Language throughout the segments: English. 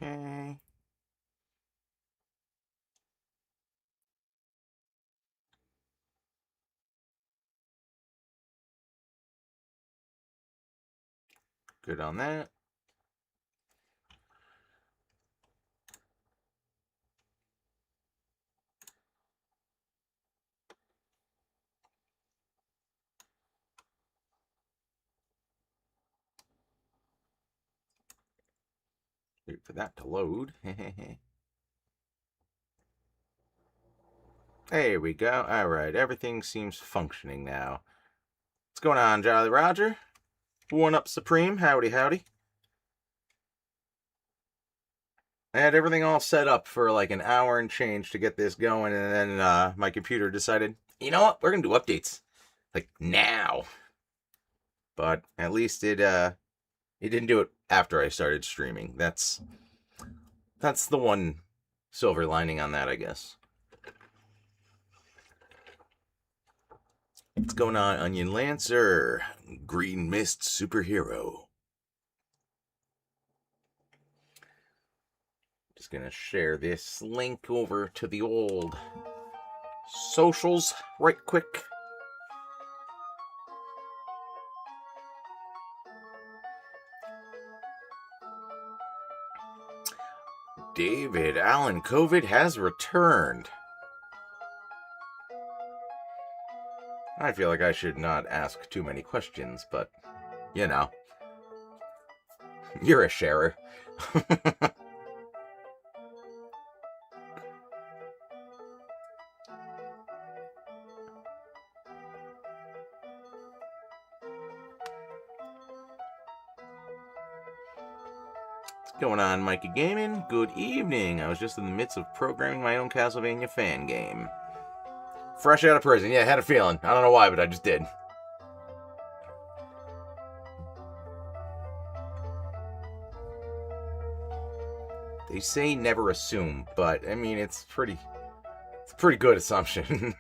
Okay. Good on that. Wait for that to load. There we go. Alright, everything seems functioning now. What's going on, Jolly Roger? One up Supreme. Howdy, howdy. I had everything all set up for like an hour and change to get this going, and then my computer decided, you know what, we're gonna do updates. Like now. But at least it didn't do it after I started streaming. That's the one silver lining on that, I guess. What's going on, Onion Lancer? Green Mist Superhero. Just gonna share this link over to the old socials right quick. David Allen COVID has returned. I feel like I should not ask too many questions, but, you know. You're a sharer. What's going on, Mikey Gaming? Good evening. I was just in the midst of programming my own Castlevania fan game. Fresh out of prison. Yeah, I had a feeling. I don't know why, but I just did. They say never assume, but I mean it's a pretty good assumption.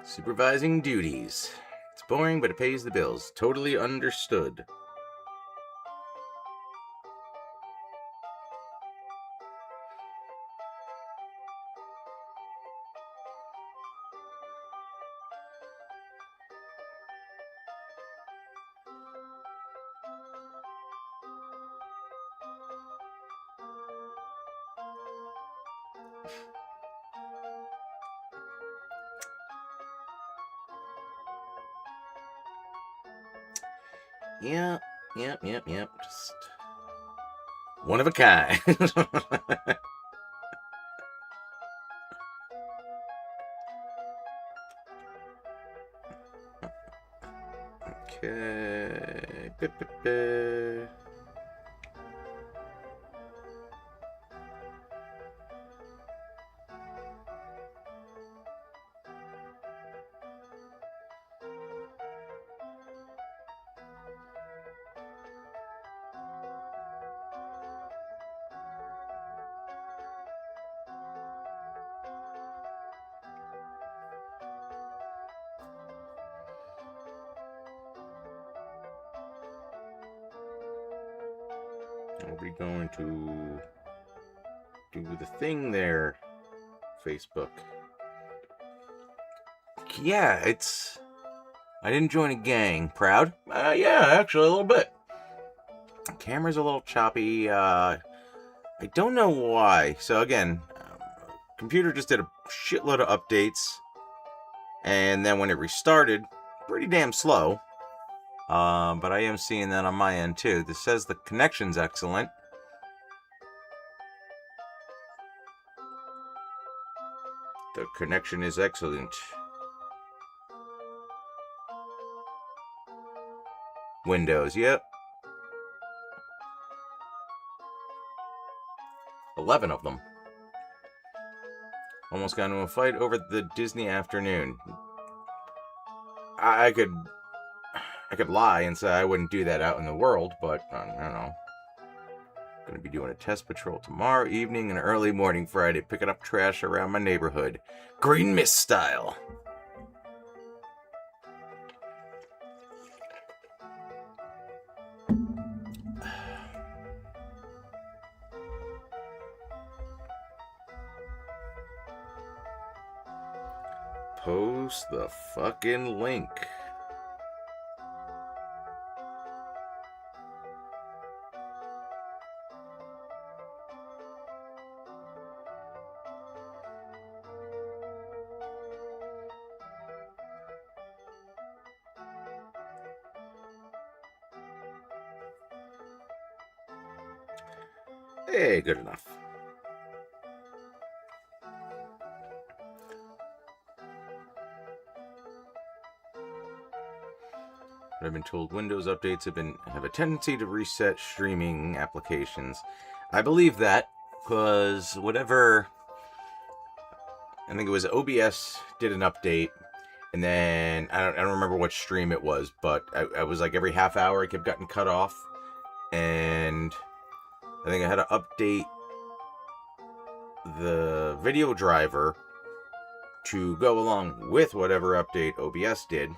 Supervising duties. It's boring, but it pays the bills. Totally understood. Yep. Just one of a kind. Okay. Are we going to do the thing there, Facebook? Yeah, I didn't join a gang. Proud? Yeah, actually, a little bit. Camera's a little choppy. I don't know why. So again, computer just did a shitload of updates, and then when it restarted, pretty damn slow. But I am seeing that on my end too. This says the connection's excellent. The connection is excellent. Windows, yep. 11 of them. Almost got into a fight over the Disney afternoon. I could lie and say I wouldn't do that out in the world, but I don't know. Gonna be doing a test patrol tomorrow evening and early morning Friday, picking up trash around my neighborhood. Green Mist style. Post the fucking link. Hey, good enough. I've been told Windows updates have a tendency to reset streaming applications. I believe that because whatever, I think it was OBS did an update, and then I don't remember what stream it was, but I was like every half hour it kept getting cut off, and I think I had to update the video driver to go along with whatever update OBS did.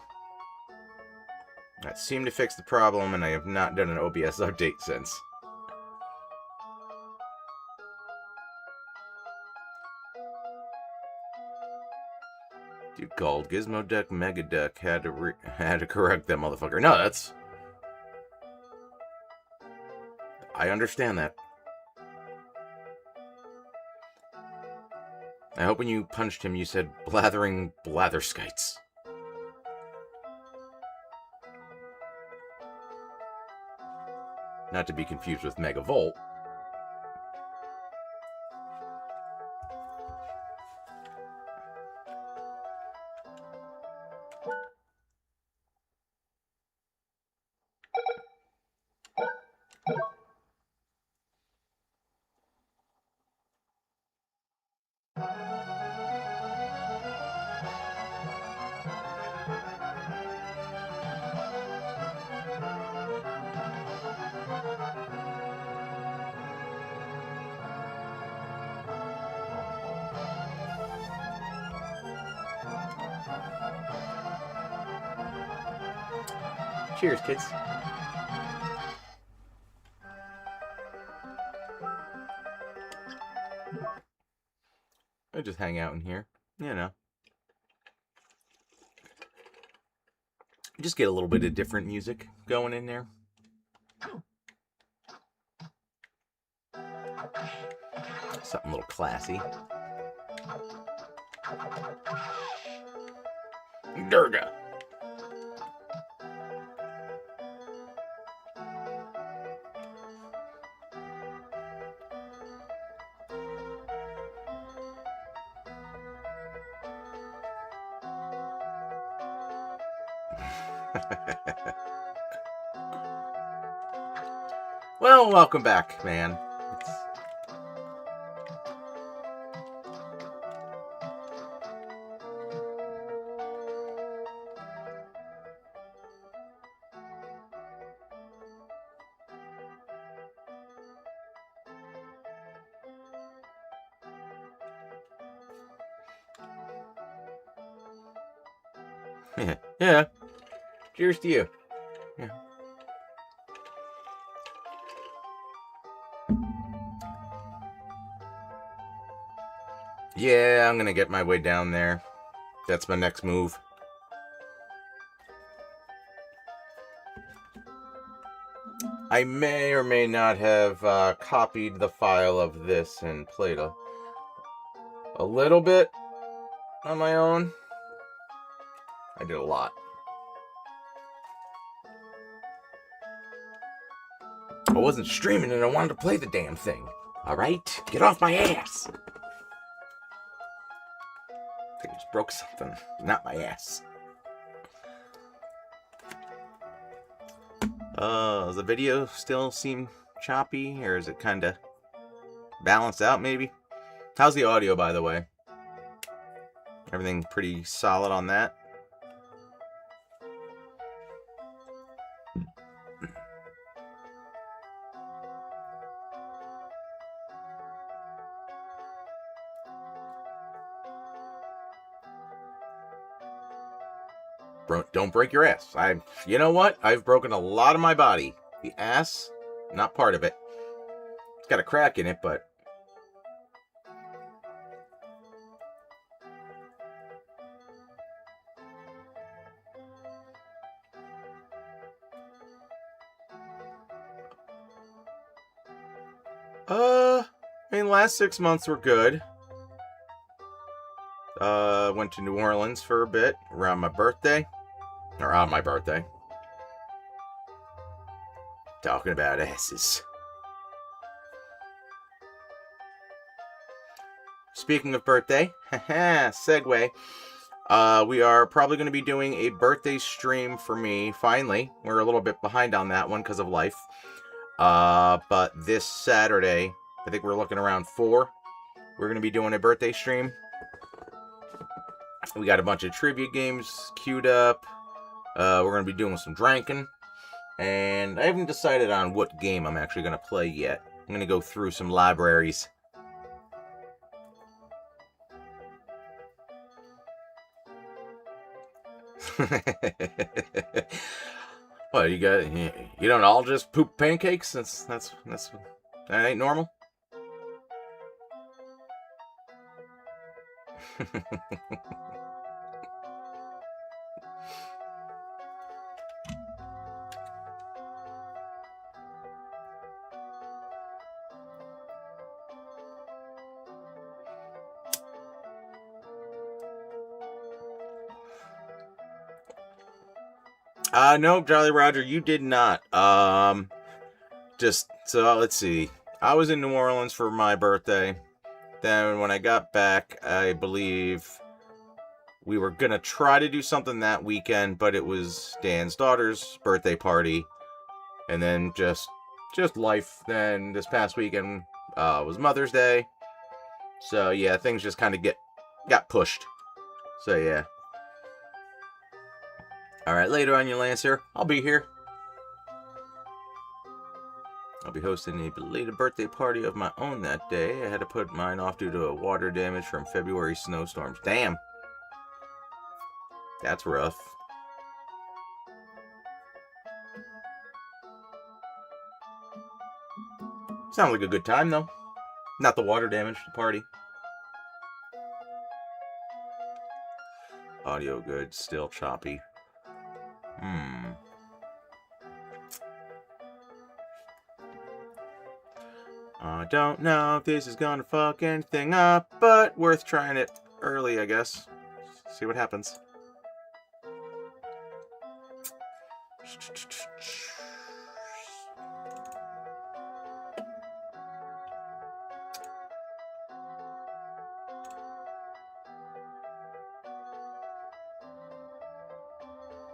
That seemed to fix the problem, and I have not done an OBS update since. Dude called Gizmo Duck Mega Duck had to correct that motherfucker. No, that's... I understand that. I hope when you punched him you said blathering blatherskites. Not to be confused with Megavolt. Cheers, kids. I just hang out in here, you know. Just get a little bit of different music going in there. Something a little classy. Durga. Well, welcome back, man. Yeah. Cheers to you. Yeah. Yeah, I'm gonna get my way down there. That's my next move. I may or may not have copied the file of this and played a little bit on my own. I did a lot. I wasn't streaming and I wanted to play the damn thing. Alright? Get off my ass! I think I just broke something. Not my ass. Does the video still seem choppy? Or is it kind of balanced out, maybe? How's the audio, by the way? Everything pretty solid on that? Don't break your ass. You know what? I've broken a lot of my body. The ass, not part of it. It's got a crack in it, but... I mean, last 6 months were good. Went to New Orleans for a bit around my birthday. Or on my birthday. Talking about asses. Speaking of birthday, haha, segue. We are probably going to be doing a birthday stream for me, finally. We're a little bit behind on that one because of life. But this Saturday, I think we're looking around 4. We're going to be doing a birthday stream. We got a bunch of trivia games queued up. We're going to be doing some drinking. And I haven't decided on what game I'm actually going to play yet. I'm going to go through some libraries. What, you don't all just poop pancakes? That ain't normal? No, Jolly Roger, you did not. Let's see. I was in New Orleans for my birthday. Then when I got back, I believe we were gonna try to do something that weekend, but it was Dan's daughter's birthday party, and then just life. Then this past weekend was Mother's Day, so yeah, things just kind of got pushed. So yeah. Alright, later on, you Lancer. I'll be here. I'll be hosting a belated birthday party of my own that day. I had to put mine off due to water damage from February snowstorms. Damn. That's rough. Sounds like a good time, though. Not the water damage, the party. Audio good, still choppy. I don't know if this is gonna fuck anything up, but worth trying it early, I guess. See what happens.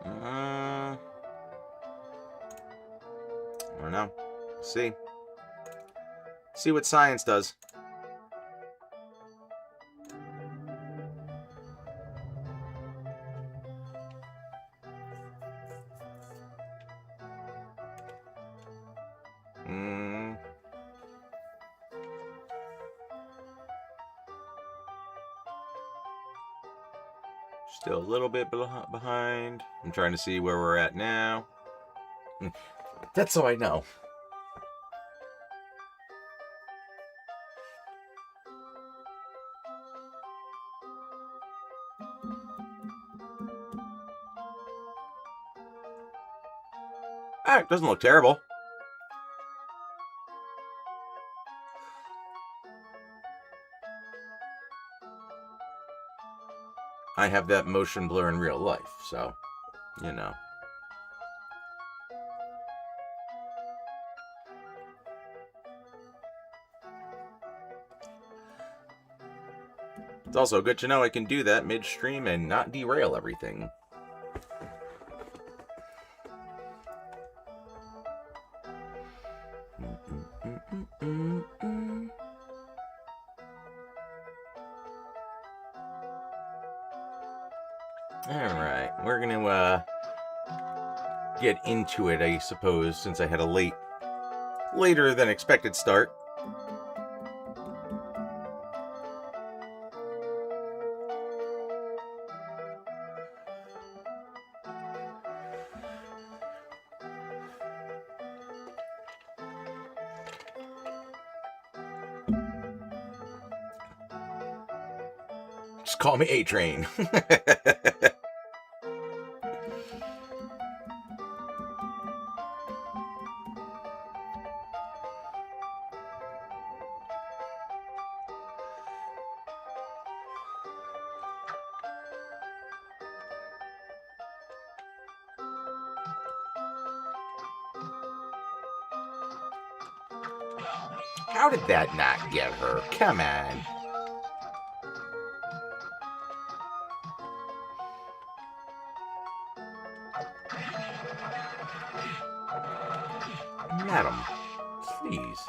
I don't know. See what science does. Still a little bit behind. I'm trying to see where we're at now. That's so I know. It doesn't look terrible. I have that motion blur in real life, so, you know. It's also good to know I can do that midstream and not derail everything. Alright, we're gonna get into it, I suppose, since I had a later than expected start. Just call me A-Train. How did that not get her? Come on. Madam, please.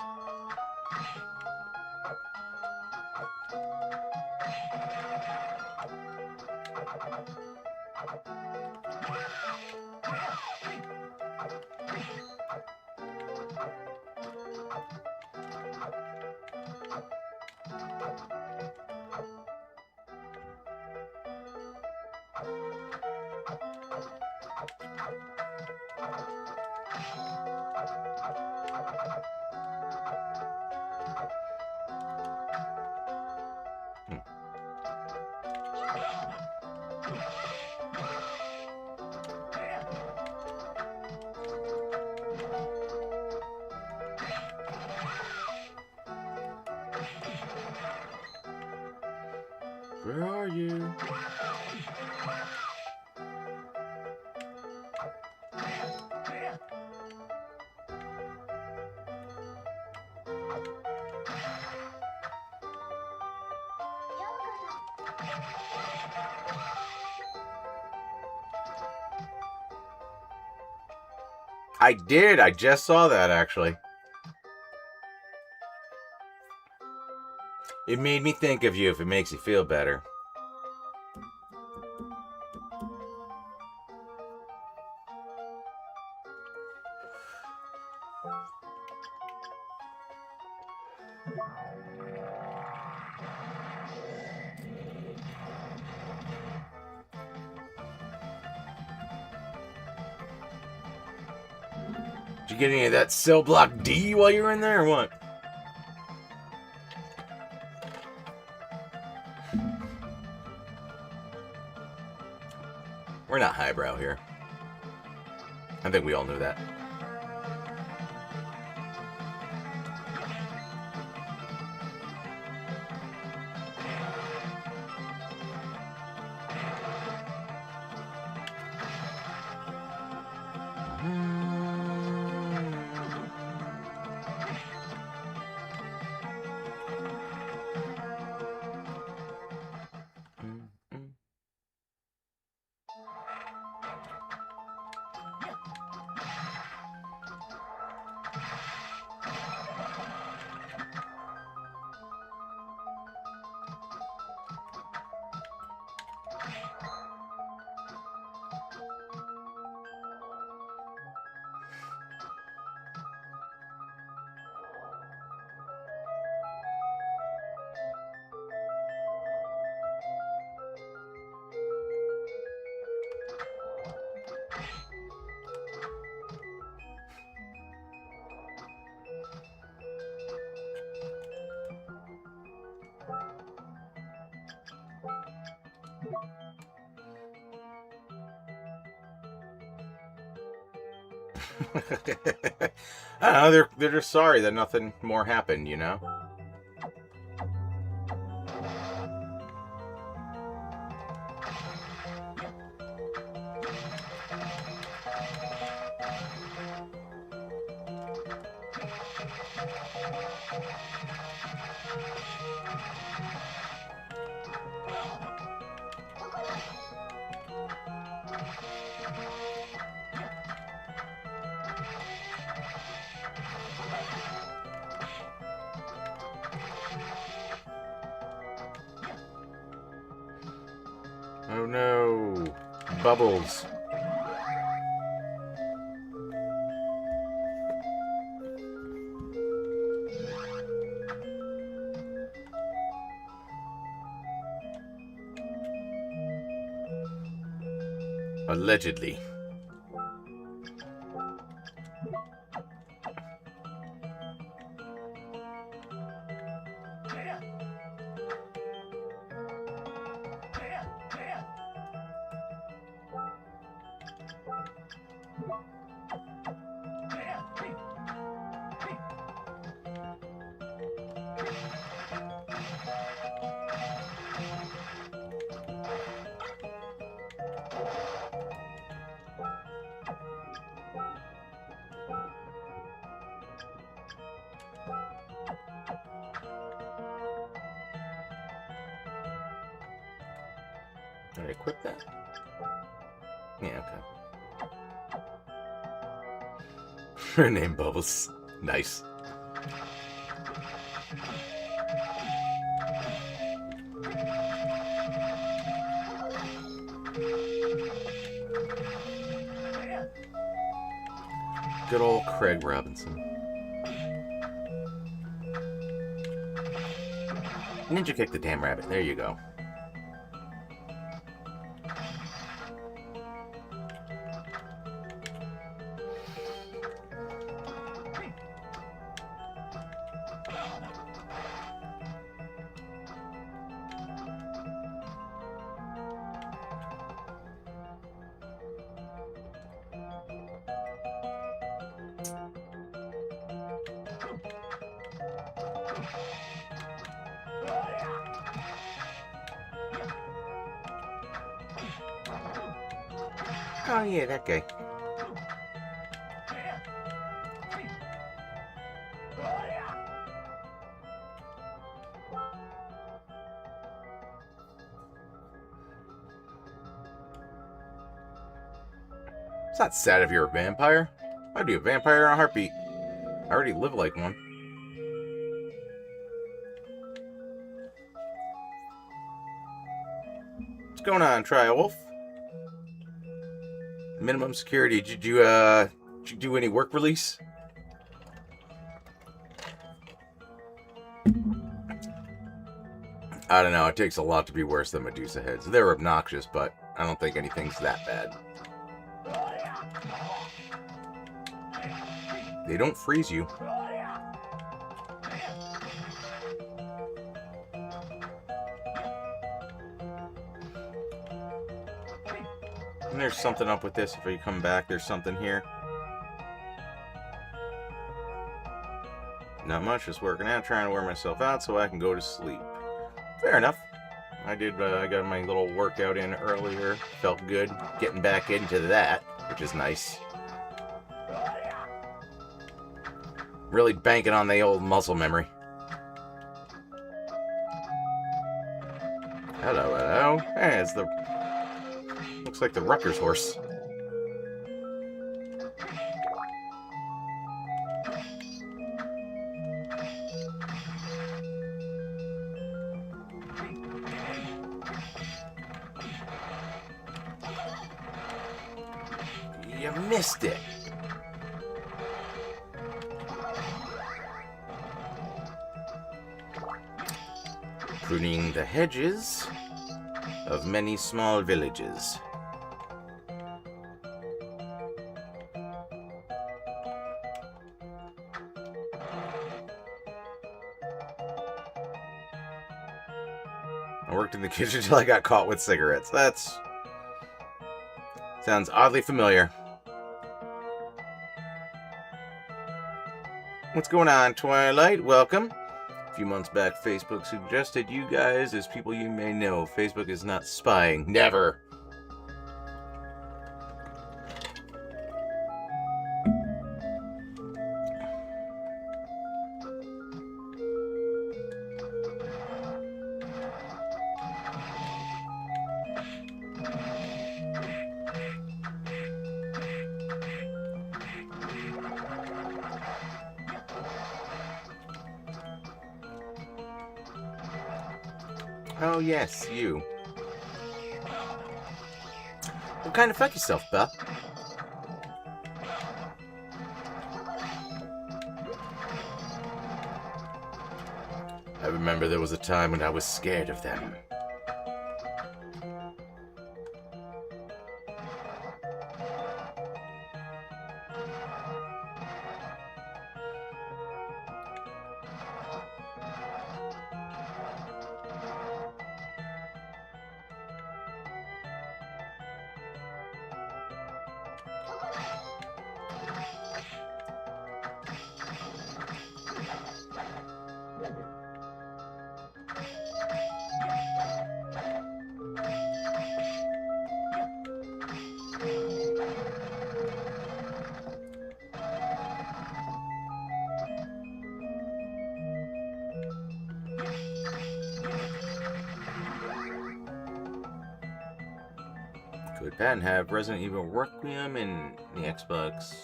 Where are you? I did. I just saw that, actually. It made me think of you, if it makes you feel better. Did you get any of that cell block D while you were in there, or what? We're not highbrow here. I think we all knew that. I don't know, they're just sorry that nothing more happened, you know? Oh no, bubbles. Allegedly. Did I equip that? Yeah, okay. Her name Bubbles. Nice. Good old Craig Robinson. Ninja kick the damn rabbit. There you go. Oh yeah, that guy. It's not sad if you're a vampire. I'd be a vampire in a heartbeat. I already live like one. What's going on, Tri-Wolf? Minimum security. Did you do any work release? I don't know. It takes a lot to be worse than Medusa heads. They're obnoxious, but I don't think anything's that bad. They don't freeze you. And there's something up with this. If you come back, there's something here. Not much. Just working out, trying to wear myself out so I can go to sleep. Fair enough. I got my little workout in earlier. Felt good. Getting back into that, which is nice. Really banking on the old muscle memory. Hello, hello. Hey, it's the... Looks like the Rutgers horse. You missed it. Pruning the hedges of many small villages. I worked in the kitchen until I got caught with cigarettes. Sounds oddly familiar. What's going on, Twilight? Welcome. A few months back, Facebook suggested you guys as people you may know. Facebook is not spying. Never. Oh, yes, you. What kind of fuck yourself, Belle? I remember there was a time when I was scared of them. Would Patton have Resident Evil Requiem in the Xbox?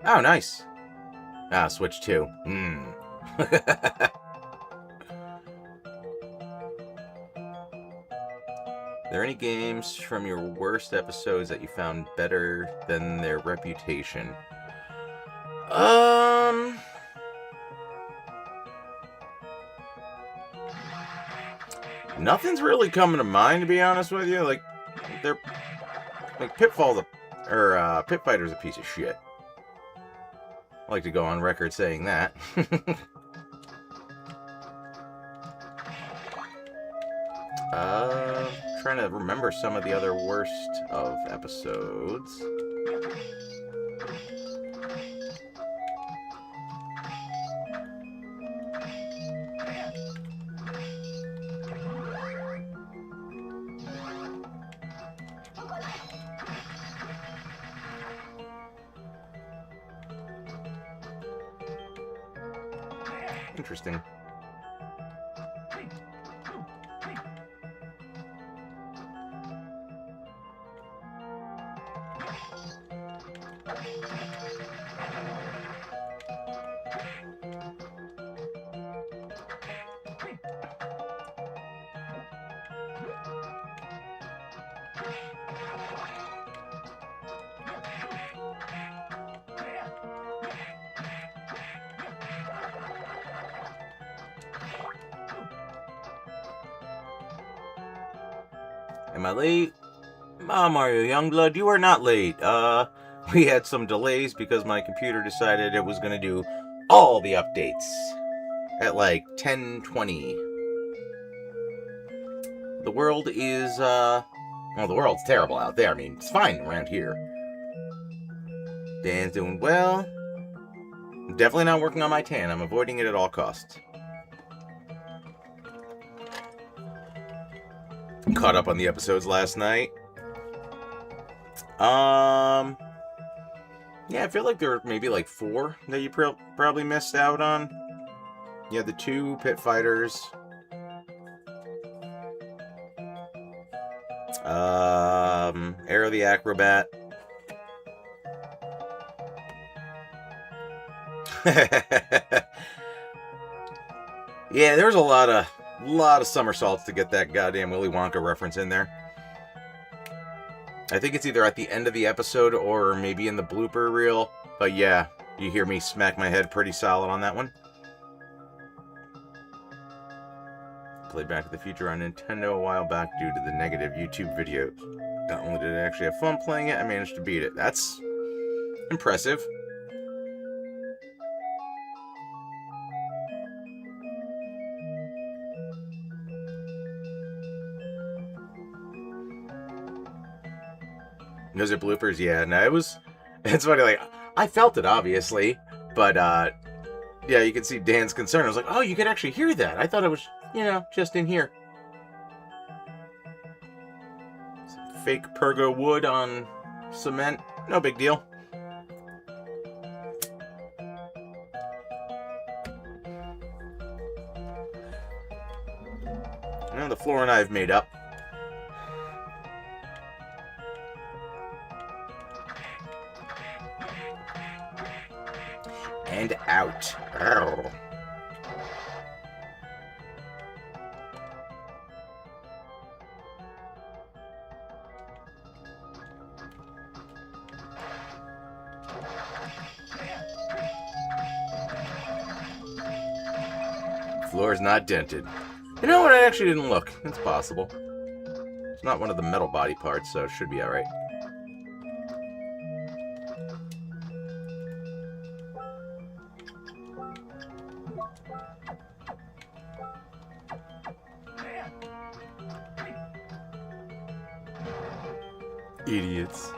Oh, nice. Ah, Switch 2. Are there any games from your worst episodes that you found better than their reputation? Nothing's really coming to mind, to be honest with you. Like, they're like Pit Fighter's a piece of shit. I like to go on record saying that. Trying to remember some of the other worst of episodes. Interesting. Am I late? Mario Youngblood, you are not late. We had some delays because my computer decided it was going to do all the updates at like 10:20. The world is, well, the world's terrible out there. I mean, it's fine around here. Dan's doing well. I'm definitely not working on my tan. I'm avoiding it at all costs. Caught up on the episodes last night. Yeah, I feel like there were maybe like 4 that you probably missed out on. Yeah, the 2 Pit Fighters. Aria the Acrobat. Yeah, there was a lot of somersaults to get that goddamn Willy Wonka reference in there. I think it's either at the end of the episode or maybe in the blooper reel. But yeah, you hear me smack my head pretty solid on that one. Played Back to the Future on Nintendo a while back due to the negative YouTube videos. Not only did I actually have fun playing it, I managed to beat it. That's impressive. Was it bloopers? Yeah, no, it's funny, like, I felt it, obviously, but, yeah, you can see Dan's concern. I was like, oh, you could actually hear that. I thought it was, just in here. Some fake pergo wood on cement. No big deal. Well, the floor and I have made up. And out. Arrgh. Floor is not dented. You know what? I actually didn't look. It's possible. It's not one of the metal body parts, so it should be alright. Idiots.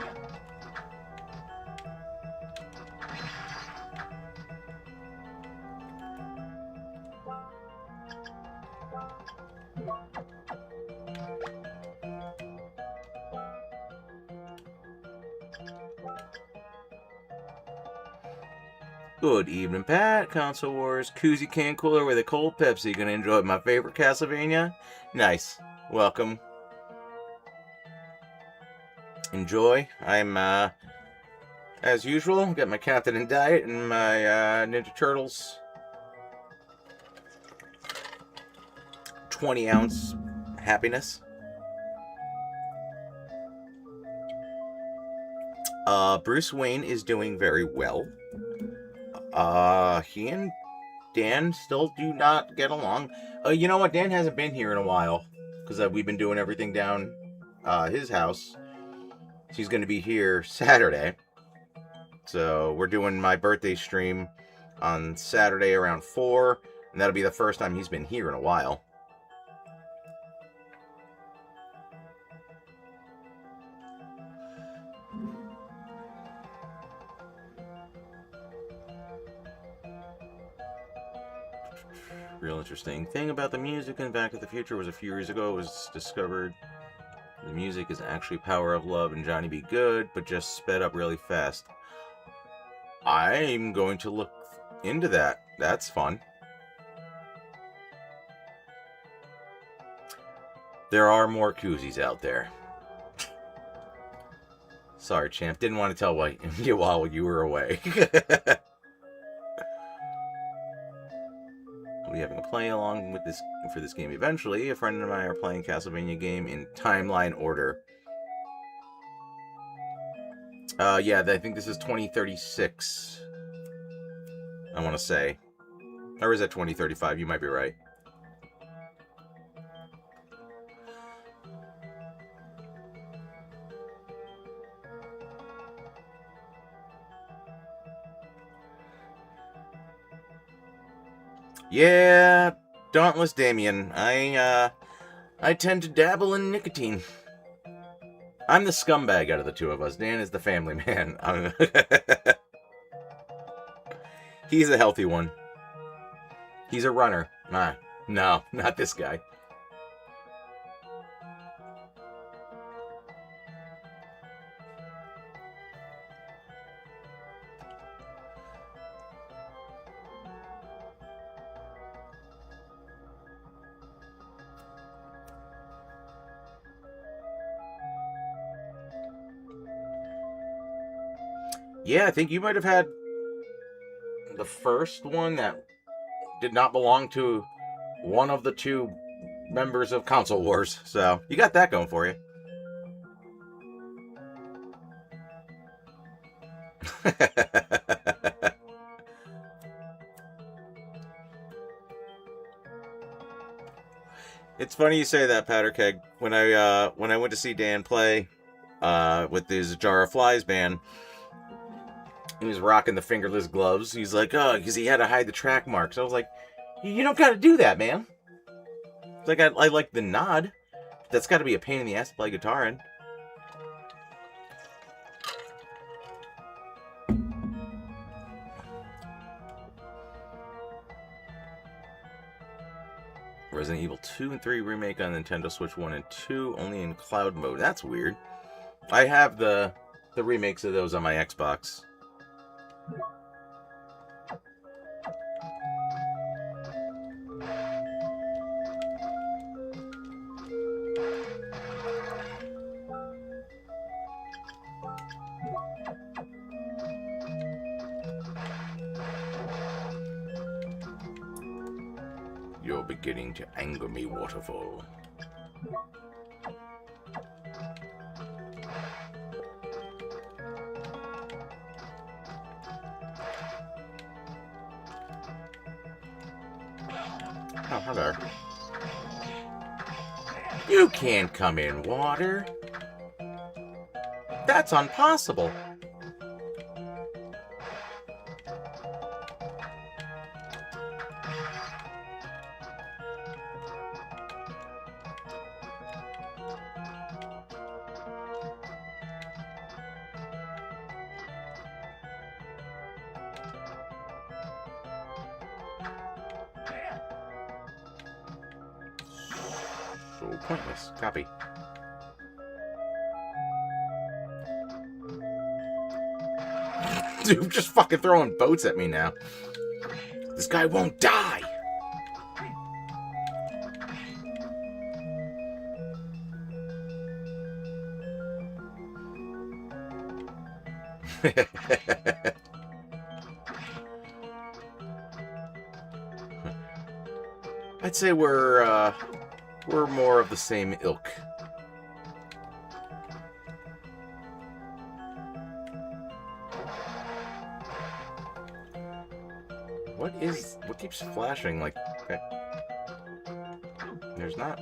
Good evening, Pat. Console Wars, koozie can cooler with a cold Pepsi. Gonna enjoy my favorite Castlevania? Nice. Welcome. Enjoy. I'm, as usual, got my Captain and Diet and my Ninja Turtles 20-ounce happiness. Bruce Wayne is doing very well. He and Dan still do not get along. You know what? Dan hasn't been here in a while because we've been doing everything down his house. He's going to be here Saturday. So we're doing my birthday stream on Saturday around 4, and that'll be the first time he's been here in a while. Real interesting thing about the music in Back to the Future was a few years ago it was discovered the music is actually Power of Love and Johnny Be Good, but just sped up really fast. I'm going to look into that. That's fun. There are more koozies out there. Sorry, champ. Didn't want to tell you while you were away. We'll be having a play along with this for this game eventually. A friend and I are playing Castlevania game in timeline order. Yeah, I think this is 2036. I want to say. Or is it 2035? You might be right. Yeah, Dauntless Damien. I tend to dabble in nicotine. I'm the scumbag out of the two of us. Dan is the family man. He's the healthy one. He's a runner. No, not this guy. Yeah, I think you might have had the first one that did not belong to one of the two members of Console Wars. So, you got that going for you. It's funny you say that, Powderkeg. When I went to see Dan play with his Jar of Flies band, he was rocking the fingerless gloves. He's like, oh, because he had to hide the track marks. I was like, you don't got to do that, man. It's like, I like the nod. That's got to be a pain in the ass to play guitar in. Resident Evil 2 and 3 remake on Nintendo Switch 1 and 2, only in cloud mode. That's weird. I have the remakes of those on my Xbox. You're beginning to anger me, Waterfall. Oh, hello. You can't come in, water. That's impossible. So pointless. Copy. Dude, just fucking throwing boats at me now. This guy won't die. I'd say we're more of the same ilk. What keeps flashing? Like, okay. There's not.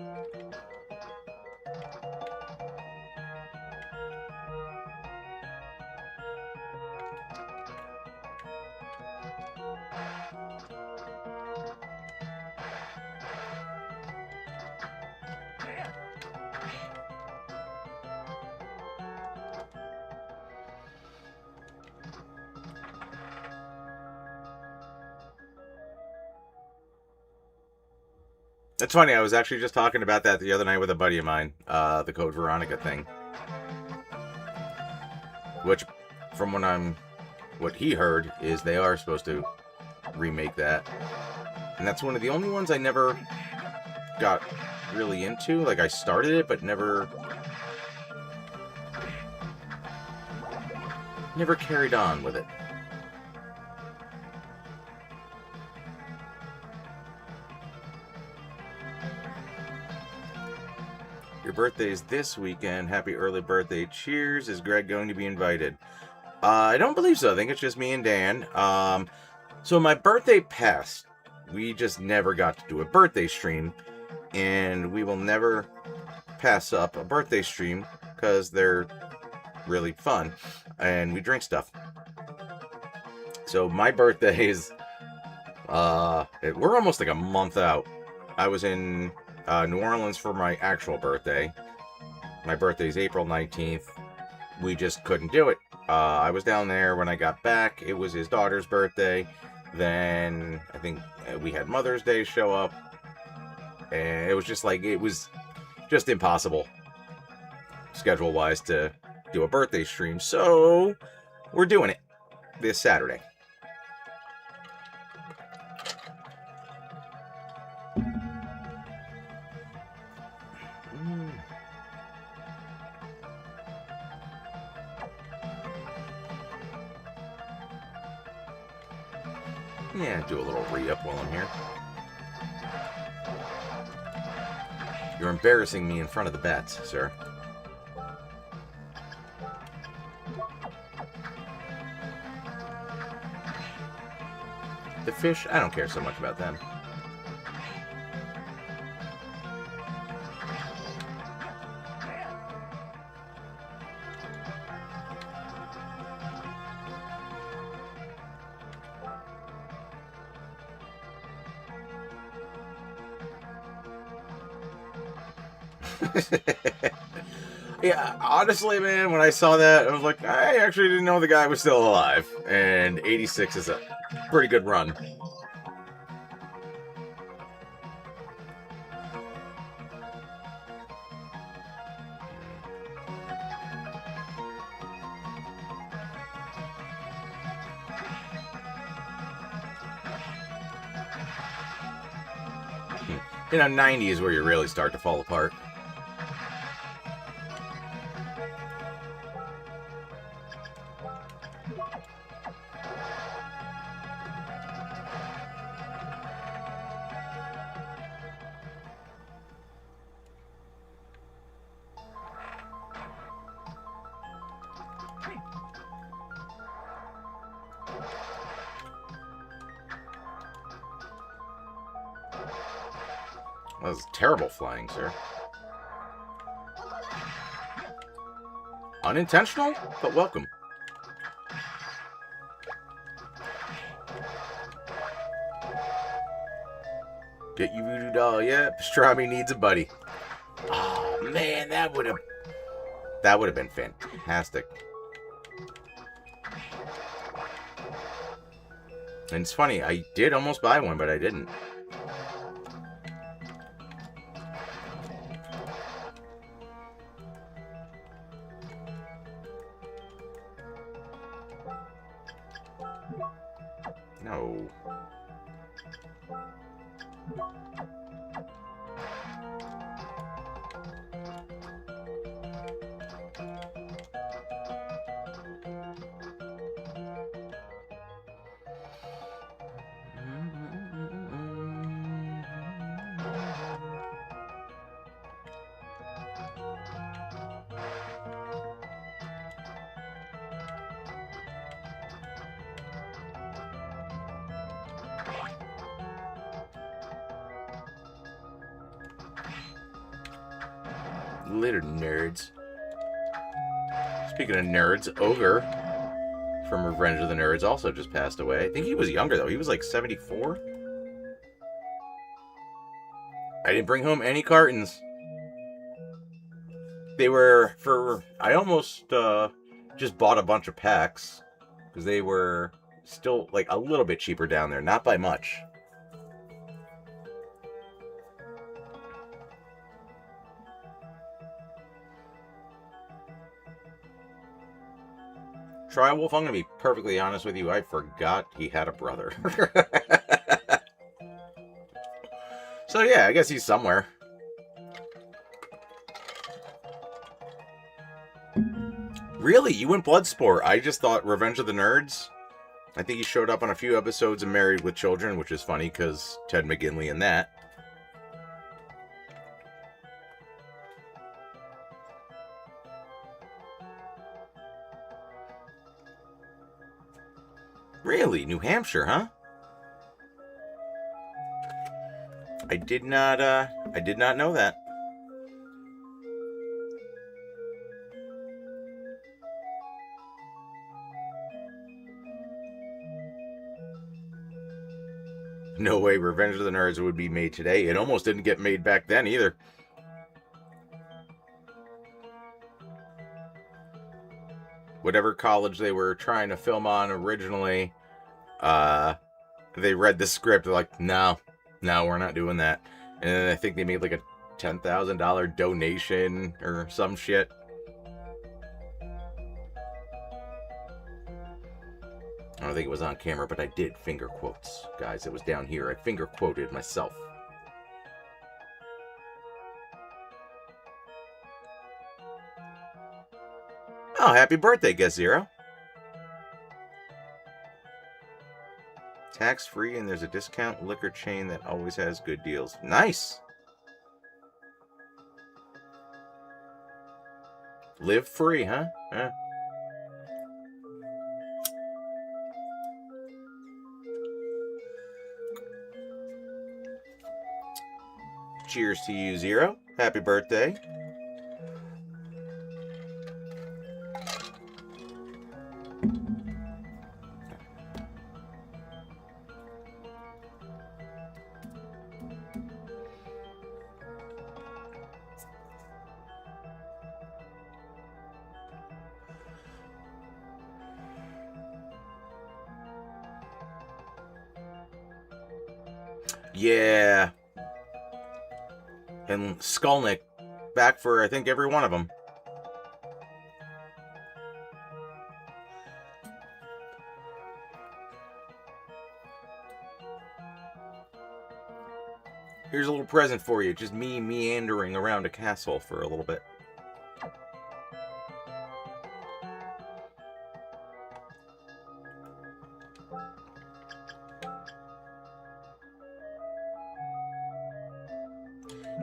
It's funny, I was actually just talking about that the other night with a buddy of mine, the Code Veronica thing. Which, from what he heard, is they are supposed to remake that. And that's one of the only ones I never got really into. Like, I started it, but never carried on with it. Your birthday's this weekend. Happy early birthday. Cheers. Is Greg going to be invited? I don't believe so. I think it's just me and Dan. So my birthday passed. We just never got to do a birthday stream. And we will never pass up a birthday stream because they're really fun. And we drink stuff. So my birthday is... we're almost like a month out. I was in... New Orleans for my actual birthday. My birthday's April 19th. We just couldn't do it. I was down there when I got back. It was his daughter's birthday. Then I think we had Mother's Day show up. And it was just like, it was just impossible schedule-wise to do a birthday stream. So we're doing it this Saturday. Yeah, do a little re-up while I'm here. You're embarrassing me in front of the bats, sir. The fish, I don't care so much about them. Yeah, honestly, man, when I saw that, I was like, I actually didn't know the guy was still alive. And 86 is a pretty good run. You know, 90 is where you really start to fall apart. That was terrible flying, sir. Unintentional, but welcome. Get you voodoo doll, yeah. Pastrami needs a buddy. Oh man, that would have been fantastic. And it's funny, I did almost buy one, but I didn't. No. Little nerds. Speaking of nerds, Ogre from Revenge of the Nerds also just passed away. I think he was younger, though. He was like 74. I didn't bring home any cartons. They were for... I almost just bought a bunch of packs because they were still like a little bit cheaper down there. Not by much. Tri-Wolf, I'm going to be perfectly honest with you. I forgot he had a brother. So yeah, I guess he's somewhere. Really? You went Bloodsport? I just thought Revenge of the Nerds. I think he showed up on a few episodes of Married with Children, which is funny because Ted McGinley in that. Really? New Hampshire, huh? I did not know that. No way Revenge of the Nerds would be made today. It almost didn't get made back then either. Whatever college they were trying to film on originally, they read the script. They're like, no, we're not doing that. And then I think they made like a $10,000 donation or some shit. I don't think it was on camera, but I did finger quotes. Guys, it was down here. I finger quoted myself. Oh, happy birthday, Guess Zero. Tax-free, and there's a discount liquor chain that always has good deals. Nice! Live free, huh? Cheers to you, Zero. Happy birthday. Yeah. And Skolnick back for, I think, every one of them. Here's a little present for you. Just me meandering around a castle for a little bit.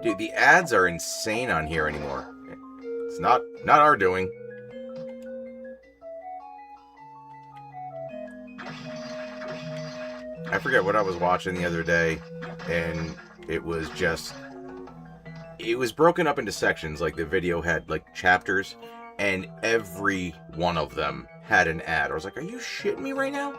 Dude, the ads are insane on here anymore. It's not our doing. I forget what I was watching the other day, and it was broken up into sections. Like the video had like chapters, and every one of them had an ad. I was like, are you shitting me right now?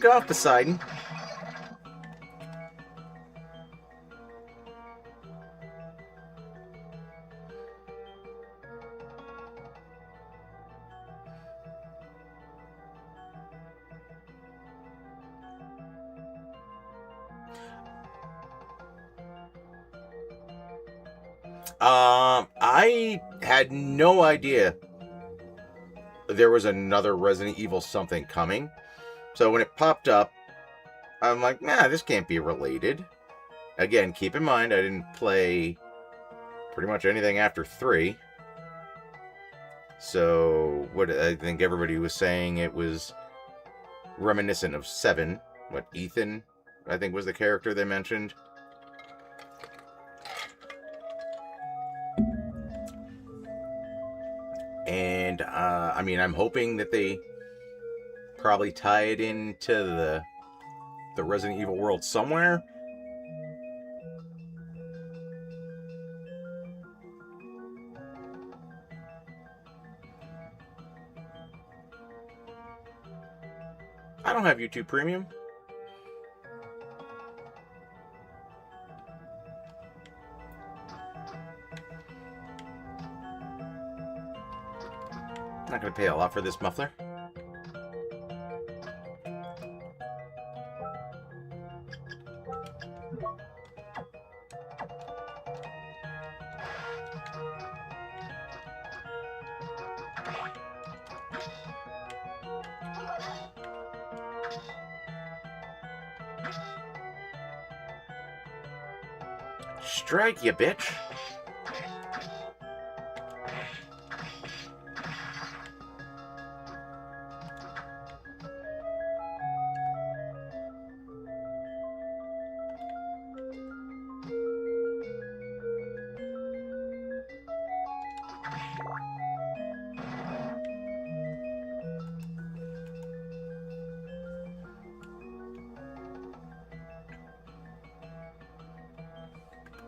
Back off, Poseidon. I had no idea there was another Resident Evil something coming. So when it popped up, I'm like, nah, this can't be related. Again, keep in mind, I didn't play pretty much anything after 3. So what I think everybody was saying, it was reminiscent of 7. What, Ethan, I think, was the character they mentioned. And, I mean, I'm hoping that they probably tie it into the Resident Evil world somewhere. I don't have YouTube Premium. I'm not going to pay a lot for this muffler. Strike, you bitch.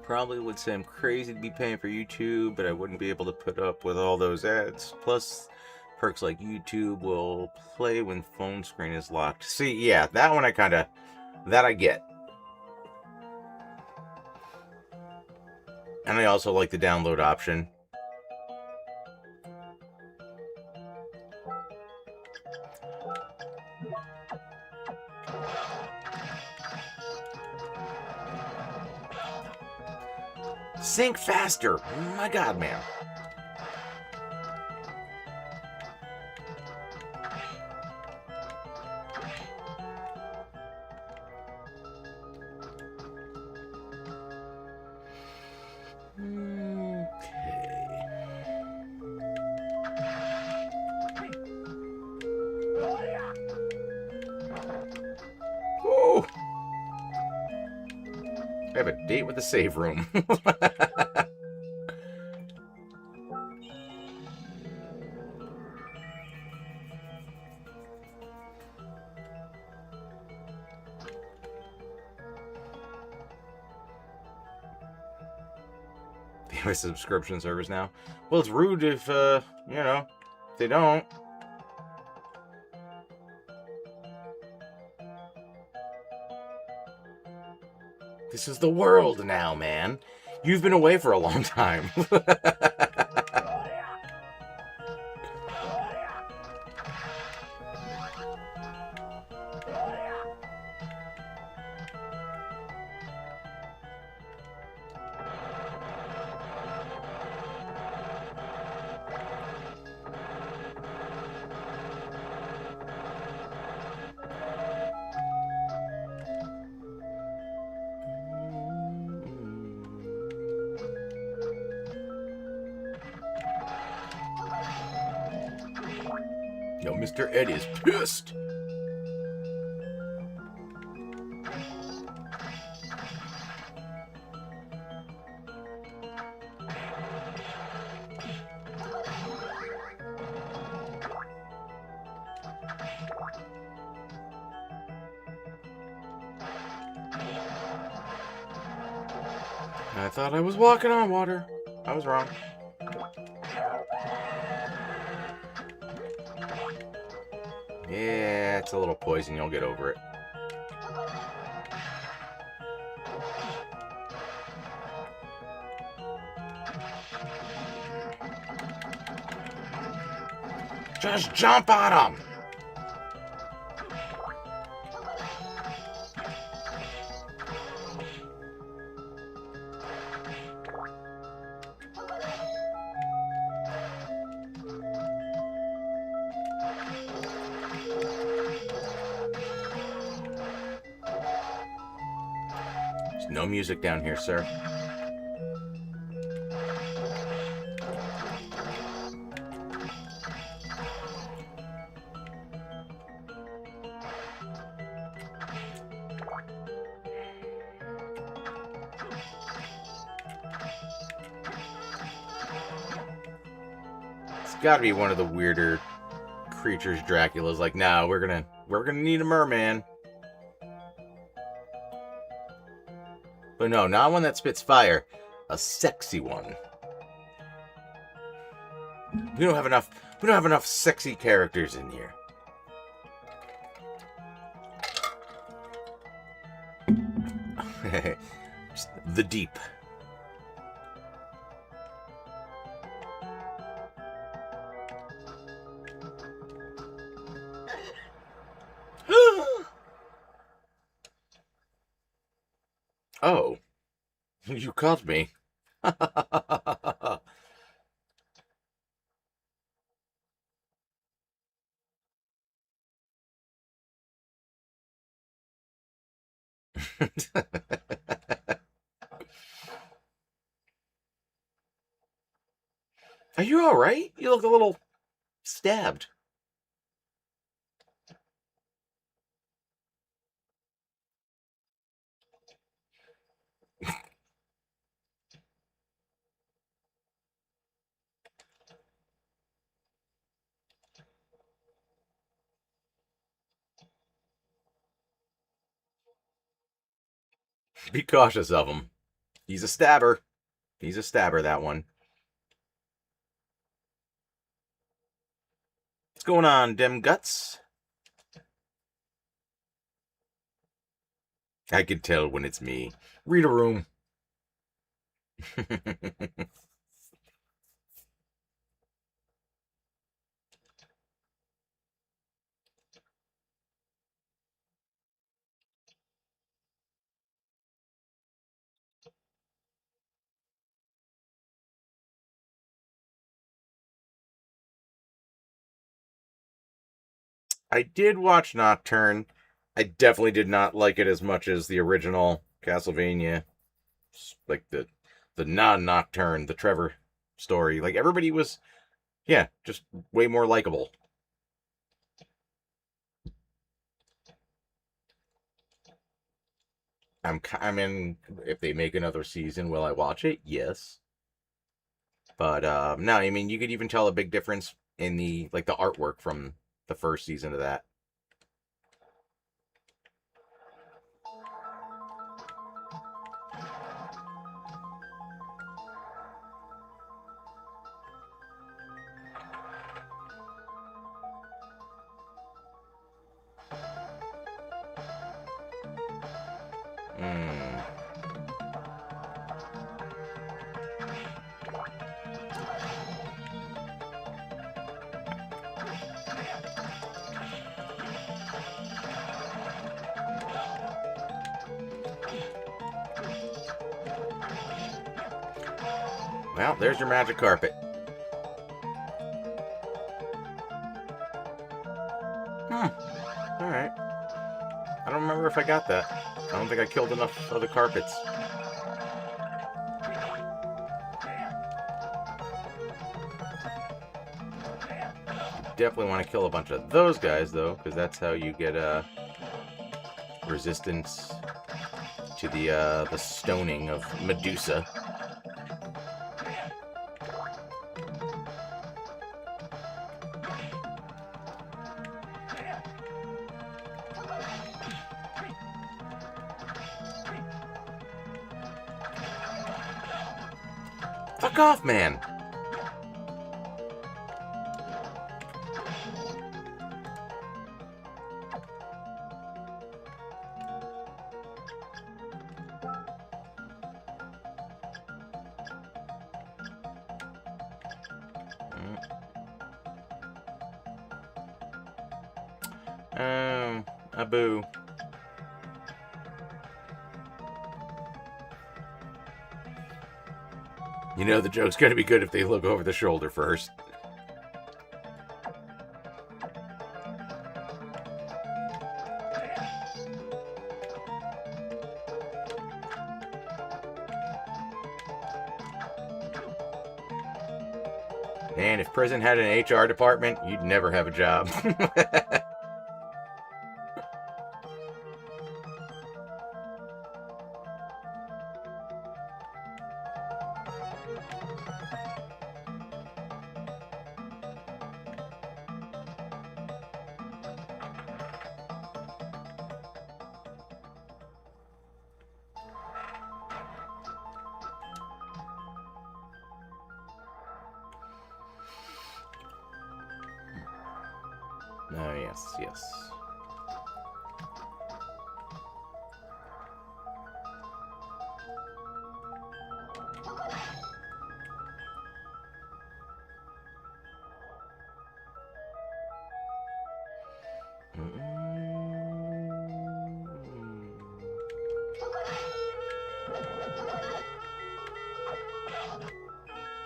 Probably would say I'm crazy to be paying for YouTube, but I wouldn't be able to put up with all those ads. Plus, perks like YouTube will play when phone screen is locked. See, yeah, that one that I get. And I also like the download option. Sync faster! My God, man. I have a date with the save room. They have a subscription service now. Well, it's rude if, if they don't. This is the world now, man. You've been away for a long time. Yo, Mr. Ed is pissed. I thought I was walking on water. I was wrong. Yeah, it's a little poison. You'll get over it. Just jump on him! There's no music down here, sir. It's got to be one of the weirder creatures Dracula's like, nah, we're gonna need a merman. But no, not one that spits fire. A sexy one. We don't have enough sexy characters in here. Just the deep. Oh, you caught me. Are you all right? You look a little stabbed. Be cautious of him. He's a stabber. He's a stabber, that one. What's going on, dem guts? I can tell when it's me. Read a room. I did watch Nocturne. I definitely did not like it as much as the original Castlevania. Like the non-Nocturne, the Trevor story. Like everybody was, yeah, just way more likable. I mean, if they make another season, will I watch it? Yes. But no, I mean, you could even tell a big difference in the artwork from the first season of that. Well, there's your magic carpet. Alright. I don't remember if I got that. I don't think I killed enough of the carpets. Definitely want to kill a bunch of those guys, though, because that's how you get resistance to the stoning of Medusa. Fuck off, man! Boo. You know the joke's gonna be good if they look over the shoulder first. Man, if prison had an HR department, you'd never have a job. Oh, yes, yes.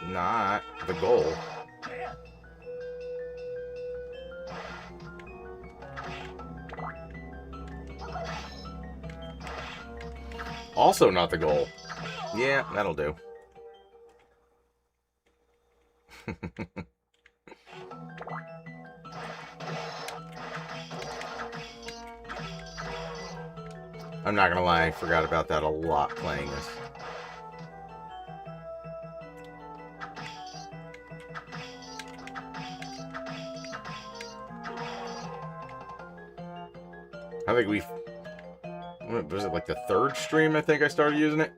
Not the goal. Also not the goal. Yeah, that'll do. I'm not gonna lie, I forgot about that a lot playing this. I think we've... Was it like the third stream I think I started using it?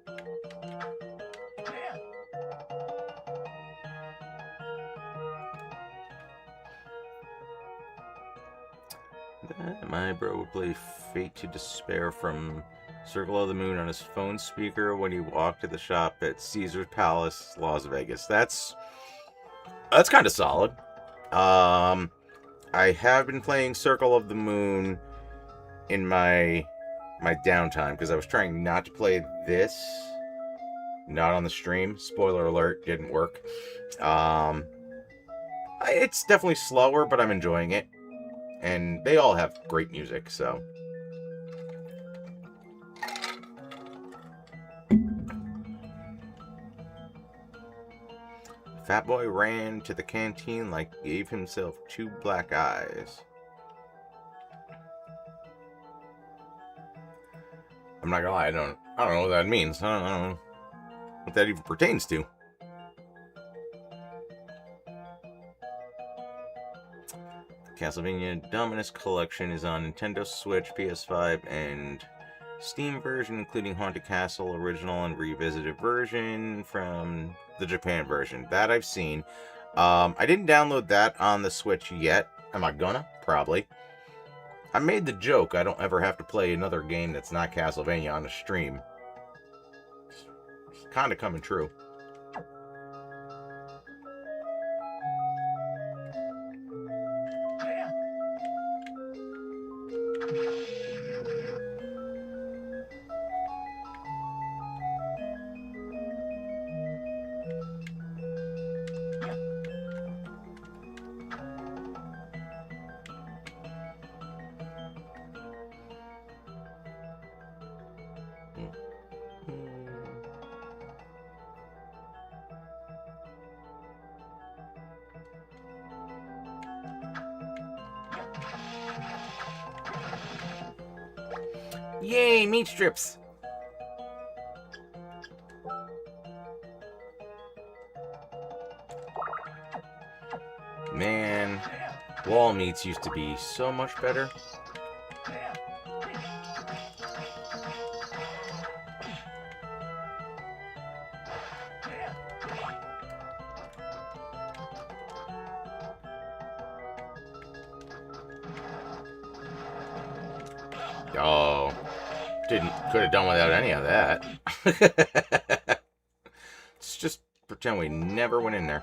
My bro would play Fate to Despair from Circle of the Moon on his phone speaker when he walked to the shop at Caesar's Palace, Las Vegas. That's kind of solid. I have been playing Circle of the Moon in my downtime because I was trying not to play this, not on the stream. Spoiler alert, didn't work. It's definitely slower, but I'm enjoying it. And they all have great music, so. Fat Boy ran to the canteen like gave himself 2 black eyes. I'm not gonna lie, I don't know what that means. I don't know what that even pertains to. Castlevania Dominus Collection is on Nintendo Switch, PS5, and Steam version, including Haunted Castle original and revisited version from the Japan version. That I've seen. I didn't download that on the Switch yet. Am I gonna? Probably. I made the joke I don't ever have to play another game that's not Castlevania on a stream. It's kind of coming true. Yay, meat strips! Man, wall meats used to be so much better. Oh, could have done without any of that. Let's just pretend we never went in there.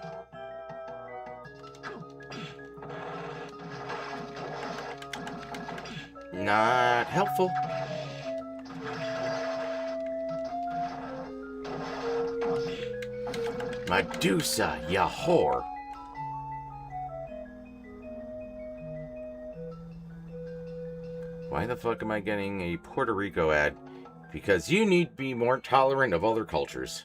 Not helpful. Medusa, ya whore. Why the fuck am I getting a Puerto Rico ad? Because you need to be more tolerant of other cultures.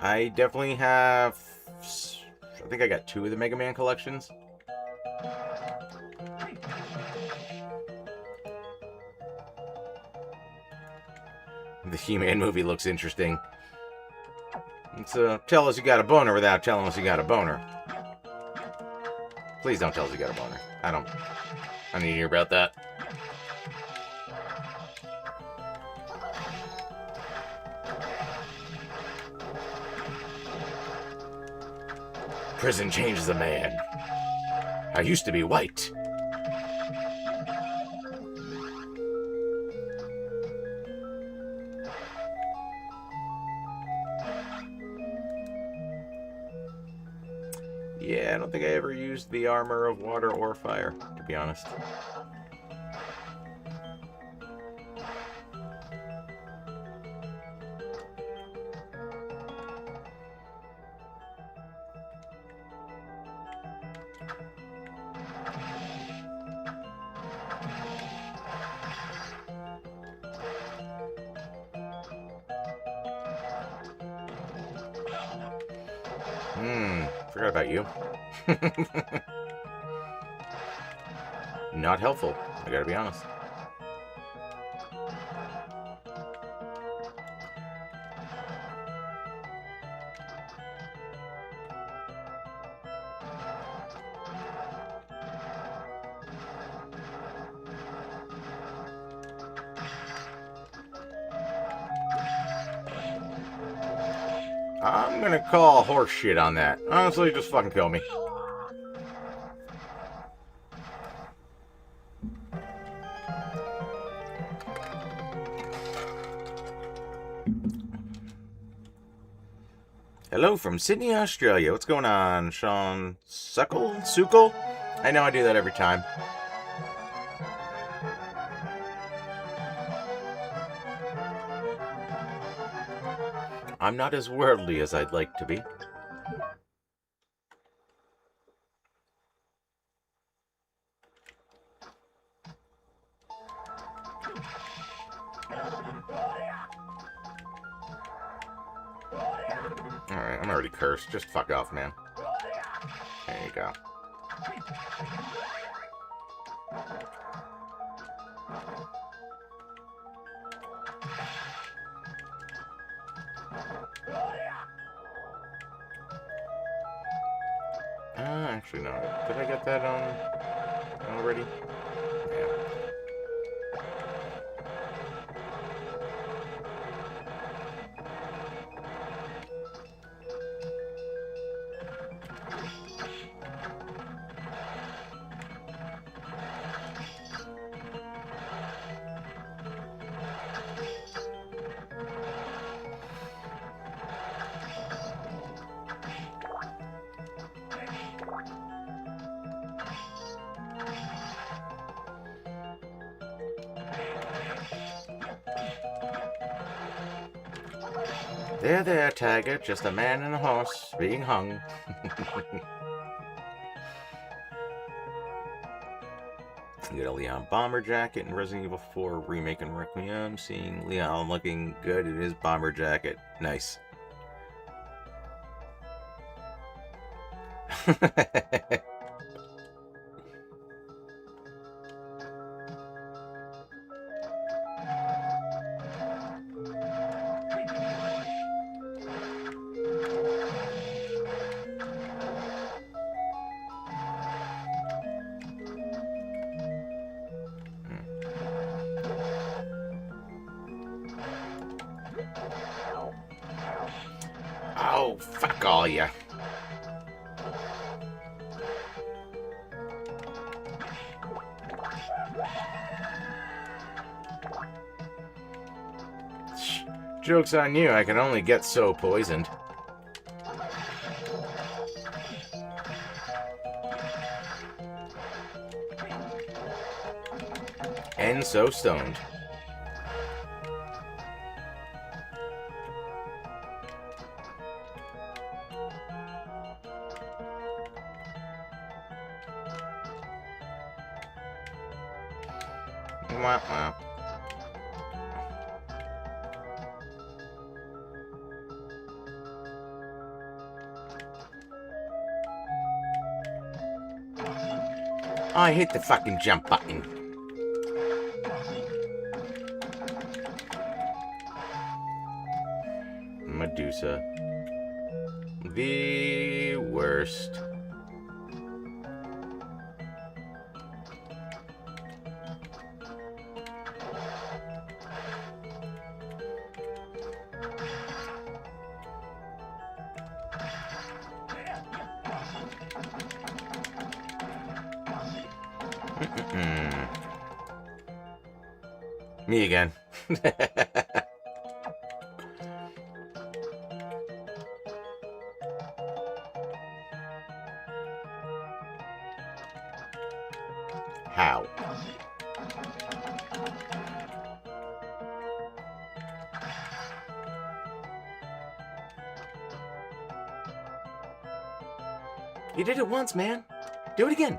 I definitely have... I think I got 2 of the Mega Man collections. The He-Man movie looks interesting. So, tell us you got a boner without telling us you got a boner. Please don't tell us you got a boner. I need to hear about that. Prison changes a man. I used to be white. Yeah, I don't think I ever used the armor of water or fire, to be honest. Forgot about you. Not helpful, I gotta be honest. I'm gonna call horse shit on that. Honestly, just fucking kill me. Hello from Sydney, Australia. What's going on, Sean Suckle? I know I do that every time. I'm not as worldly as I'd like to be. Alright, I'm already cursed. Just fuck off, man. There you go. Actually, no. Did I get that on already? Yeah. There, Tiger. Just a man and a horse being hung. You get a Leon bomber jacket in Resident Evil 4 Remake and Requiem. Seeing Leon looking good in his bomber jacket. Nice. Oh, fuck all ya. Joke's on you, I can only get so poisoned. And so stoned. Wah, wah. I hit the fucking jump button. Medusa. The worst. Me again. How? You did it once, man. Do it again.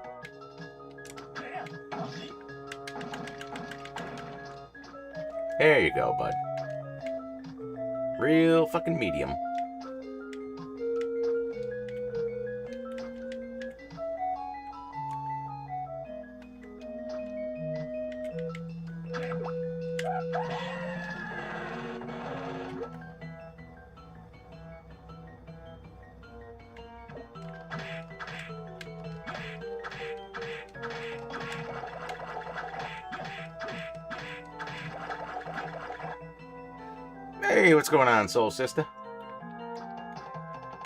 There you go, bud. Real fucking medium. Hey, what's going on, soul sister?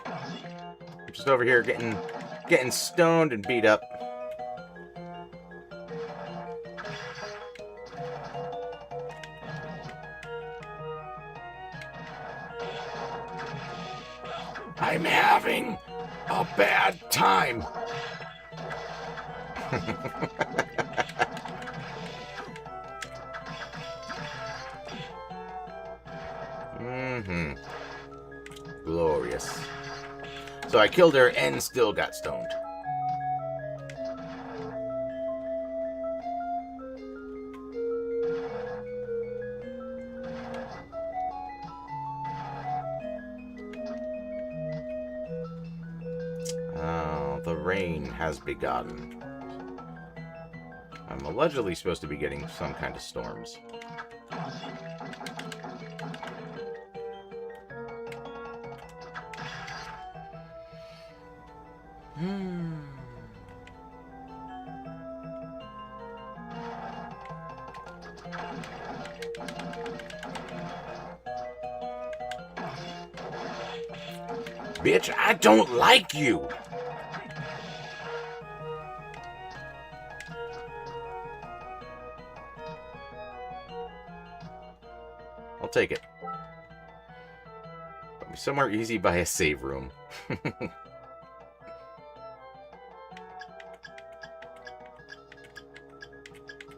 I'm just over here getting stoned and beat up. I'm having a bad time. Glorious. So I killed her and still got stoned. Oh, the rain has begun. I'm allegedly supposed to be getting some kind of storms. Bitch, I don't like you. I'll take it. Put me somewhere easy by a save room.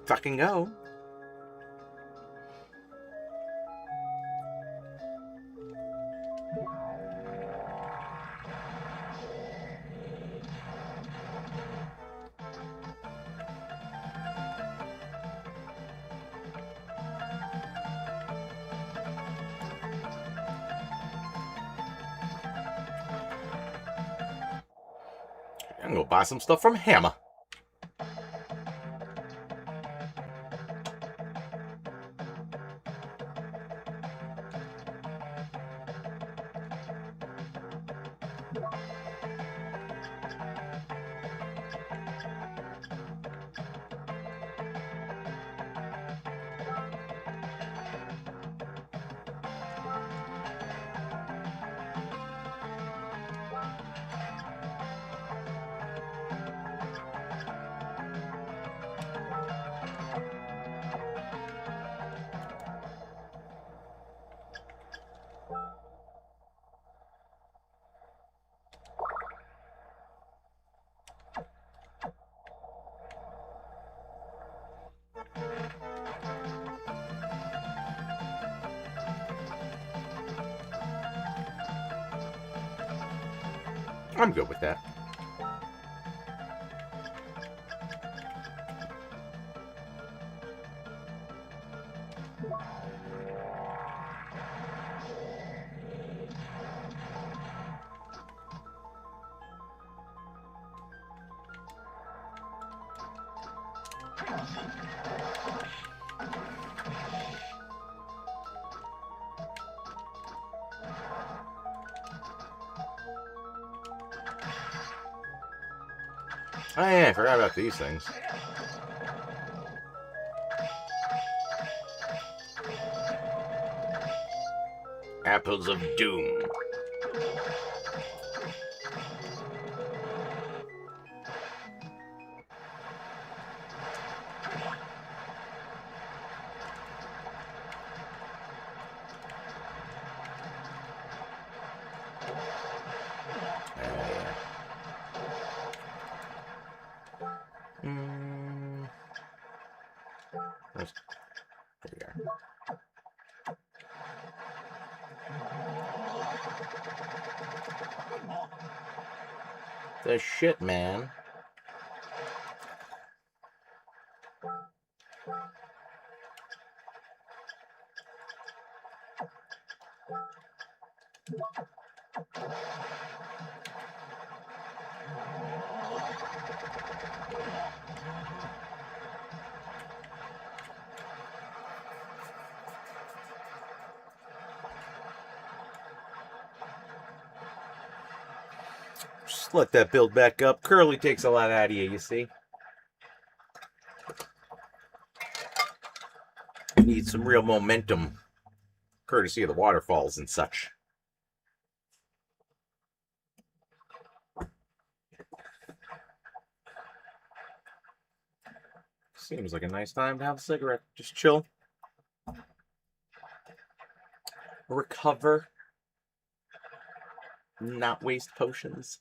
Fucking go. I'm gonna buy some stuff from Hammer. I'm good with that. Oh yeah, I forgot about these things. Apples of Doom. There we go. The shit, man. Just let that build back up. Curly takes a lot out of you see? You need some real momentum, courtesy of the waterfalls and such. Seems like a nice time to have a cigarette. Just chill. Recover. Not waste potions.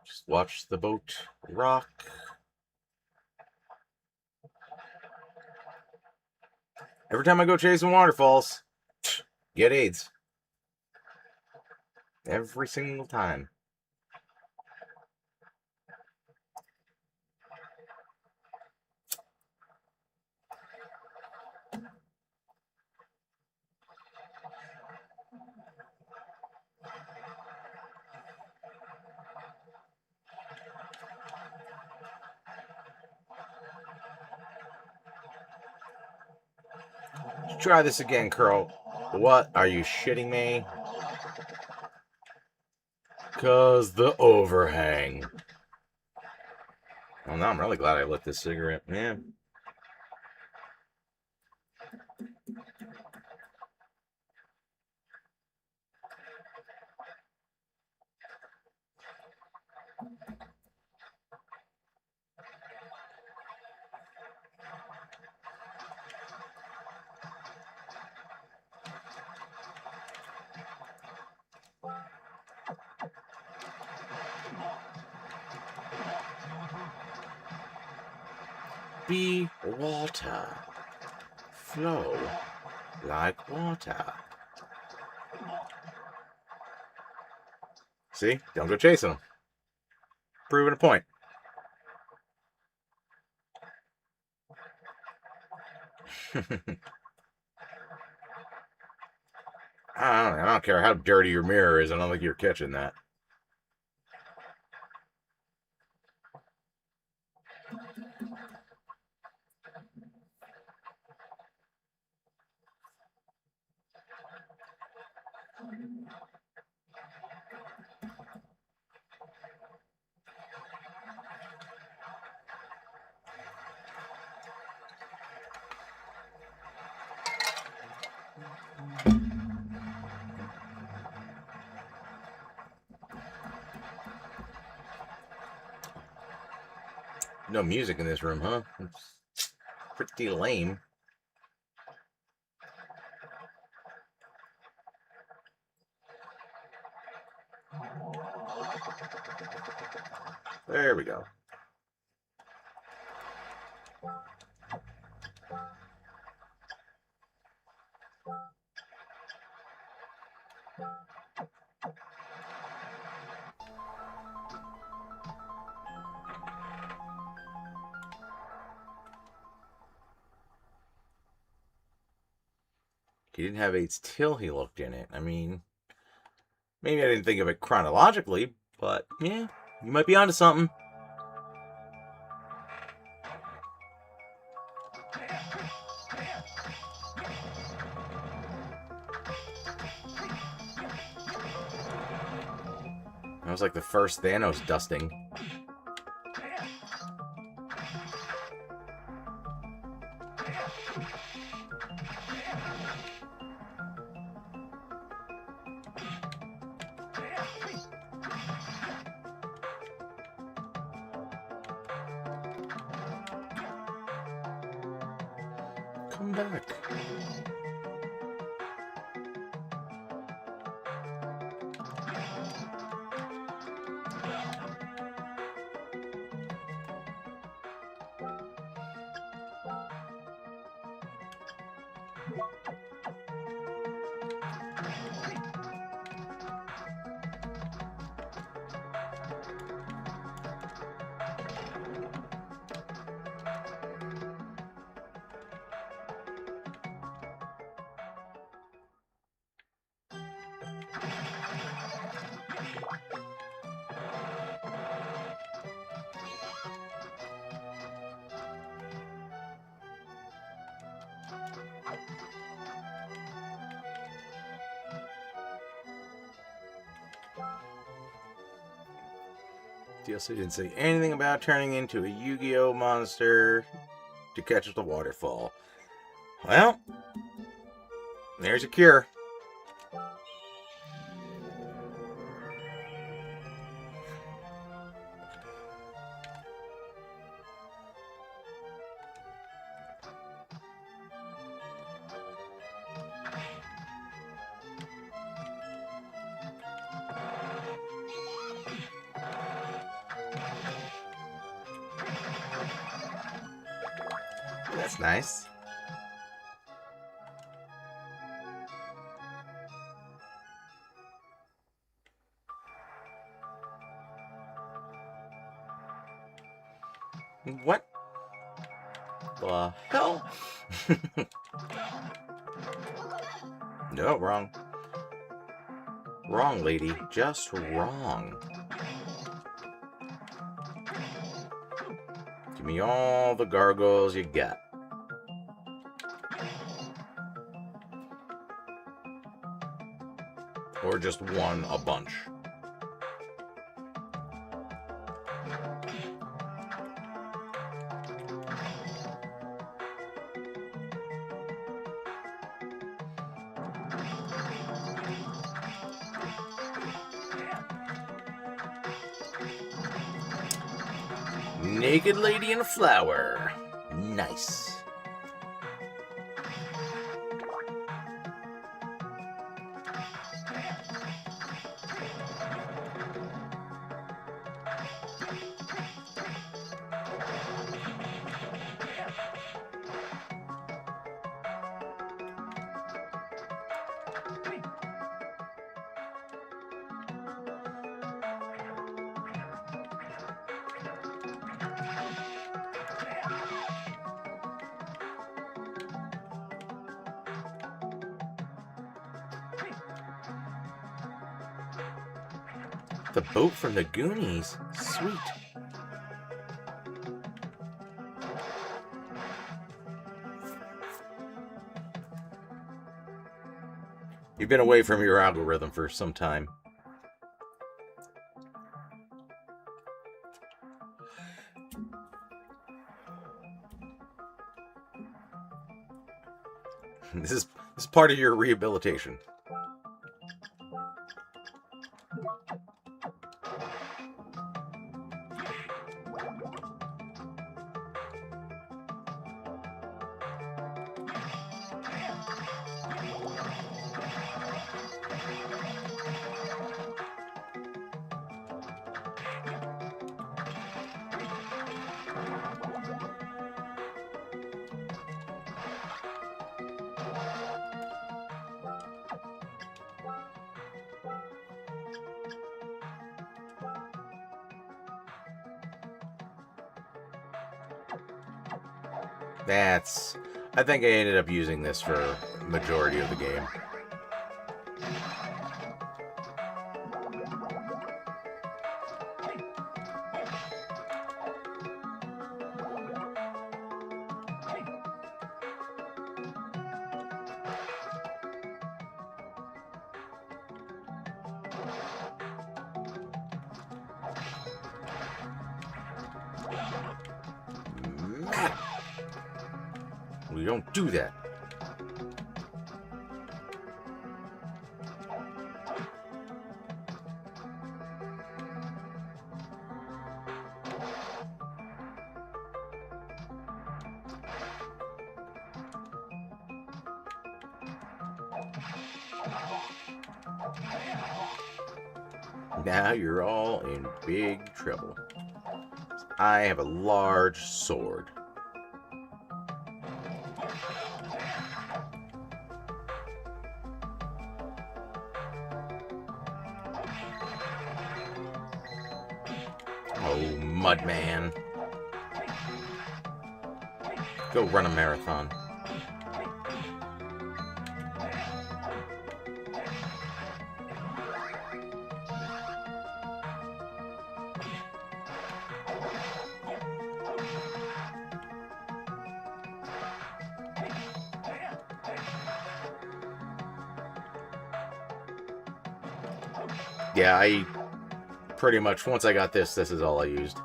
Just watch the boat rock. Every time I go chasing waterfalls, get AIDS. Every single time. Let's try this again, Curl. What? Are you shitting me? 'Cause the overhang. Well, now I'm really glad I lit this cigarette. Yeah. Be water. Flow like water. See? Don't go chasing them. Proving a point. I don't care how dirty your mirror is. I don't think you're catching that. No music in this room, huh? It's pretty lame. There we go. He didn't have AIDS till he looked in it. I mean, maybe I didn't think of it chronologically, but yeah, you might be onto something. That was like the first Thanos dusting. Come back. DLC didn't say anything about turning into a Yu-Gi-Oh monster to catch the waterfall. Well, there's a cure. That's nice. What the hell? No, wrong. Wrong, lady. Just wrong. Give me all the gargoyles you got. Or just one a bunch. Naked lady in a flower. Nice. The boat from the Goonies. Sweet. You've been away from your algorithm for some time. This is part of your rehabilitation. I think I ended up using this for majority of the game. We don't do that. Now you're all in big trouble. I have a large sword. Oh, Mudman. Go run a marathon. Yeah, I pretty much, once I got this is all I used.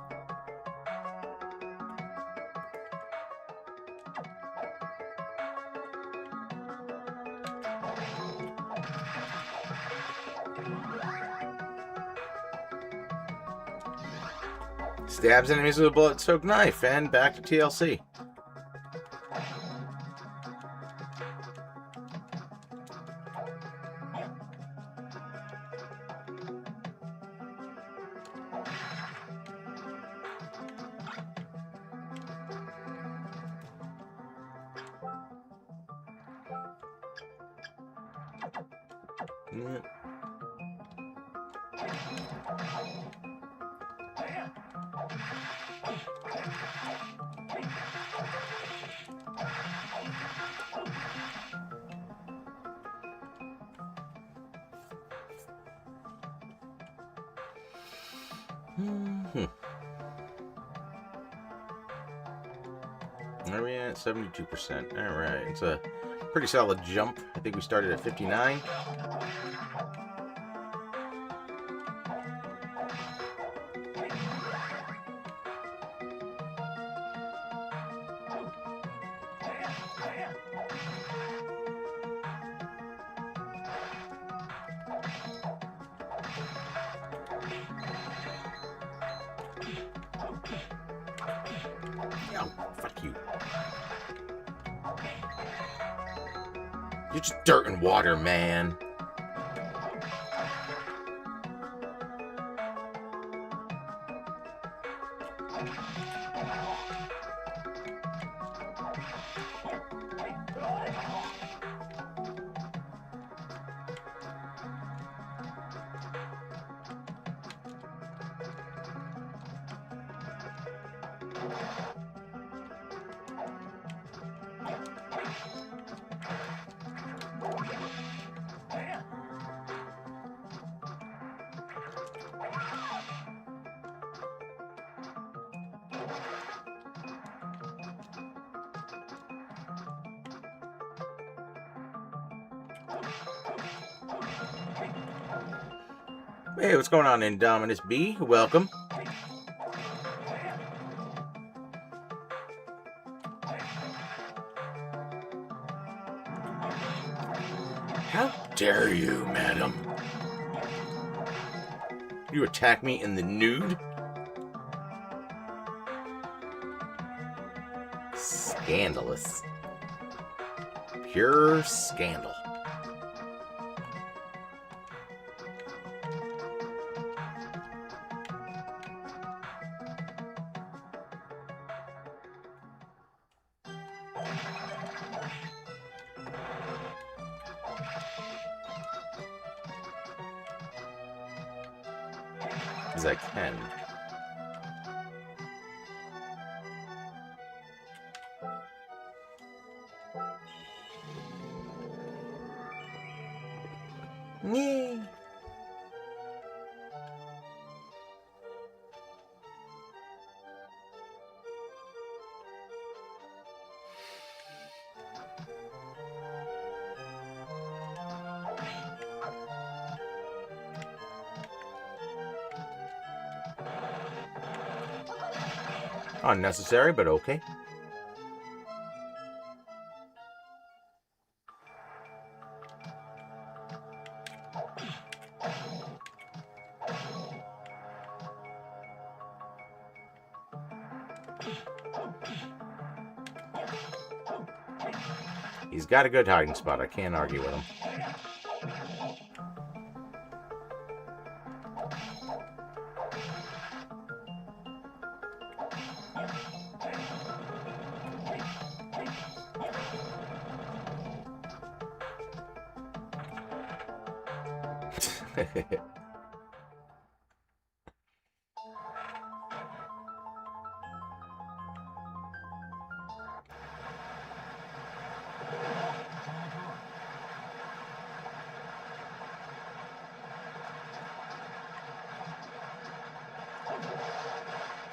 Stabs enemies with a bullet-soaked knife, and back to TLC. Aria at 72%. Alright, it's a pretty solid jump. I think we started at 59. Oh, fuck you. You're just dirt and water, man. Hey, what's going on, Indominus B? Welcome. How dare you, madam? You attack me in the nude? Scandalous. Pure scandal. As I can. Unnecessary, but okay. He's got a good hiding spot. I can't argue with him.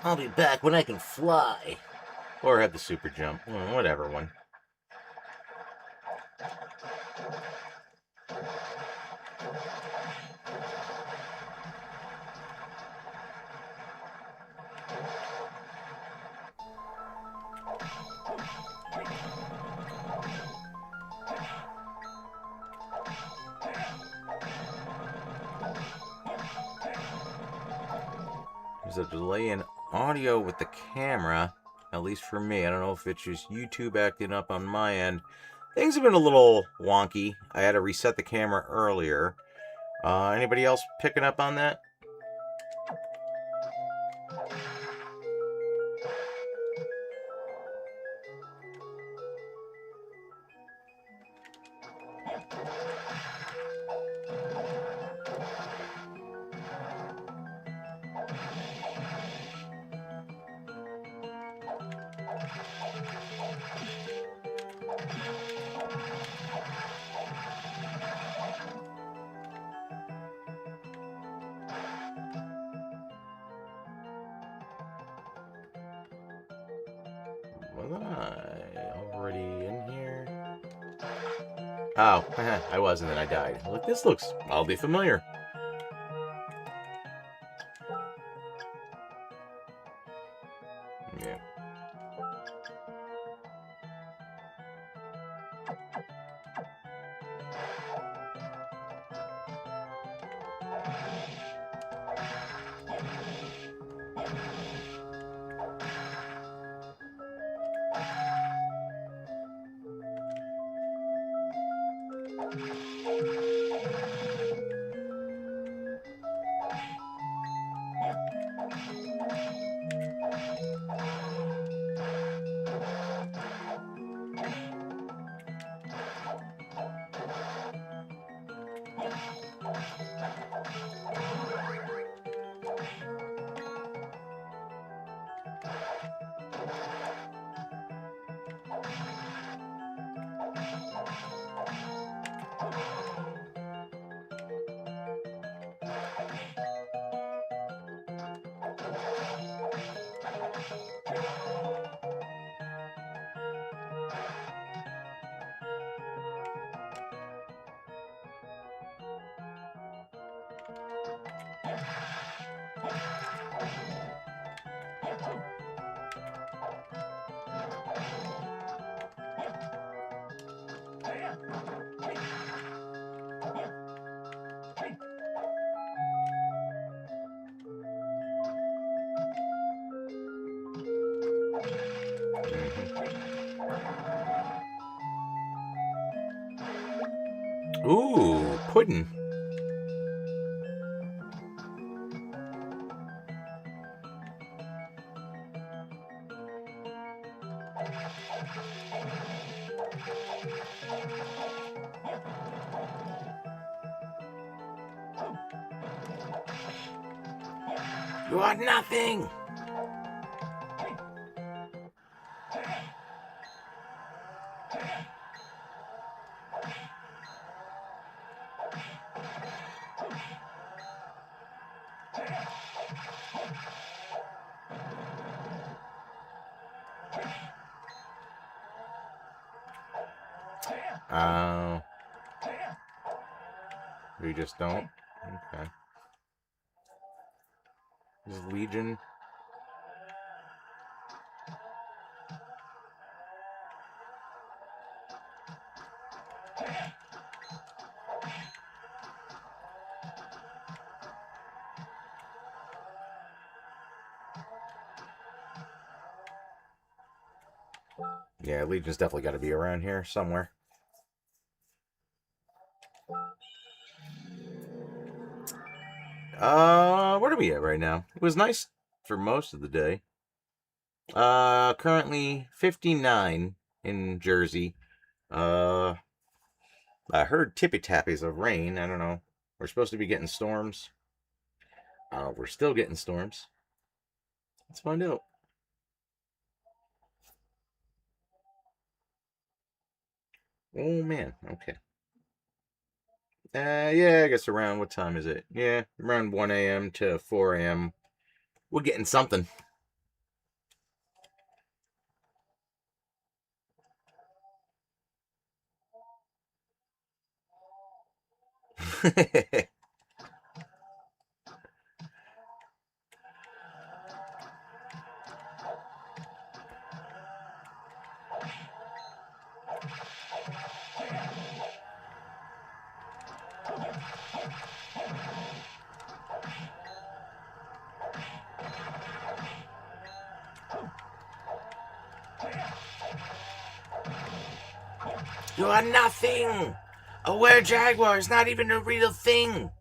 I'll be back when I can fly. Or have the super jump. Whatever one. There's a delay in audio with the camera, at least for me. I don't know if it's just YouTube acting up on my end. Things have been a little wonky. I had to reset the camera earlier. Anybody else picking up on that? Was I already in here? Oh, I was, and then I died. Look, this looks mildly familiar. Yeah. Ooh, pudding. You are nothing. We just don't. Okay. Is Legion? Yeah, Legion's definitely got to be around here somewhere. Where are we at right now? It was nice for most of the day. Currently 59 in Jersey. I heard tippy tappies of rain. I don't know. We're supposed to be getting storms. We're still getting storms. Let's find out. Oh man, okay. Yeah, I guess around what time is it? Yeah, around 1 a.m. to 4 a.m. We're getting something. You are nothing! A were-jaguar is not even a real thing!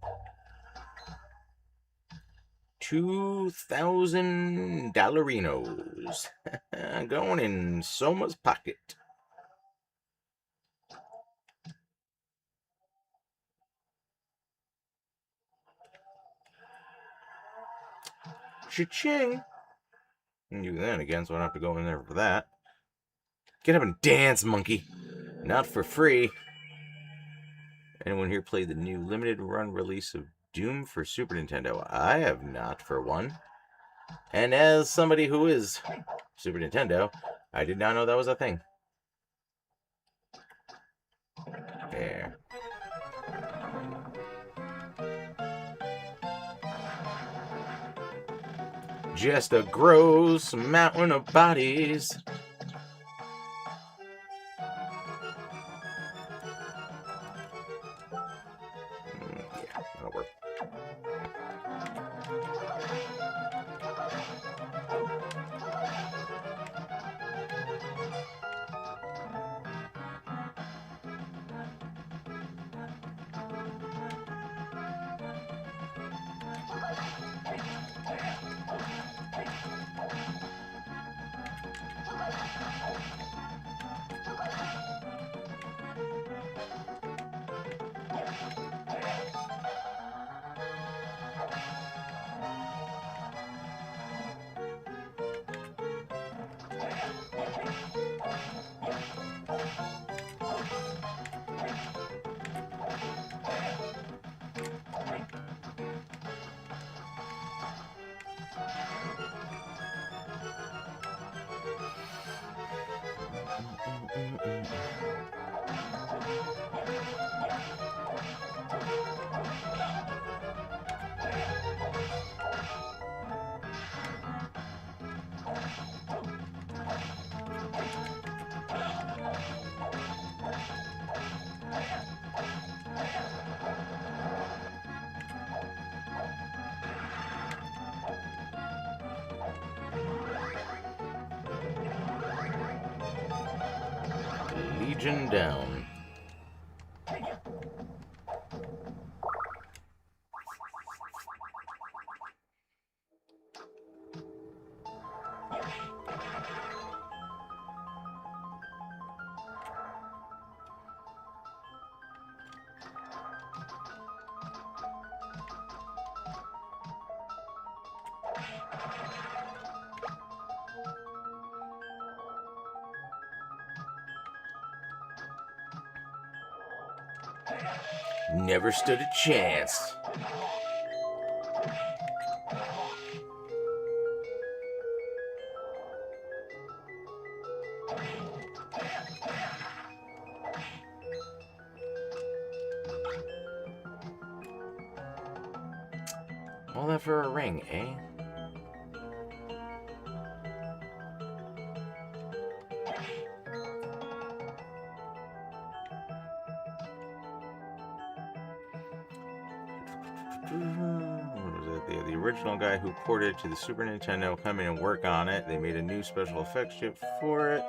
2,000 dollarinos. Going in Soma's pocket. Cha-ching! And do that again, so I don't have to go in there for that. Get up and dance, monkey. Not for free. Anyone here play the new limited run release of Doom for Super Nintendo? I have not, for one. And as somebody who is Super Nintendo, I did not know that was a thing. There. Just a gross mountain of bodies. Yeah, that'll work. Legion down. Never stood a chance. All that for a ring, eh? What was it? The original guy who ported it to the Super Nintendo come in and work on it. They made a new special effects chip for it.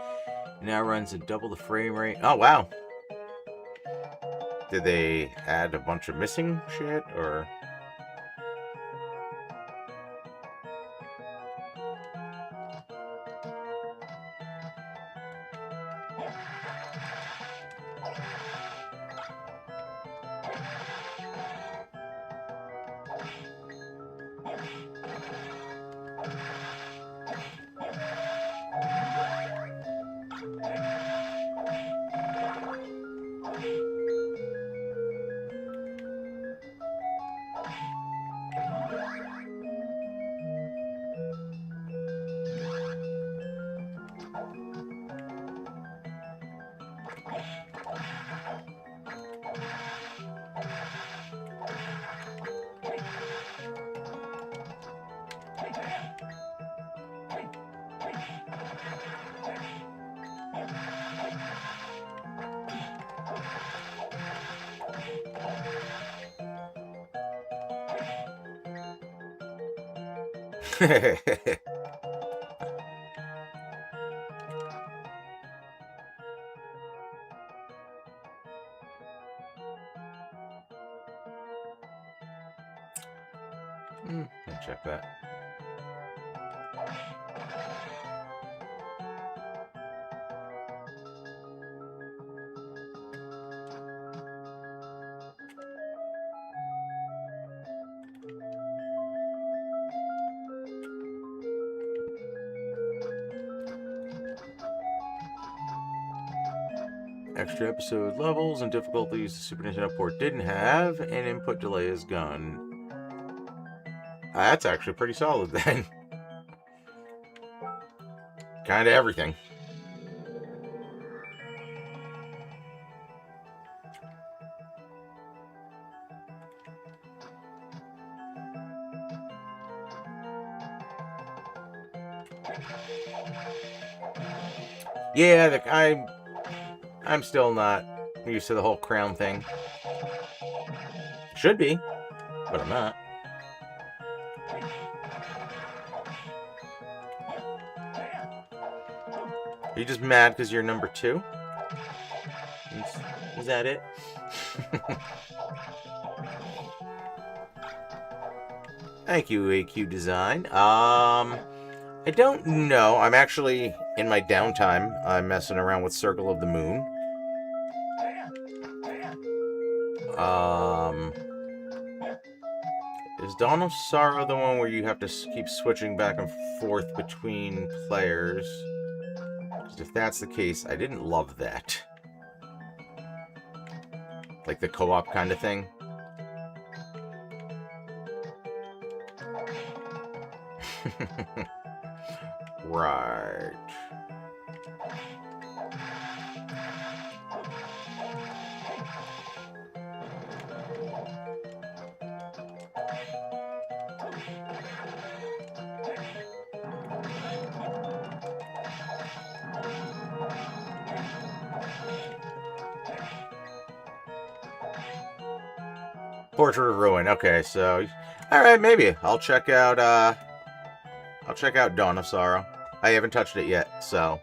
It now runs at double the frame rate. Oh, wow. Did they add a bunch of missing shit, or... I'll check that. Extra episode levels and difficulties the Super Nintendo port didn't have, and input delay is gone. That's actually pretty solid then. Kinda everything. Yeah, I'm still not used to the whole crown thing. Should be, but I'm not. Are you just mad because you're number 2? Is that it? Thank you, AQ Design. I don't know. I'm actually, in my downtime, I'm messing around with Circle of the Moon. Is Dawn of Sorrow the one where you have to keep switching back and forth between players? Because if that's the case, I didn't love that. Like the co-op kind of thing. Right. Portrait of Ruin. Okay, so all right, maybe I'll check out Dawn of Sorrow. I haven't touched it yet, so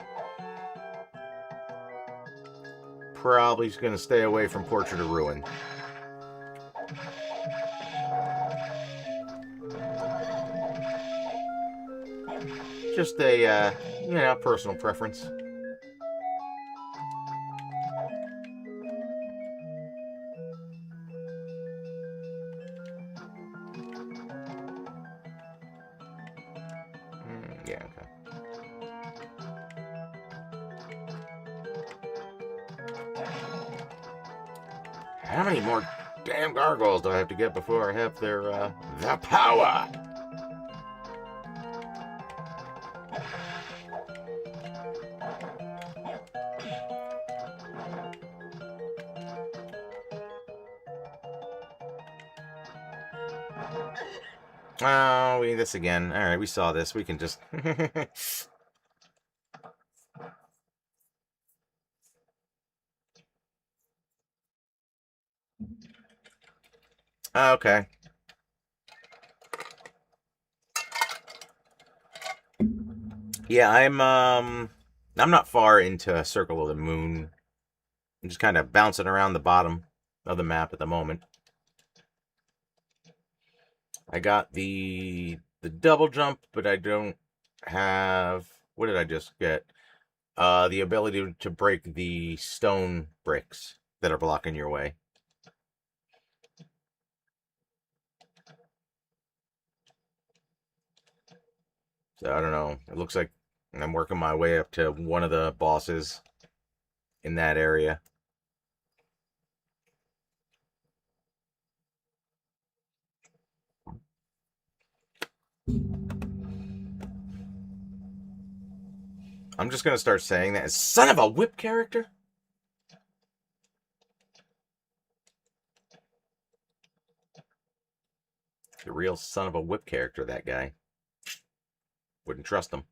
probably just gonna stay away from Portrait of Ruin. Just a personal preference. Yeah, okay. How many more damn gargoyles do I have to get before I have their, the power? Oh, we need this again. Alright, we saw this. We can just... Okay. Yeah, I'm I'm not far into Circle of the Moon. I'm just kind of bouncing around the bottom of the map at the moment. I got the double jump, but I don't have... What did I just get? The ability to break the stone bricks that are blocking your way. So I don't know. It looks like I'm working my way up to one of the bosses in that area. I'm just going to start saying that. Son of a whip character? The real son of a whip character, that guy. Wouldn't trust him.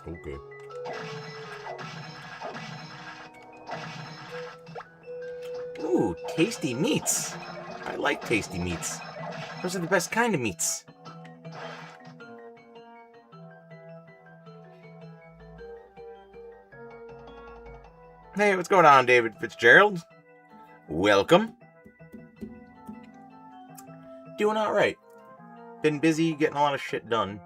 Okay. Ooh, tasty meats. I like tasty meats. Those are the best kind of meats. Hey, what's going on, David Fitzgerald? Welcome. Doing alright. Been busy getting a lot of shit done.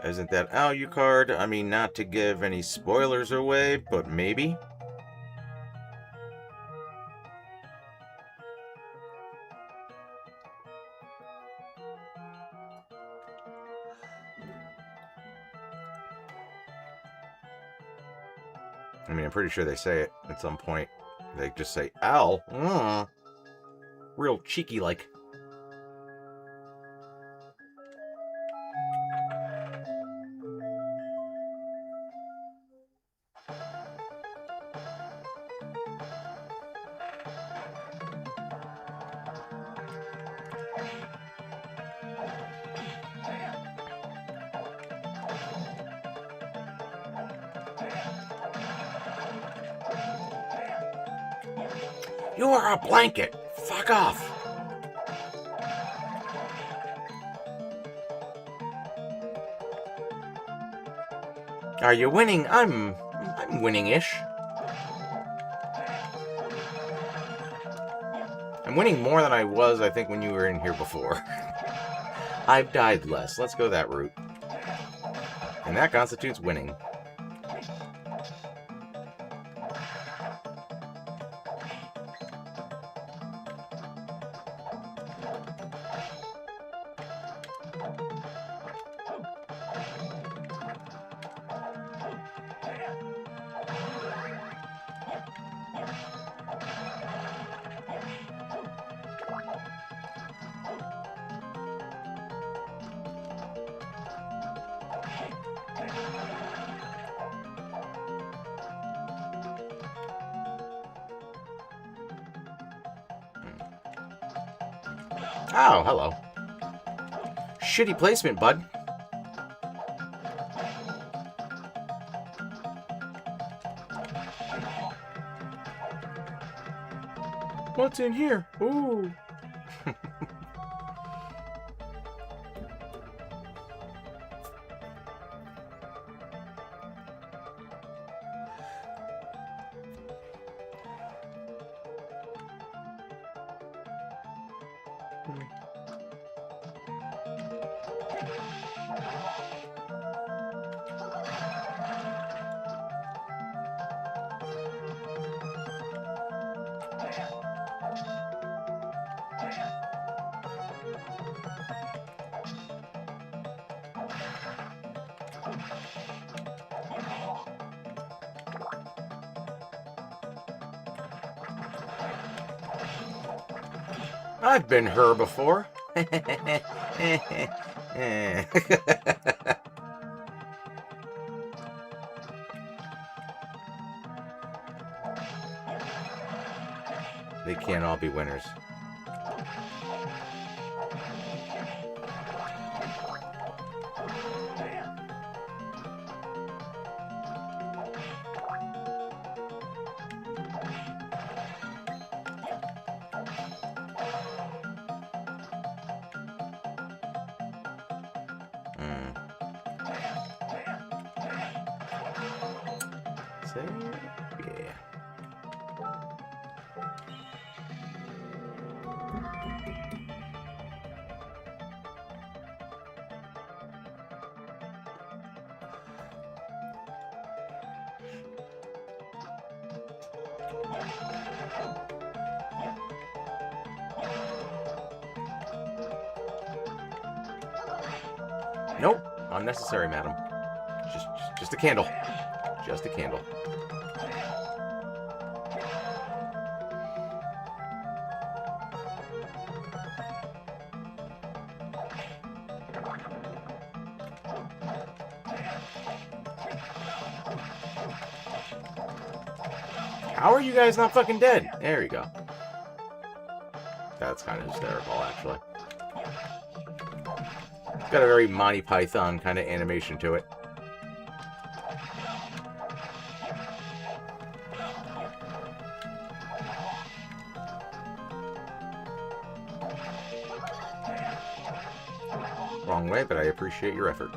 Isn't that Alucard? I mean, not to give any spoilers away, but maybe. I mean, I'm pretty sure they say it at some point. They just say, Al. Real cheeky like. You are a blanket. Fuck off. Are you winning? I'm winning-ish. I'm winning more than I was, I think, when you were in here before. I've died less. Let's go that route. And that constitutes winning. Oh, hello. Shitty placement, bud. What's in here? Ooh. I've been her before. They can't all be winners. So, yeah. Nope. Unnecessary, madam. Just a candle. Just a candle. How are you guys not fucking dead? There you go. That's kind of hysterical, actually. It's got a very Monty Python kind of animation to it. Wrong way, but I appreciate your effort.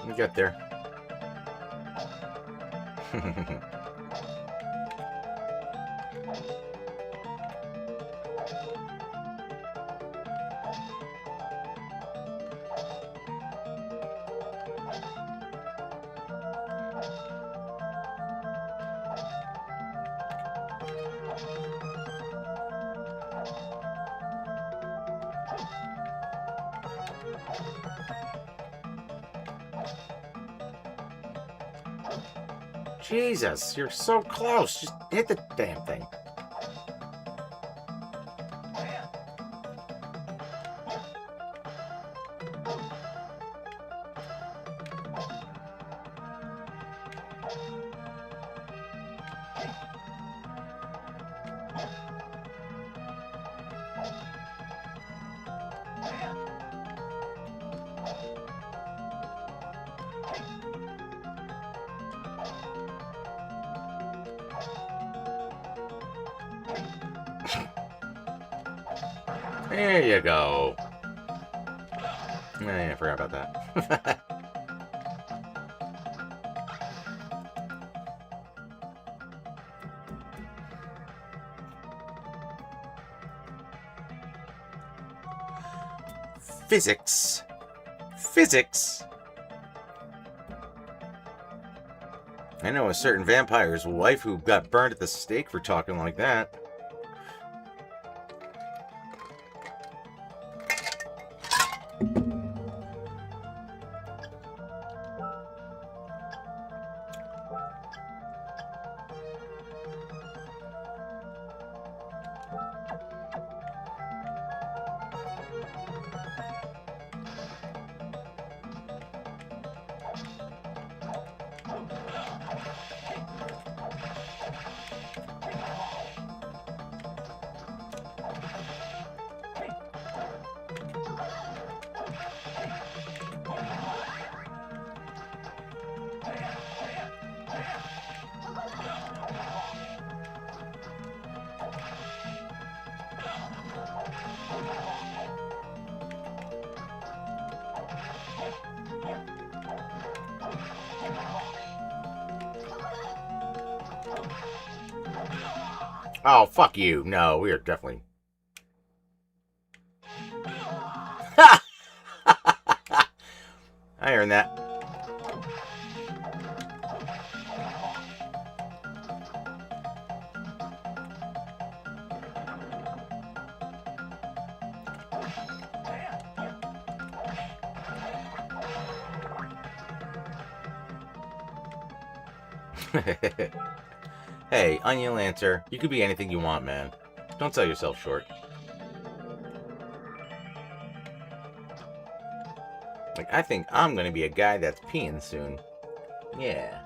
You get there. Jesus, you're so close. Just hit the damn thing. There you go. I forgot about that. Physics. Physics. I know a certain vampire's wife who got burned at the stake for talking like that. Oh, fuck you. No, we are definitely... I earned that. Hey, Onion Lancer, you could be anything you want, man. Don't sell yourself short. Like, I think I'm gonna be a guy that's peeing soon. Yeah.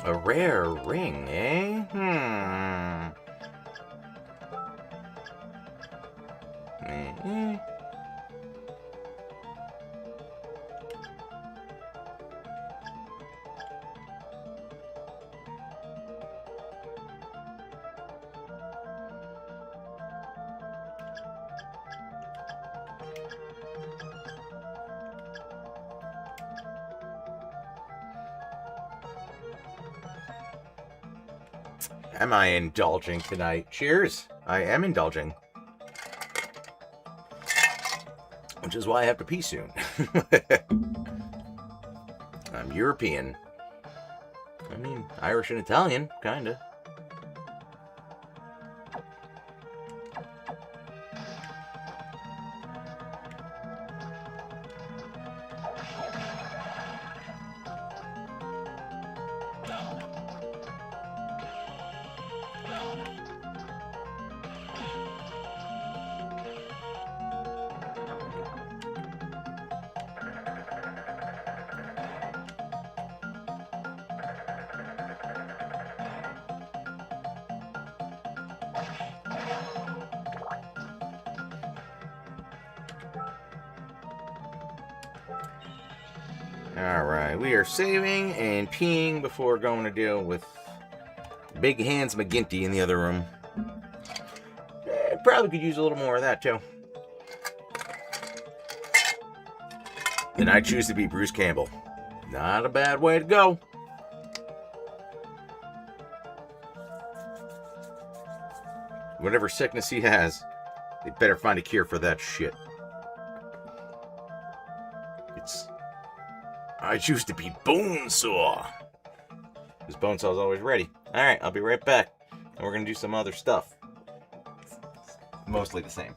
A rare ring, eh? Am I indulging tonight? Cheers. I am indulging. Which is why I have to pee soon. I'm European. I mean, Irish and Italian, kinda. Alright, we are saving and peeing before going to deal with Big Hands McGinty in the other room. Probably could use a little more of that, too. Then I choose to be Bruce Campbell. Not a bad way to go. Whatever sickness he has, they better find a cure for that shit. I choose to be Bonesaw. Because Bonesaw's always ready. Alright, I'll be right back. And we're going to do some other stuff. Mostly the same.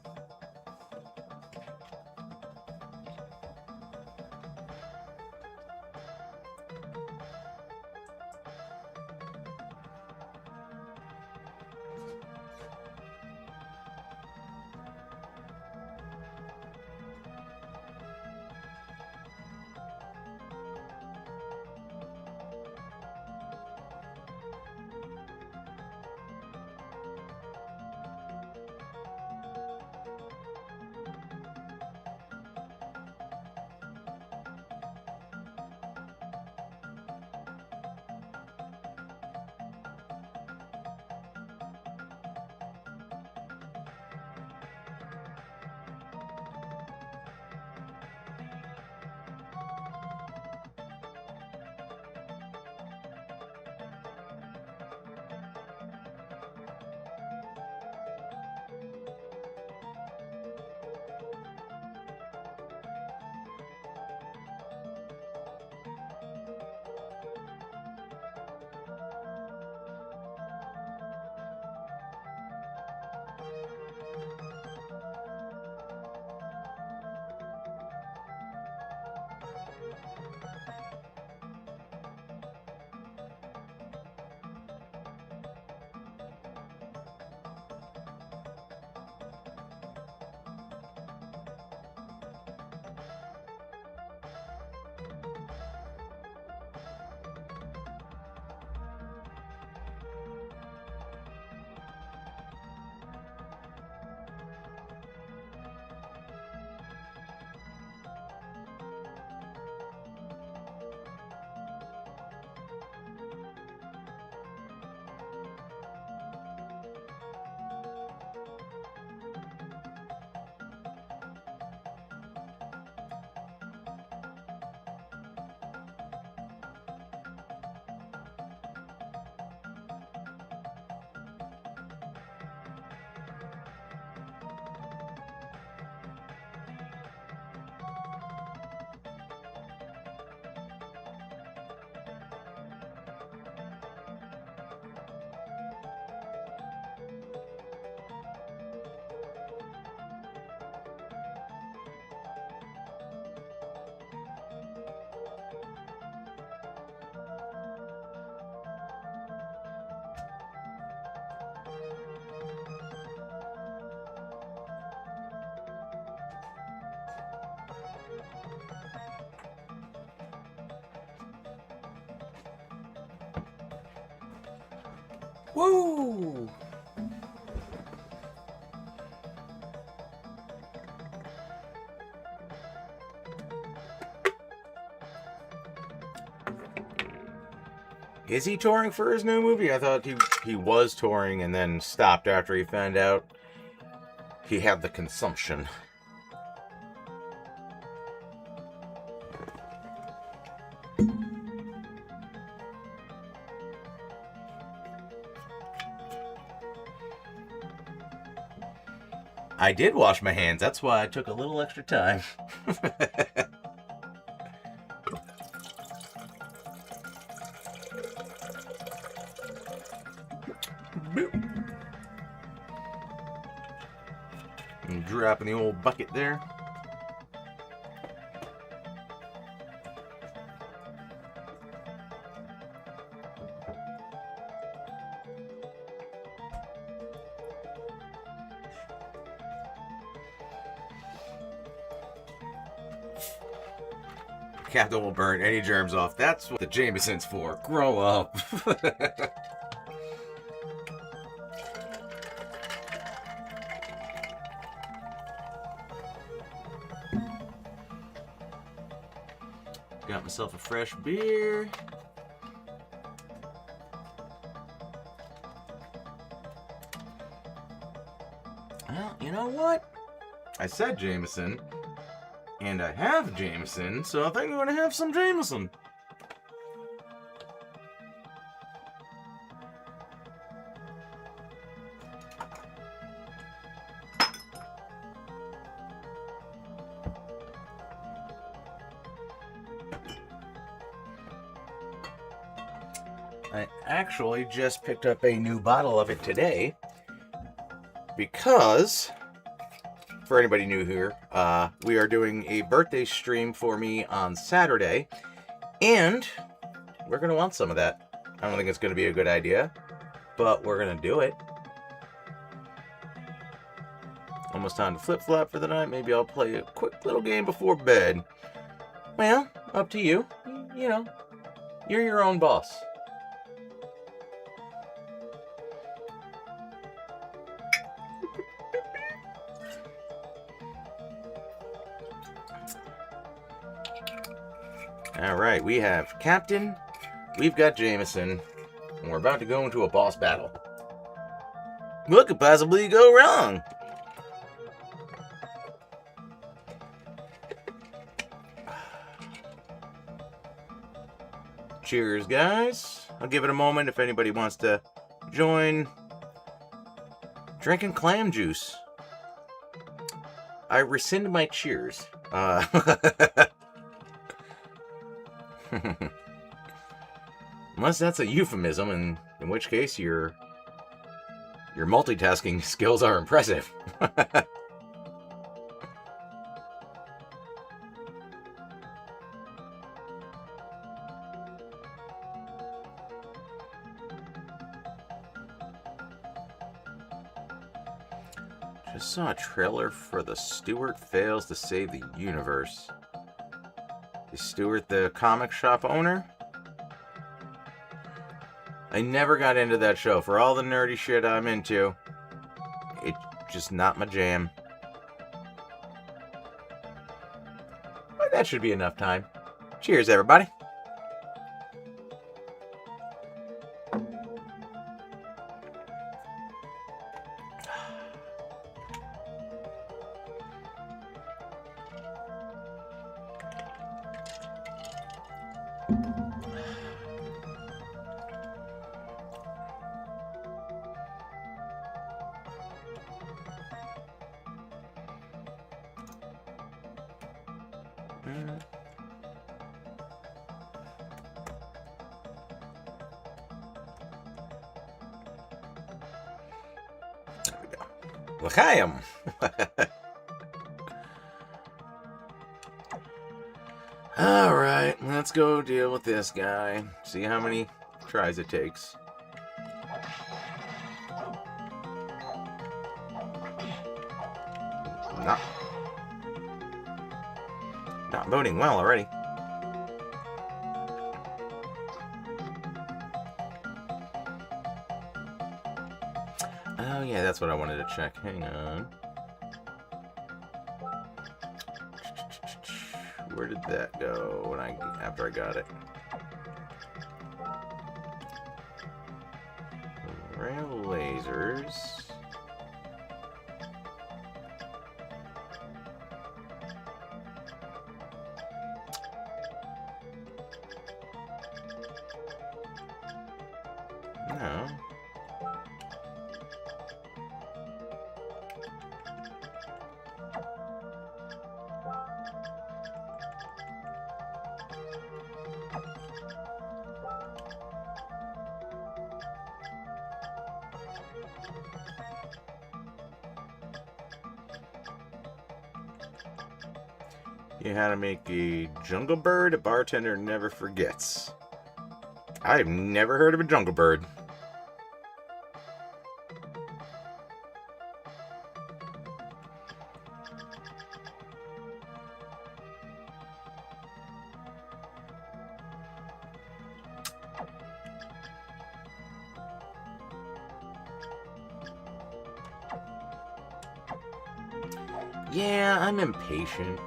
Woo! Is he touring for his new movie? I thought he was touring and then stopped after he found out he had the consumption. I did wash my hands. That's why I took a little extra time. And dropping the old bucket there. Captain will burn any germs off. That's what the Jameson's for. Grow up. Got myself a fresh beer. Well, you know what? I said Jameson. And I have Jameson, so I think I'm going to have some Jameson. I actually just picked up a new bottle of it today because, for anybody new here, we are doing a birthday stream for me on Saturday, and we're going to want some of that. I don't think it's going to be a good idea, but we're going to do it. Almost time to flip-flop for the night. Maybe I'll play a quick little game before bed. Well, up to you. You know, you're your own boss. Alright, we have Captain, we've got Jameson, and we're about to go into a boss battle. What could possibly go wrong? Cheers, guys. I'll give it a moment if anybody wants to join. Drinking clam juice. I rescind my cheers. Unless that's a euphemism, in which case your multitasking skills are impressive. Just saw a trailer for The Stewart Fails to Save the Universe. Is Stewart the comic shop owner? I never got into that show. For all the nerdy shit I'm into, it's just not my jam. But that should be enough time. Cheers, everybody. There we go. L'chaim. Alright, let's go deal with this guy. See how many tries it takes. Not voting well already. that's what I wanted to check. Hang on. Where did that go after I got it? Rail lasers. No. You how to make a jungle bird a bartender never forgets. I've never heard of a jungle bird. Yeah, I'm impatient.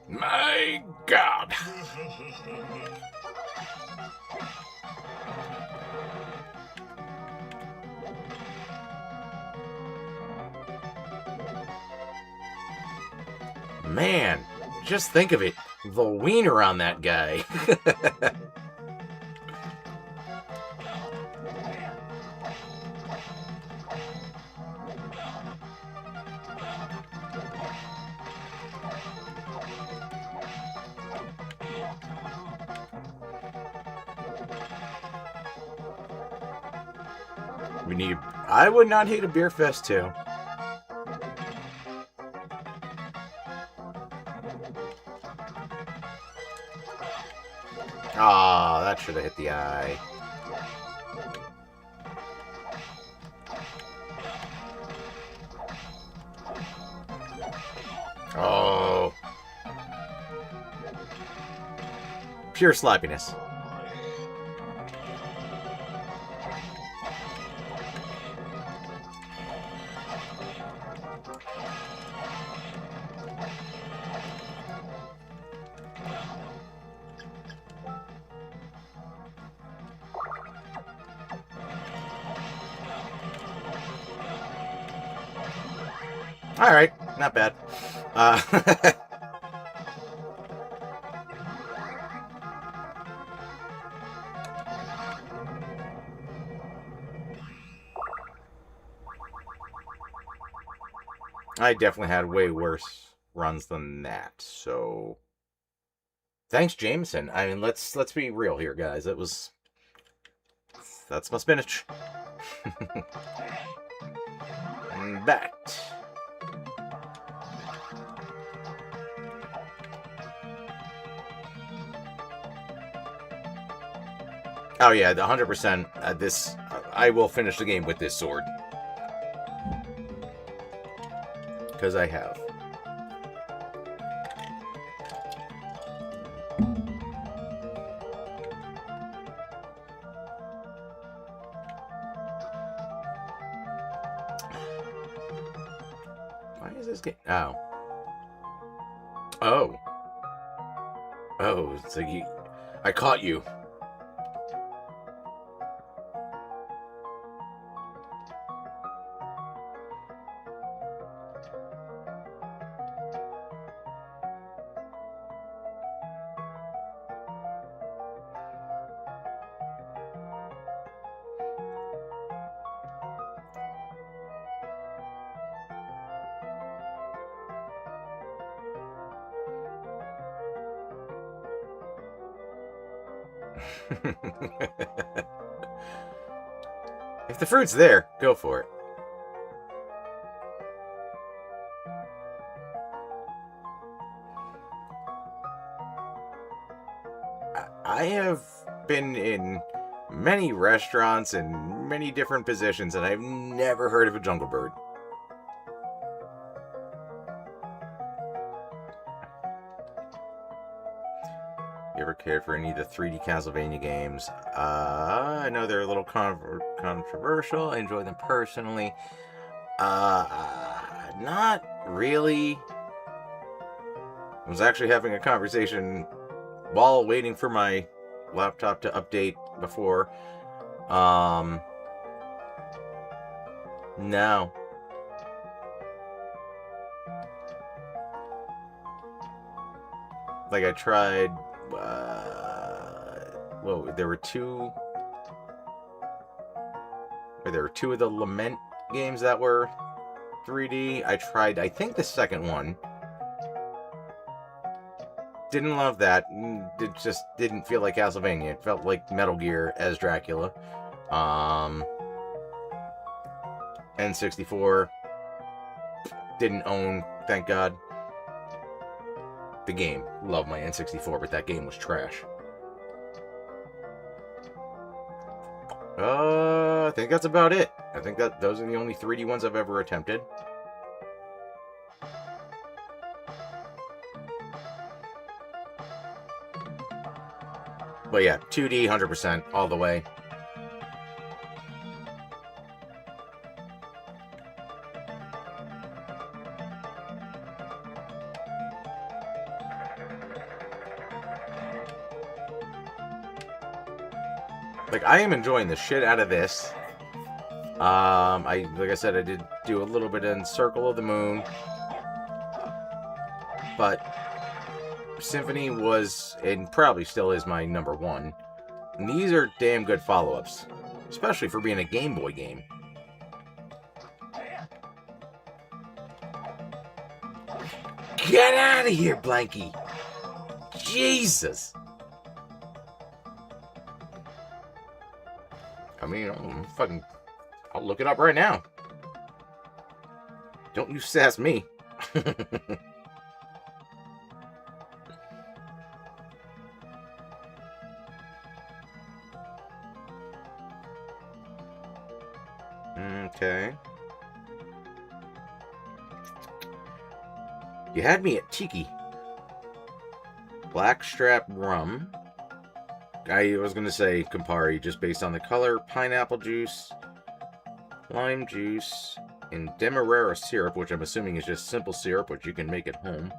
My God. Man, just think of it. The wiener on that guy. I would not hate a beer fest too. Ah, that should have hit the eye. Oh. Pure sloppiness. All right, not bad. I definitely had way worse runs than that. So, thanks, Jameson. I mean, let's be real here, guys. That's my spinach. And that. Oh yeah, the 100%. This I will finish the game with this sword because I have. Why is this game? Oh. Oh. Oh, it's like I caught you. If the fruit's there, go for it. I have been in many restaurants and many different positions, and I've never heard of a jungle bird. You ever cared for any of the 3D Castlevania games? I know they're a little controversial. I enjoy them personally. Not really. I was actually having a conversation while waiting for my laptop to update before. No. Like, I tried, well, there were two of the Lament games that were 3D. I tried, I think, the second one. Didn't love that. It just didn't feel like Castlevania. It felt like Metal Gear as Dracula. N64. Didn't own, thank God, the game. Love my N64, but that game was trash. I think that's about it. I think that those are the only 3D ones I've ever attempted. But yeah, 2D, 100%, all the way. Like, I am enjoying the shit out of this. Like I said, I did do a little bit in Circle of the Moon. But Symphony was, and probably still is, my number one. And these are damn good follow-ups. Especially for being a Game Boy game. Get out of here, Blanky! Jesus! I mean, I'll look it up right now. Don't you sass me. Okay. You had me at Tiki. Blackstrap rum. I was going to say Campari, just based on the color. Pineapple juice, lime juice, and Demerara syrup, which I'm assuming is just simple syrup, which you can make at home.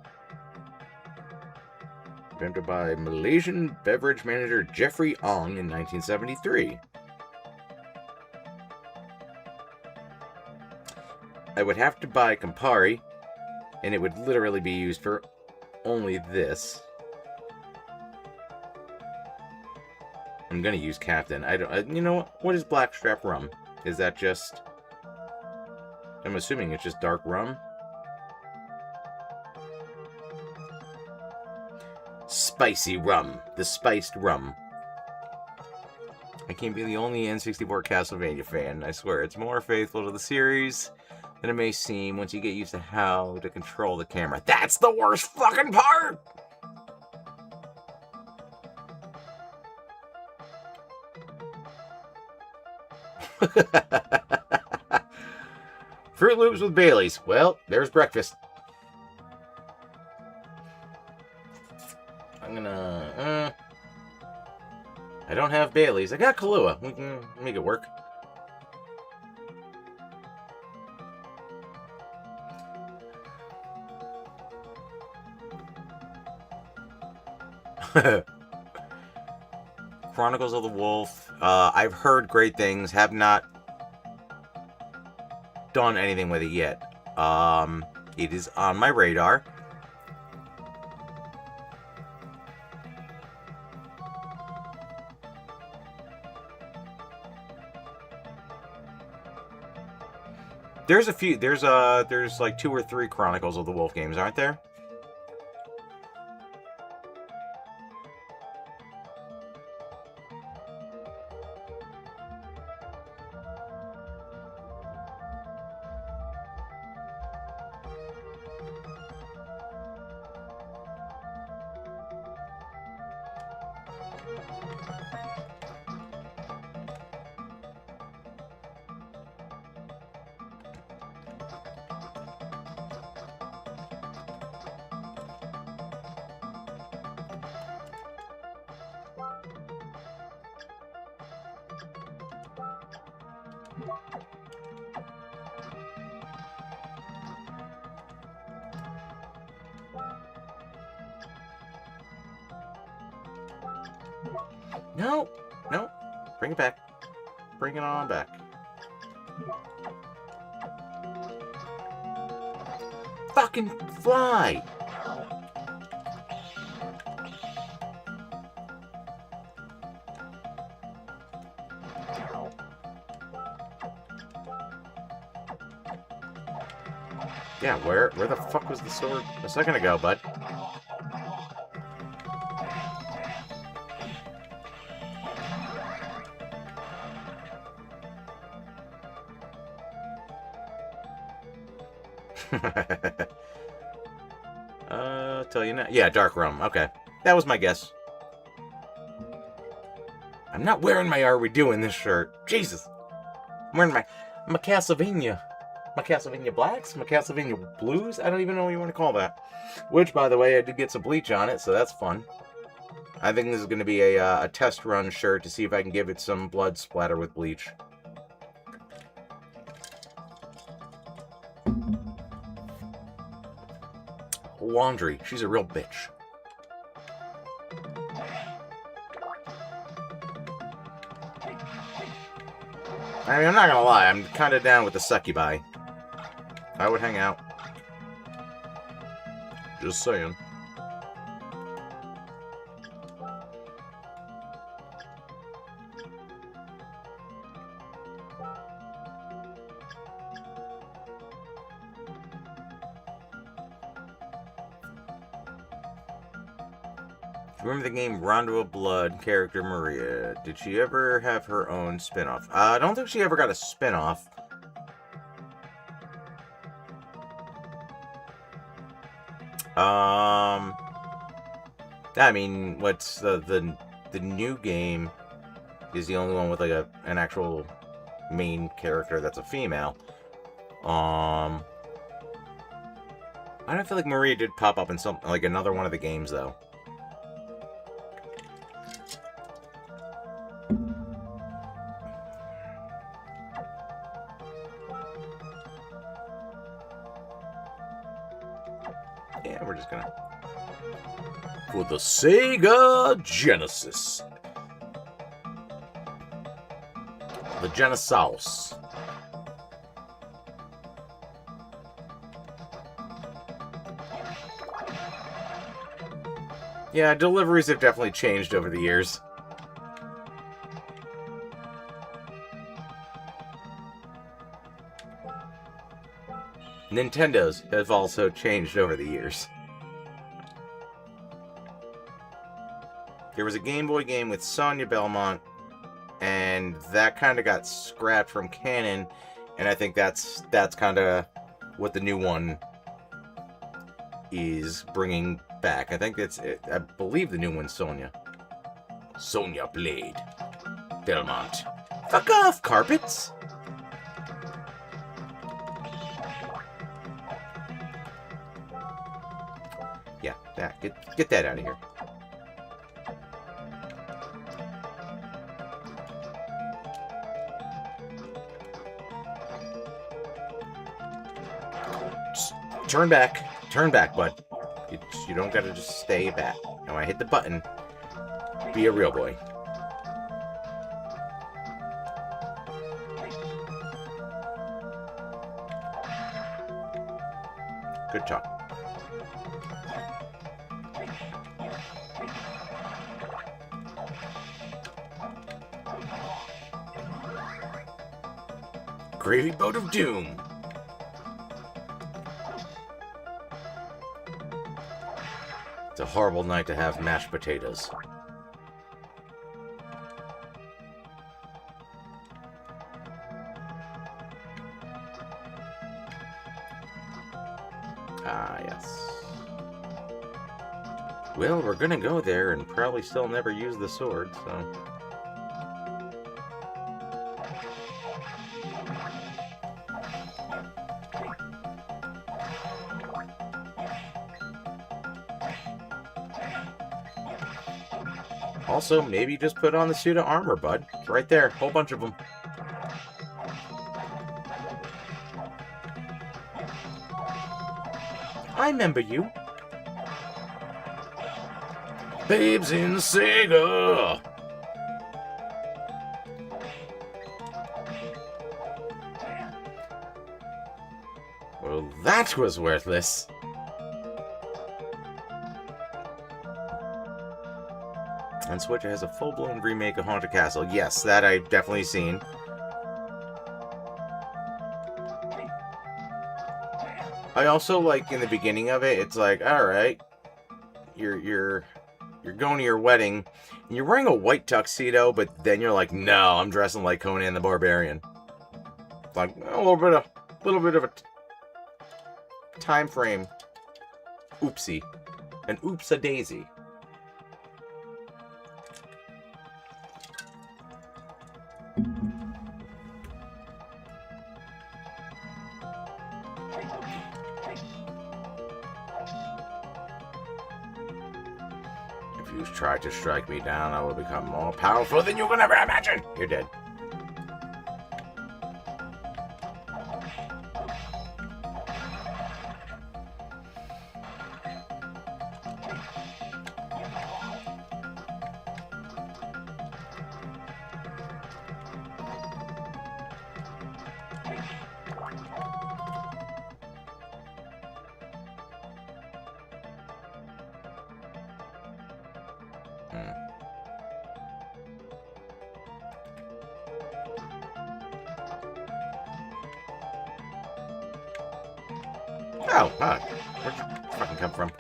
Invented by Malaysian beverage manager Jeffrey Ong in 1973. I would have to buy Campari, and it would literally be used for only this. I'm gonna use Captain. You know what is Blackstrap rum? Is that just? I'm assuming it's just dark rum. Spicy rum, the spiced rum. I can't be the only N64 Castlevania fan. I swear, it's more faithful to the series than it may seem once you get used to how to control the camera. That's the worst fucking part. Fruit Loops with Baileys. Well, there's breakfast. I'm gonna... I don't have Baileys. I got Kahlua. We can make it work. Chronicles of the Wolf. I've heard great things. Have not done anything with it yet. It is on my radar. There's a few. There's like 2 or 3 Chronicles of the Wolf games, aren't there? No, no. Bring it back. Bring it on back. Fucking fly! Yeah, where the fuck was the sword a second ago, bud? Tell you now. Yeah, dark room. Okay. That was my guess. I'm not wearing my Are We Doing This shirt. Jesus. I'm wearing my Castlevania. My Castlevania Blacks? My Castlevania Blues? I don't even know what you want to call that. Which, by the way, I did get some bleach on it, so that's fun. I think this is going to be a test run shirt to see if I can give it some blood splatter with bleach. Laundry. She's a real bitch. I mean, I'm not gonna lie. I'm kind of down with the succubi. I would hang out. Just saying. Remember the game Rondo of Blood character Maria? Did she ever have her own spin-off? I don't think she ever got a spin-off. I mean, what's the new game is the only one with like an actual main character that's a female. I don't feel like Maria did pop up in some like another one of the games though. Yeah, we're just gonna... For the Sega Genesis. The Genesis. Yeah, deliveries have definitely changed over the years. Nintendo's have also changed over the years. There was a Game Boy game with Sonia Belmont, and that kind of got scrapped from canon, and I think that's kind of what the new one is bringing back. I think I believe the new one's Sonia. Sonia Blade. Belmont. Fuck off, carpets! Yeah, get that out of here. Just turn back, bud. You don't gotta just stay back. Now I hit the button. Be a real boy. Good talk. Gravy boat of doom. It's a horrible night to have mashed potatoes. Ah, yes. Well, we're gonna go there and probably still never use the sword, so... Also, maybe just put on the suit of armor, bud. It's right there. Whole bunch of them. I remember you. Babes in Sega. Well, that was worthless. And Switch has a full-blown remake of Haunted Castle. Yes, that I've definitely seen. I also like in the beginning of it, it's like, all right, you're going to your wedding, and you're wearing a white tuxedo, but then you're like, no, I'm dressing like Conan the Barbarian. It's like a little bit of a time frame. Oopsie, an oops-a-daisy. If you try to strike me down, I will become more powerful than you can ever imagine. You're dead. Oh, huh. Where'd you fucking come from?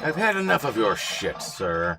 I've had enough of your shit, sir.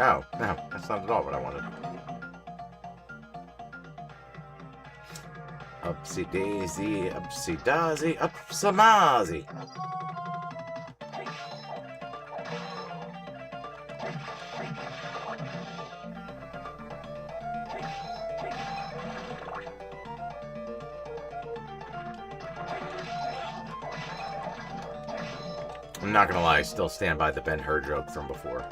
Oh, no, that's not at all what I wanted. Upsy daisy, upsy daisy, upsamazi. I'm not gonna lie, I still stand by the Ben-Hur joke from before.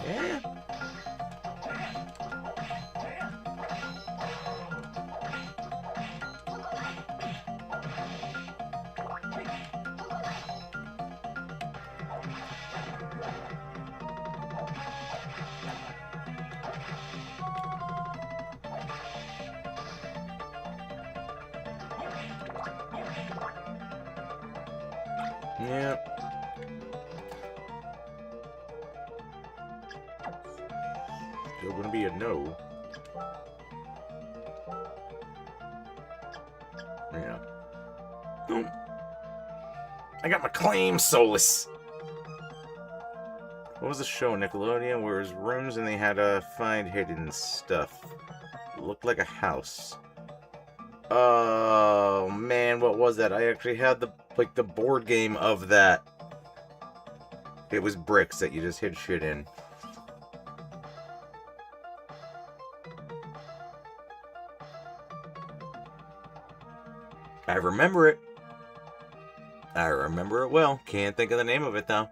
Yeah. Yeah. Still gonna be a no. Yeah. Boom. I got my claim, Solus. What was the show? Nickelodeon, where it was rooms and they had to find hidden stuff. It looked like a house. Oh, man, what was that? I actually had the board game of that. It was bricks that you just hid shit in. I remember it. I remember it well. Can't think of the name of it, though.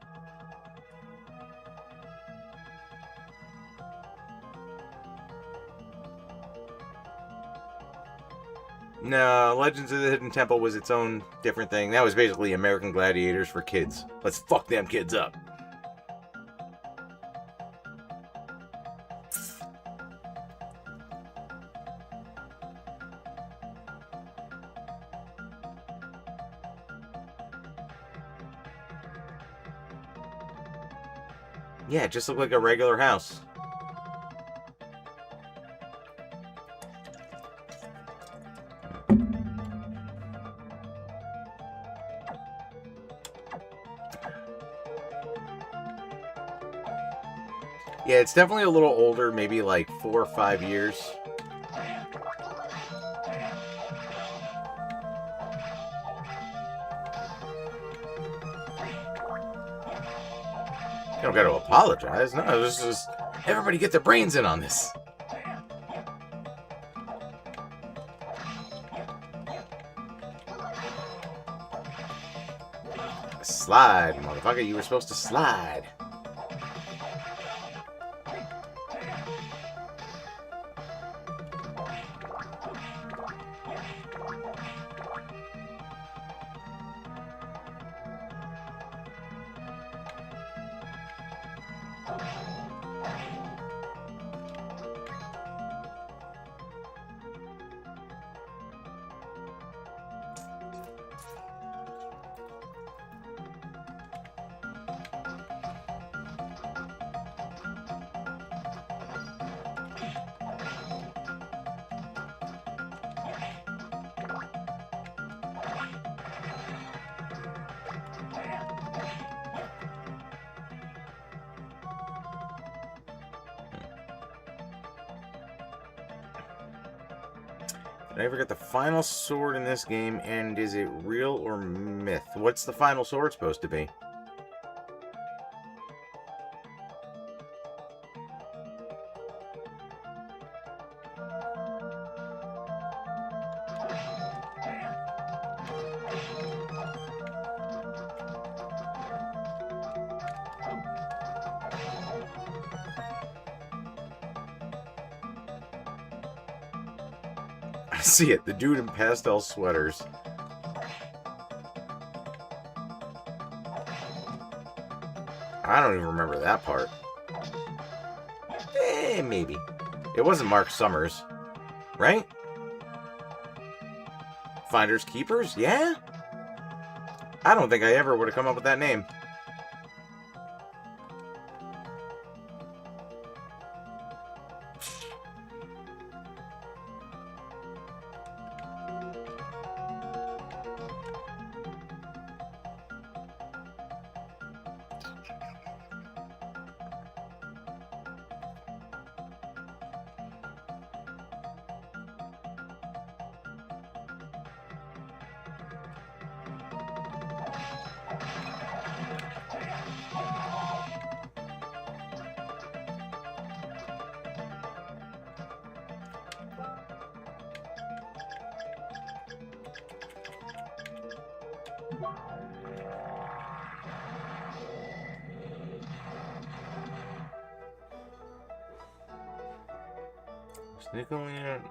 No, Legends of the Hidden Temple was its own different thing. That was basically American Gladiators for kids. Let's fuck them kids up. Yeah, it just looked like a regular house. Yeah, it's definitely a little older, maybe like 4 or 5 years. You don't got to apologize. No, this is just everybody get their brains in on this. Slide, motherfucker. You were supposed to slide. Did I ever get the final sword in this game, and is it real or myth? What's the final sword supposed to be? I see it, the dude in pastel sweaters. I don't even remember that part. Maybe. It wasn't Mark Summers, right? Finders Keepers? Yeah? I don't think I ever would have come up with that name.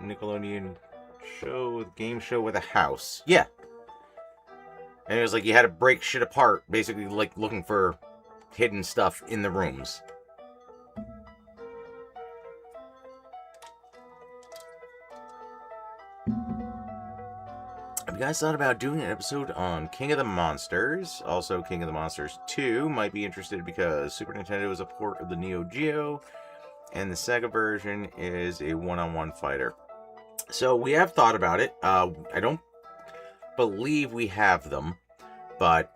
Nickelodeon game show with a house. Yeah. And it was like you had to break shit apart, basically like looking for hidden stuff in the rooms. Have you guys thought about doing an episode on King of the Monsters? Also, King of the Monsters 2 might be interested because Super Nintendo is a port of the Neo Geo, and the Sega version is a one-on-one fighter. So we have thought about it. I don't believe we have them, but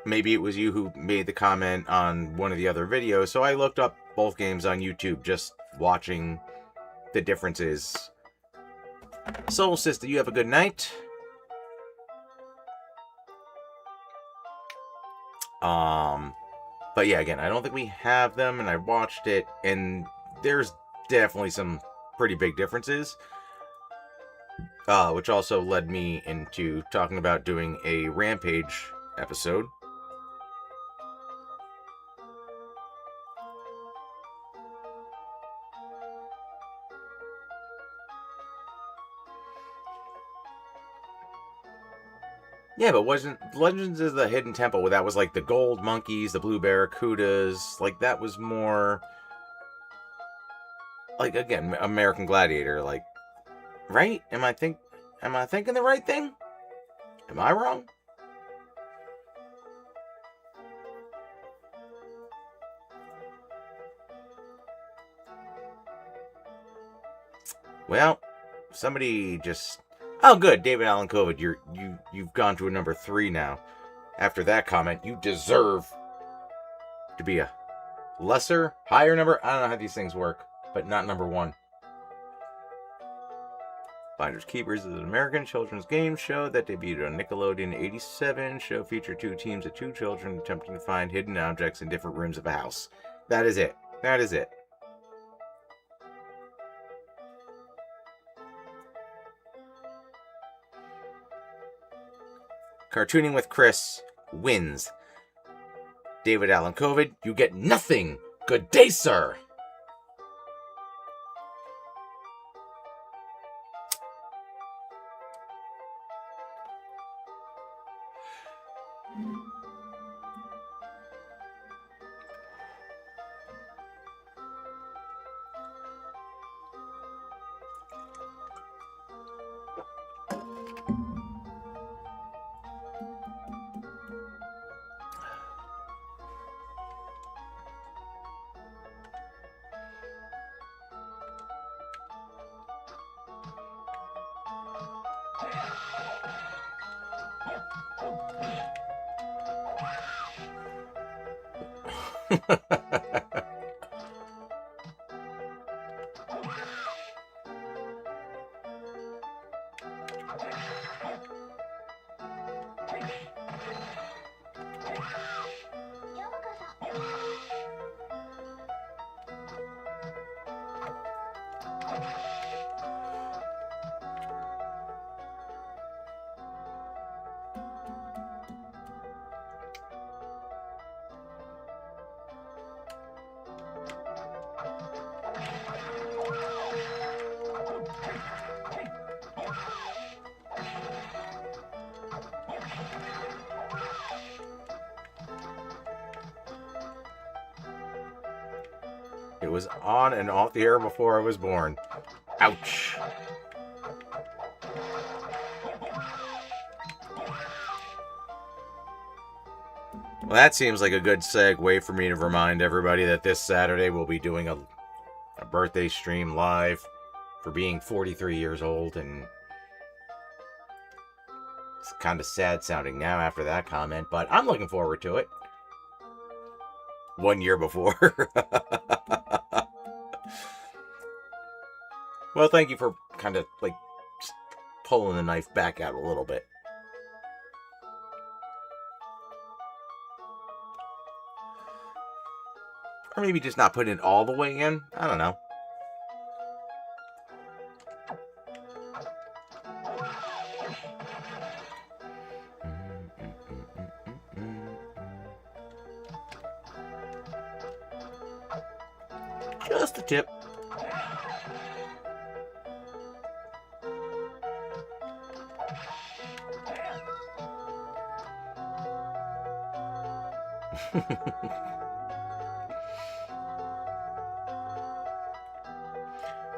maybe it was you who made the comment on one of the other videos. So I looked up both games on YouTube, just watching the differences Soul Sister, you have a good night. But yeah, again, I don't think we have them, and I watched it, and there's definitely some pretty big differences. Which also led me into talking about doing a Rampage episode. Yeah, but wasn't Legends of the Hidden Temple where that was like the gold monkeys, the blue barracudas, like that was more like, again, American Gladiator, like, right? Am I thinking the right thing? Am I wrong? Well, somebody just... Oh, good, David Allen Covid, you've gone to a number 3 now. After that comment, you deserve to be a lesser, higher number. I don't know how these things work, but not number 1. Finders Keepers is an American children's game show that debuted on Nickelodeon in '87. Show featured 2 teams of 2 children attempting to find hidden objects in different rooms of a house. That is it. That is it. Cartooning with Chris wins. David Allen Covid, you get nothing. Good day, sir. It was on and off the air before I was born. Ouch. Well, that seems like a good segue for me to remind everybody that this Saturday we'll be doing a birthday stream live for being 43 years old, and it's kind of sad sounding now after that comment, but I'm looking forward to it. 1 year before. Well, thank you for kind of like pulling the knife back out a little bit. Or maybe just not putting it all the way in. I don't know. Just a tip.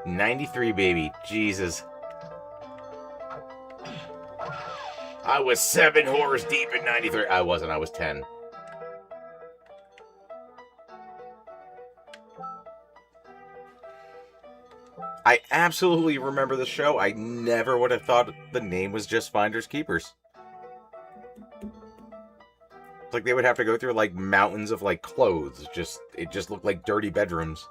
'93, baby. Jesus. I was 7 horrors deep in '93. I wasn't. I was 10. I absolutely remember the show. I never would have thought the name was just Finders Keepers. It's like they would have to go through like mountains of like clothes. It just looked like dirty bedrooms.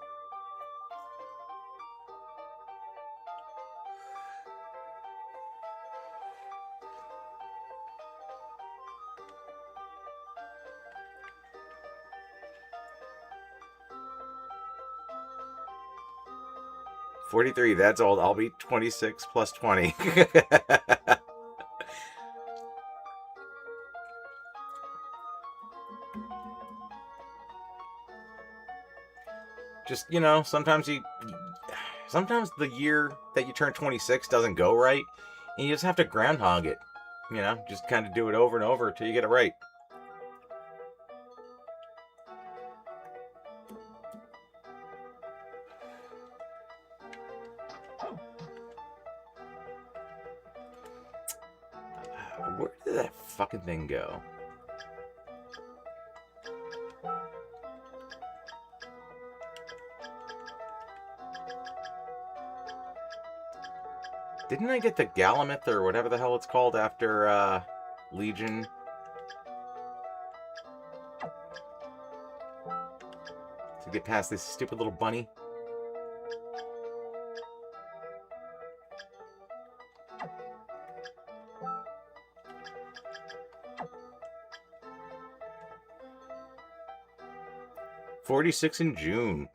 43, that's old. I'll be 26 plus 20. Just, sometimes the year that you turn 26 doesn't go right, and you just have to groundhog it. Just kind of do it over and over until you get it right. Where did that fucking thing go? Didn't I get the Galamith or whatever the hell it's called after Legion? To get past this stupid little bunny? $46 in June.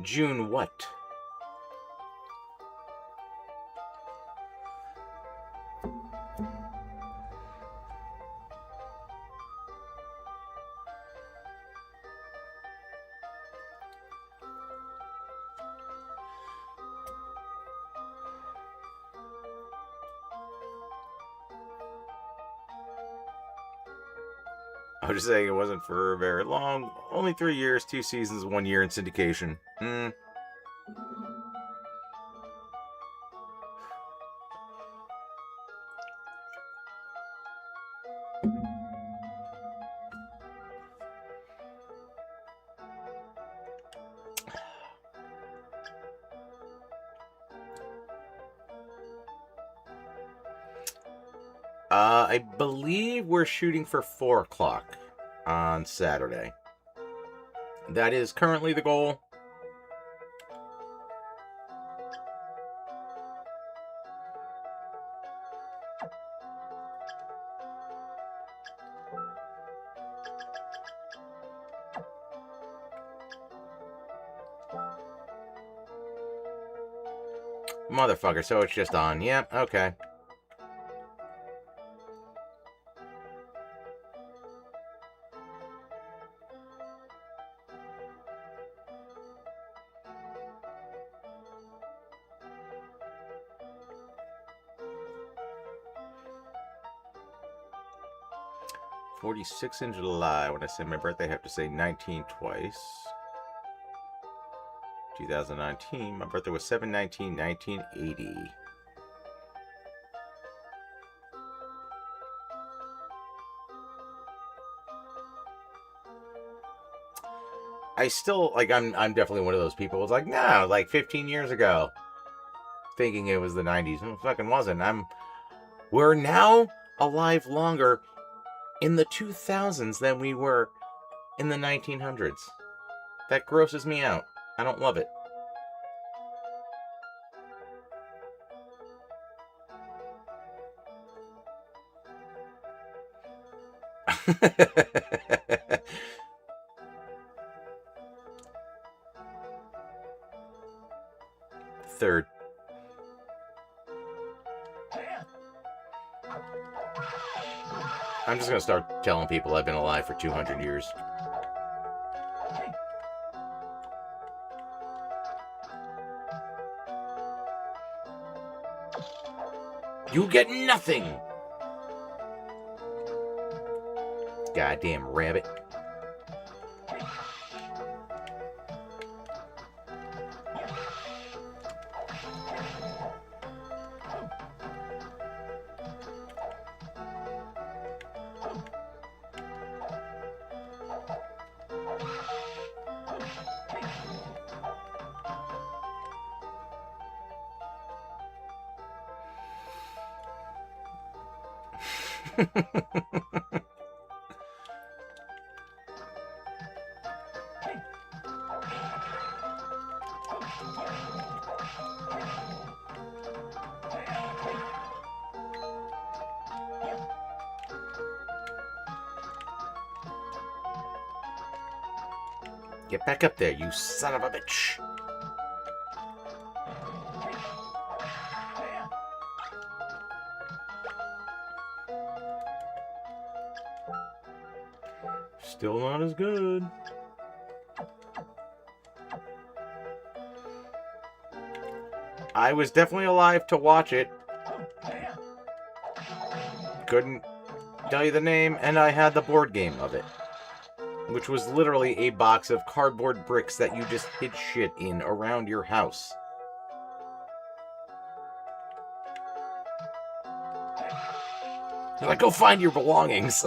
June what? I was just saying it wasn't for very long. Only 3 years, 2 seasons, 1 year in syndication. I believe we're shooting for 4 o'clock on Saturday. That is currently the goal. Motherfucker, so it's just on. Yep, okay. $46 in July. When I say my birthday, I have to say 19 twice. 2019. My birthday was 7/19/1980. I still, I'm definitely one of those people who's like, no, 15 years ago. Thinking it was the 90s. It fucking wasn't. We're now alive longer in the 2000s than we were in the 1900s. That grosses me out. I don't love it. Third. I'm just gonna start telling people I've been alive for 200 years. You get nothing! Goddamn rabbit. Get back up there, you son of a bitch. Still not as good. I was definitely alive to watch it. Couldn't tell you the name, and I had the board game of it, which was literally a box of cardboard bricks that you just hid shit in around your house. You're like, go find your belongings.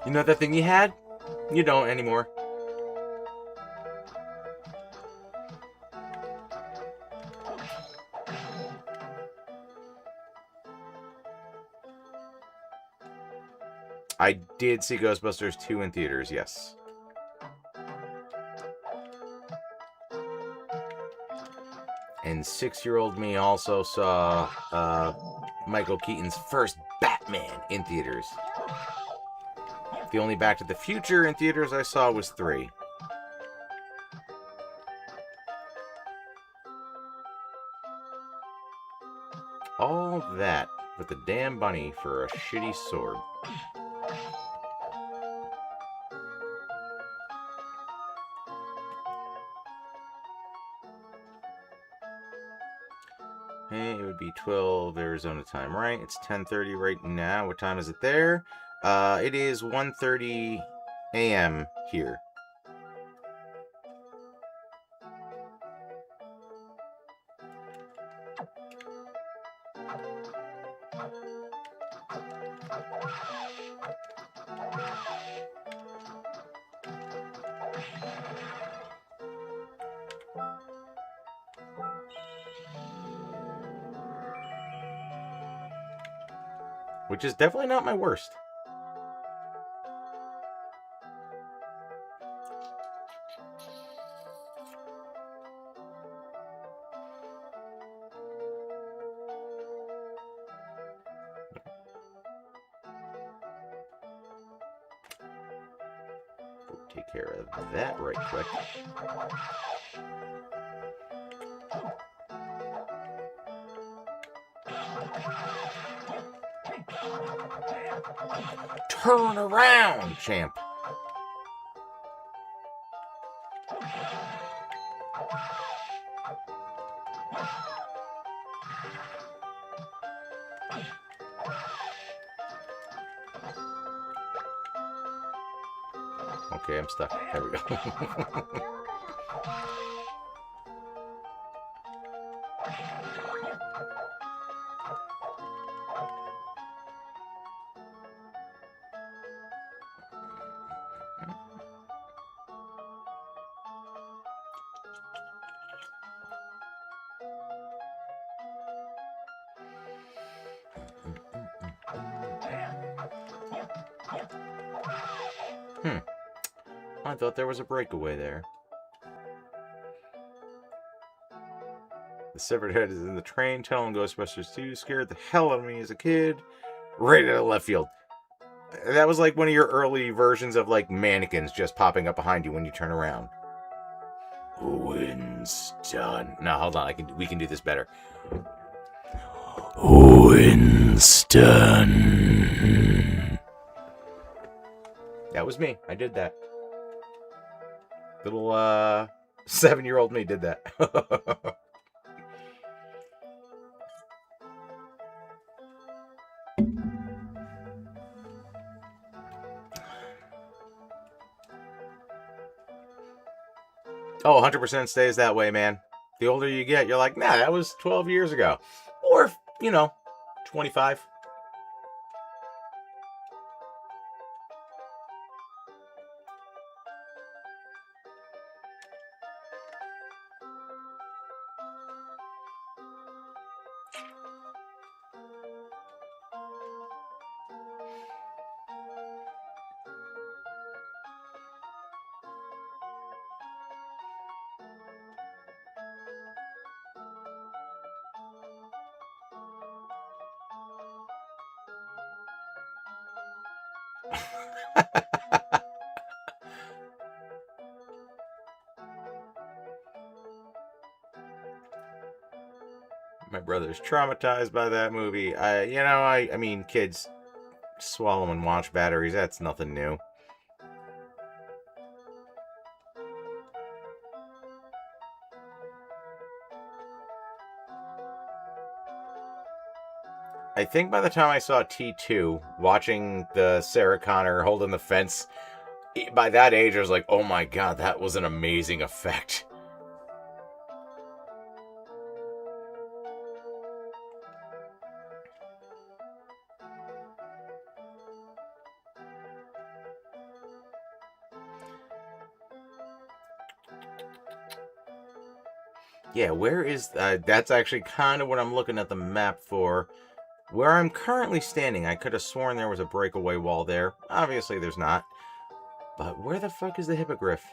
You know that thing you had? You don't anymore. I did see Ghostbusters 2 in theaters, yes. And 6-year-old me also saw Michael Keaton's first Batman in theaters. The only Back to the Future in theaters I saw was 3. All that with the damn bunny for a shitty sword. Hey, it would be 12 Arizona time, right? It's 10:30 right now. What time is it there? It is 1:30 a.m. here. Which is definitely not my worst. Take care of that right quick. Turn around, champ. Okay, I'm stuck. There we go. I thought there was a breakaway there. The severed head is in the train tunnel in Ghostbusters 2. Scared the hell out of me as a kid. Right out of left field. That was like one of your early versions of like mannequins just popping up behind you when you turn around. Winston. No, hold on. We can do this better. Winston. That was me. I did that. Little 7-year-old me did that. Oh, 100% stays that way, man. The older you get, you're like, nah, that was 12 years ago. Or, 25. My brother's traumatized by that movie. I mean, kids swallow and watch batteries. That's nothing new. I think by the time I saw T2, watching the Sarah Connor holding the fence, by that age, I was like, oh my god, that was an amazing effect. Yeah, where is... that's actually kind of what I'm looking at the map for. Where I'm currently standing, I could have sworn there was a breakaway wall there. Obviously, there's not. But where the fuck is the hippogriff?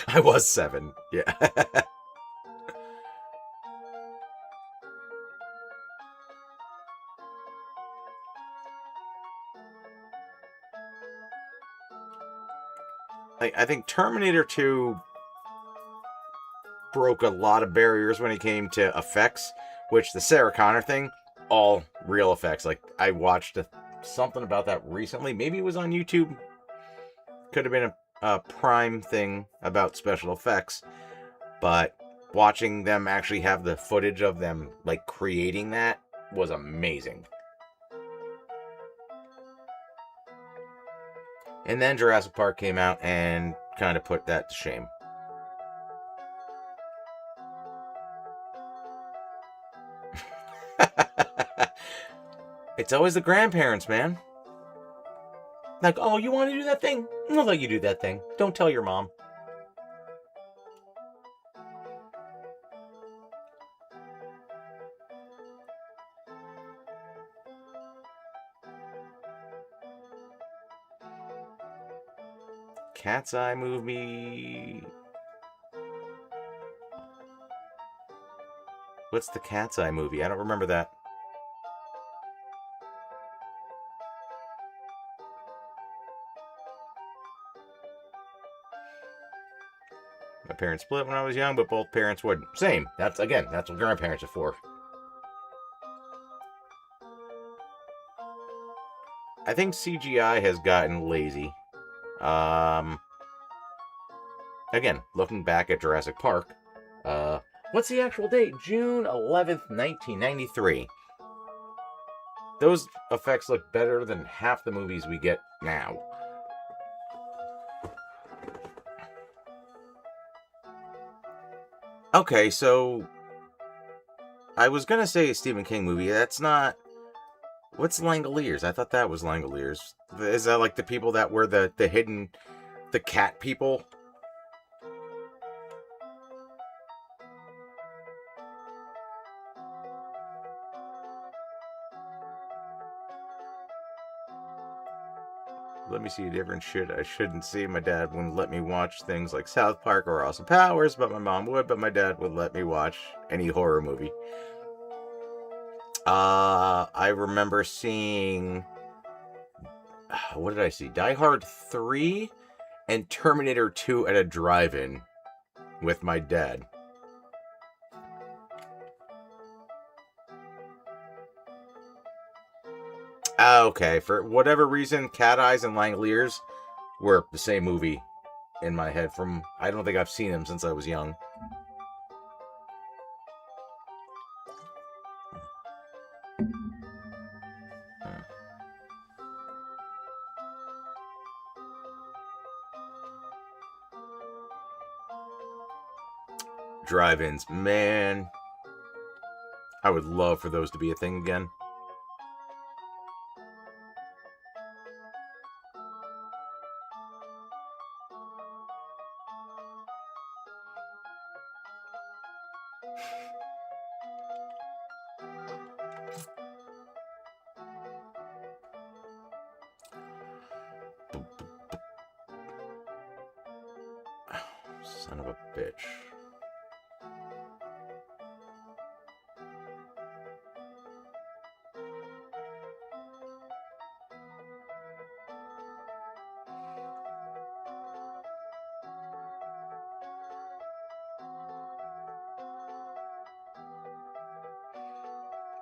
I was 7. Yeah. I think Terminator 2 broke a lot of barriers when it came to effects, which the Sarah Connor thing, all real effects. Like, I watched something about that recently. Maybe it was on YouTube. Could have been a Prime thing about special effects. But watching them actually have the footage of them, like, creating that was amazing. And then Jurassic Park came out and kind of put that to shame. It's always the grandparents, man. Like, oh, you want to do that thing? I'll let you do that thing. Don't tell your mom. Cat's Eye movie. What's the Cat's Eye movie? I don't remember that. My parents split when I was young, but both parents would. Same. That's what grandparents are for. I think CGI has gotten lazy. Again, looking back at Jurassic Park, what's the actual date? June 11th, 1993. Those effects look better than half the movies we get now. Okay, so I was gonna say a Stephen King movie. That's not. What's Langoliers? I thought that was Langoliers. Is that like the people that were the hidden, the cat people? Let me see different shit I shouldn't see. My dad wouldn't let me watch things like South Park or Austin Powers, but my mom would. But my dad would let me watch any horror movie. I remember seeing. What did I see? Die Hard 3 and Terminator 2 at a drive-in with my dad. Okay, for whatever reason, Cat Eyes and Langoliers were the same movie in my head. I don't think I've seen them since I was young. Drive-ins, man. I would love for those to be a thing again. Son of a bitch.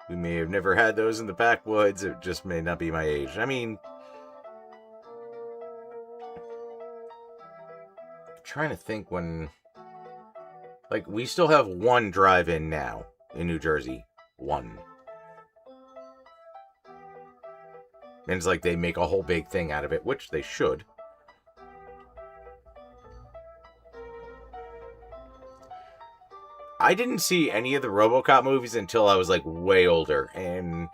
We may have never had those in the backwoods. It just may not be my age. I mean, I'm trying to think when... Like, we still have one drive-in now in New Jersey. One. And it's like they make a whole big thing out of it, which they should. I didn't see any of the RoboCop movies until I was like way older, and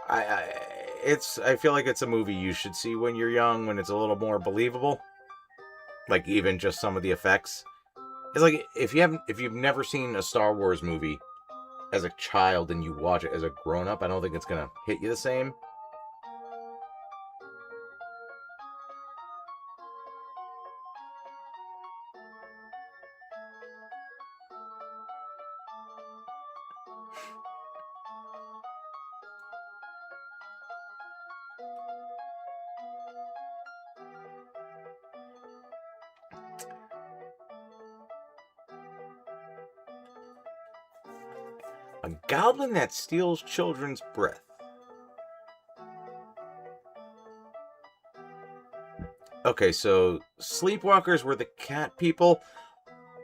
I feel like it's a movie you should see when you're young, when it's a little more believable. Like even just some of the effects. It's like if you've never seen a Star Wars movie as a child and you watch it as a grown up, I don't think it's gonna hit you the same. A goblin that steals children's breath. Okay, so sleepwalkers were the cat people.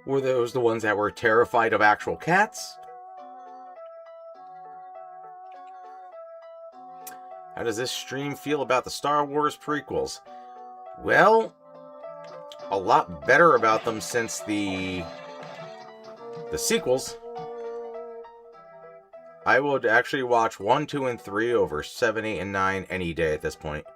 Were those the ones that were terrified of actual cats? How does this stream feel about the Star Wars prequels? Well, a lot better about them since the sequels. I would actually watch 1, 2, and 3 over 7, 8, and 9 any day at this point.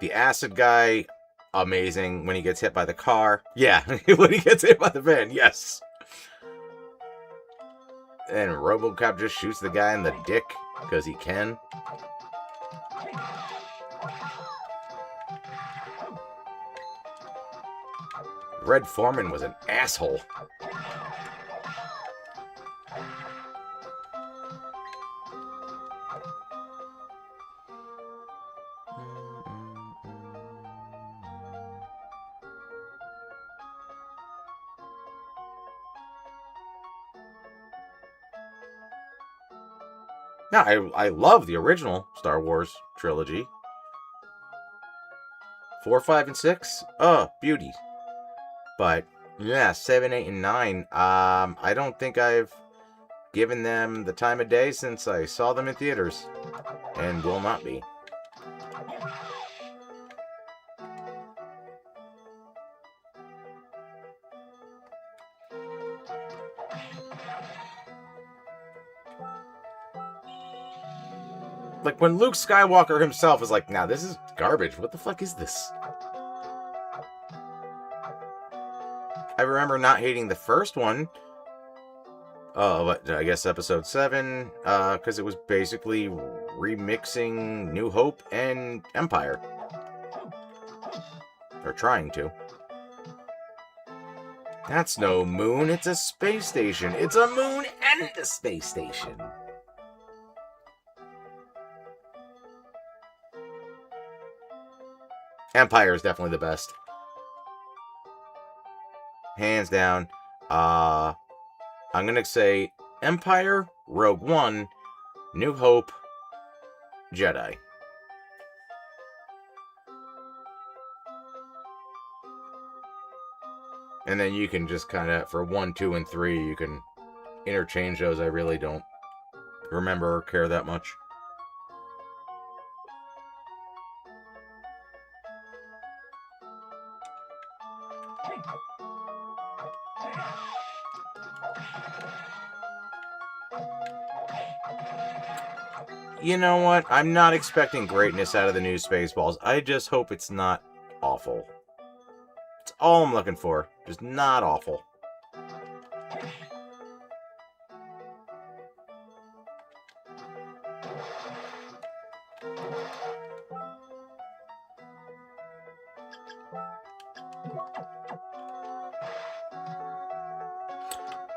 The acid guy, amazing. When he gets hit by the car. Yeah, when he gets hit by the van, yes. And RoboCop just shoots the guy in the dick because he can. Red Foreman was an asshole. No, I love the original Star Wars trilogy. 4, 5, and 6? Oh, beauty. But, yeah, 7, 8, and 9. I don't think I've given them the time of day since I saw them in theaters. And will not be. Like, when Luke Skywalker himself is like, nah, this is garbage. What the fuck is this? I remember not hating the first one. But I guess episode 7, because it was basically remixing New Hope and Empire. Or trying to. That's no moon, it's a space station. It's a moon and a space station. Empire is definitely the best. Hands down. I'm gonna say Empire, Rogue One, New Hope, Jedi. And then you can just kind of, for 1, 2, and 3, you can interchange those. I really don't remember or care that much. You know what? I'm not expecting greatness out of the new Spaceballs. I just hope it's not awful. That's all I'm looking for. Just not awful.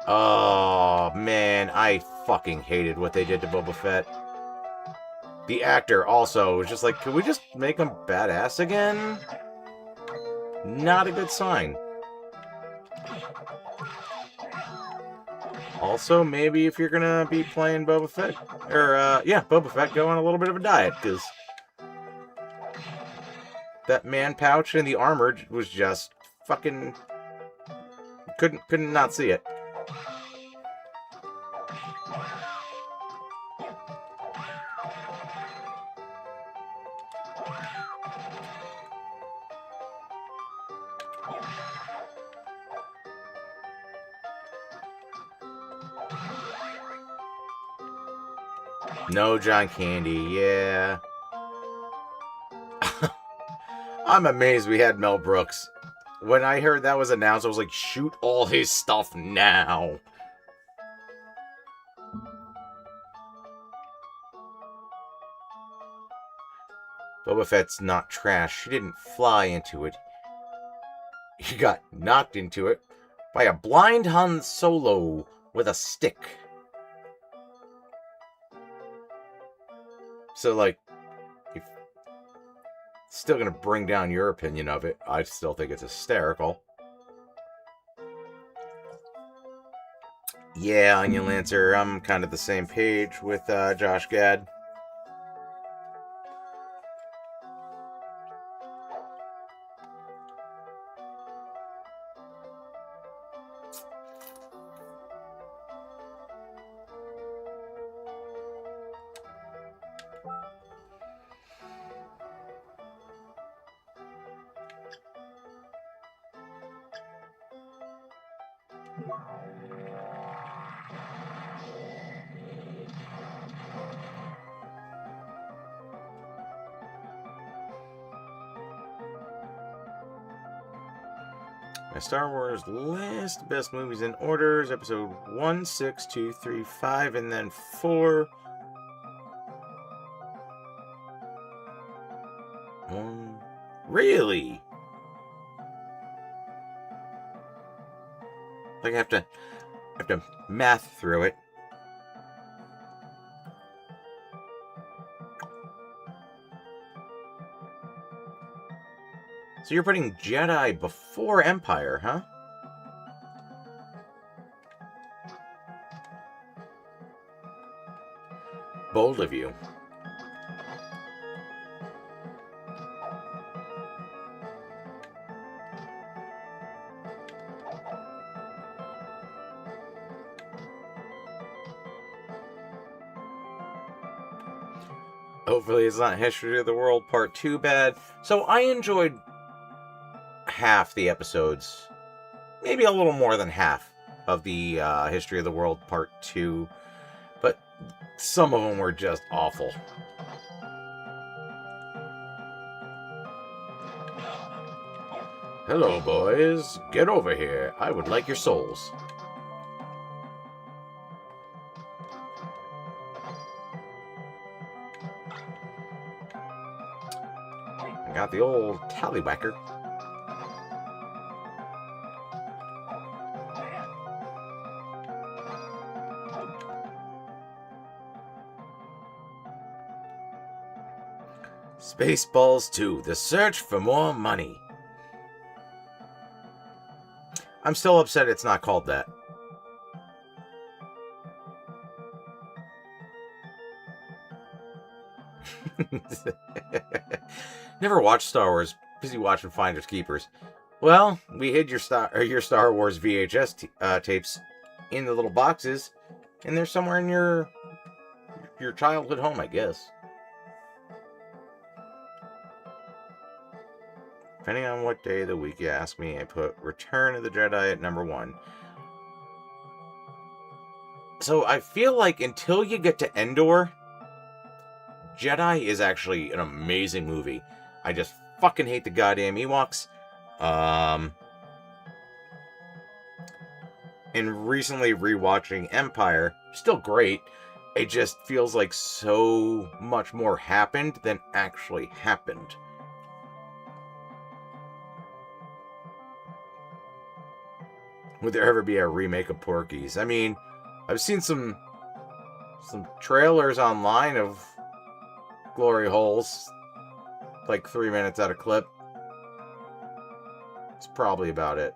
Oh, man, I fucking hated what they did to Boba Fett. The actor also was just like, can we just make him badass again? Not a good sign. Also, maybe if you're gonna be playing Boba Fett, or, yeah, Boba Fett, go on a little bit of a diet, because that man pouch and the armor was just fucking... Couldn't not see it. No John Candy, yeah. I'm amazed we had Mel Brooks. When I heard that was announced, I was like, shoot all his stuff now. Boba Fett's not trash. He didn't fly into it. He got knocked into it by a blind Han Solo with a stick. So, like, if still gonna bring down your opinion of it, I still think it's hysterical. Yeah, Onion Lancer, I'm kind of the same page with Josh Gad. My Star Wars list, best movies in orders, episode 1, 6, 2, 3, 5, and then 4. Really? Like I have to math through it. So you're putting Jedi before Empire, huh? Bold of you. Hopefully it's not History of the World Part 2 bad. So I enjoyed half the episodes, maybe a little more than half of the History of the World Part 2, but some of them were just awful. Hello, boys. Get over here. I would like your souls. I got the old tallywhacker. Spaceballs 2, The Search for More Money. I'm still upset it's not called that. Never watched Star Wars. Busy watching Finders Keepers. Well, we hid your Star Wars VHS tapes in the little boxes, and they're somewhere in your childhood home, I guess. Depending on what day of the week you ask me, I put Return of the Jedi at number 1. So I feel like until you get to Endor, Jedi is actually an amazing movie. I just fucking hate the goddamn Ewoks. And recently rewatching Empire, still great. It just feels like so much more happened than actually happened. Would there ever be a remake of Porky's? I mean, I've seen some trailers online of glory holes, like 3 minutes out of clip. It's probably about it.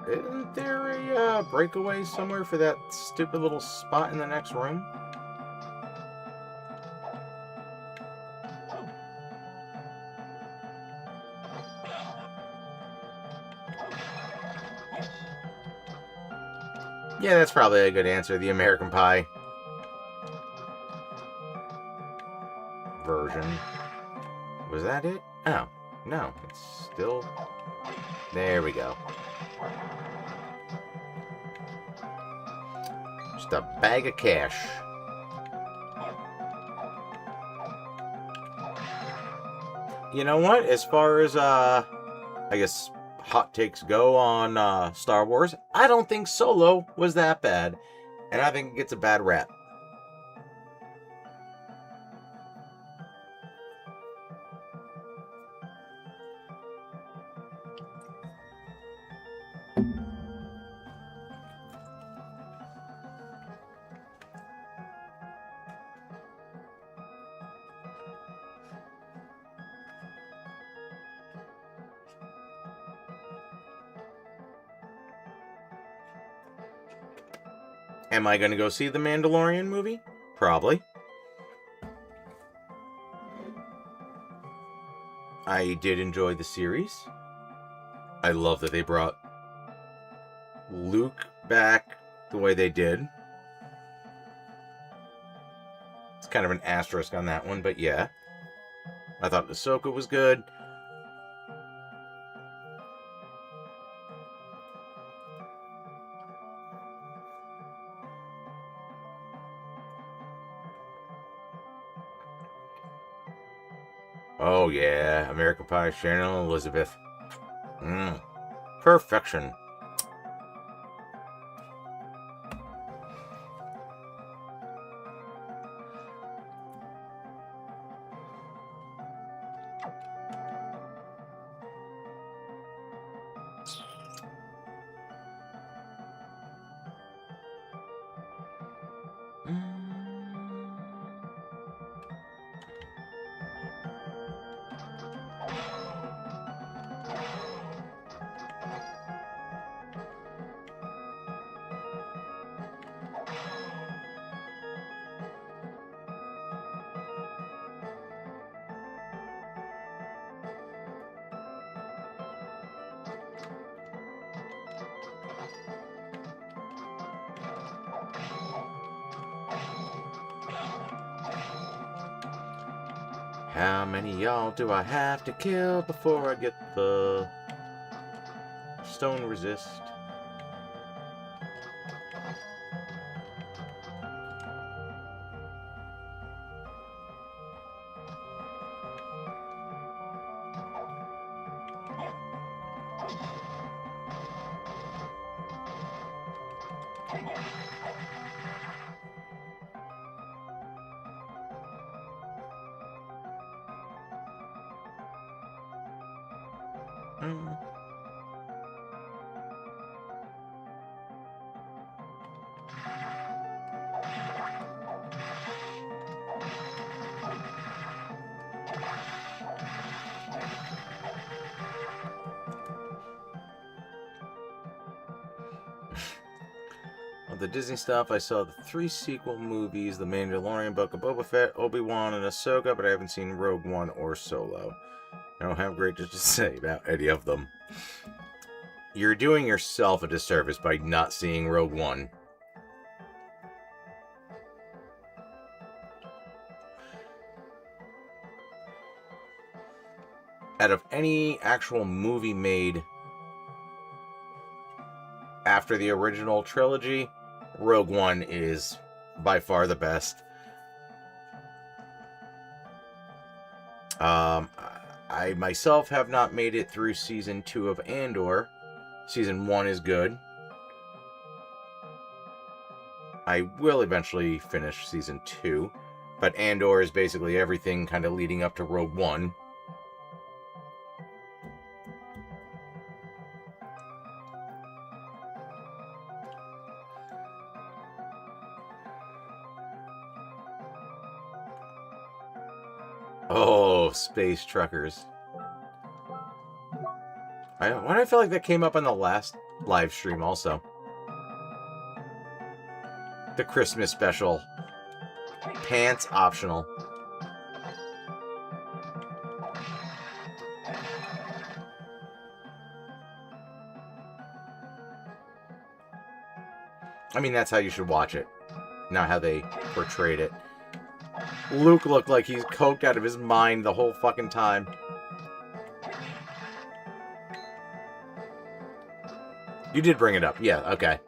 Isn't there a breakaway somewhere for that stupid little spot in the next room? Yeah, that's probably a good answer. The American Pie version. Was that it? Oh, no. It's still... There we go. Just a bag of cash. You know what? As far as, I guess, hot takes go on Star Wars, I don't think Solo was that bad. And I think it gets a bad rap. Am I going to go see the Mandalorian movie? Probably. I did enjoy the series. I love that they brought Luke back the way they did. It's kind of an asterisk on that one, but yeah. I thought Ahsoka was good. Oh yeah, American Pie, Shannon Elizabeth. Perfection. How many y'all do I have to kill before I get the stone resist? Of the Disney stuff, I saw the 3 sequel movies, The Mandalorian, Book of Boba Fett, Obi-Wan, and Ahsoka, but I haven't seen Rogue One or Solo. I don't have great to say about any of them. You're doing yourself a disservice by not seeing Rogue One. out of any actual movie made after the original trilogy, Rogue One is by far the best. I myself have not made it through season 2 of Andor. Season 1 is good. I will eventually finish season 2, but Andor is basically everything kind of leading up to Rogue One. Oh, space truckers. Why do I feel like that came up on the last live stream also? The Christmas special. Pants optional. I mean, that's how you should watch it. Not how they portrayed it. Luke looked like he's coked out of his mind the whole fucking time. You did bring it up. Yeah, okay.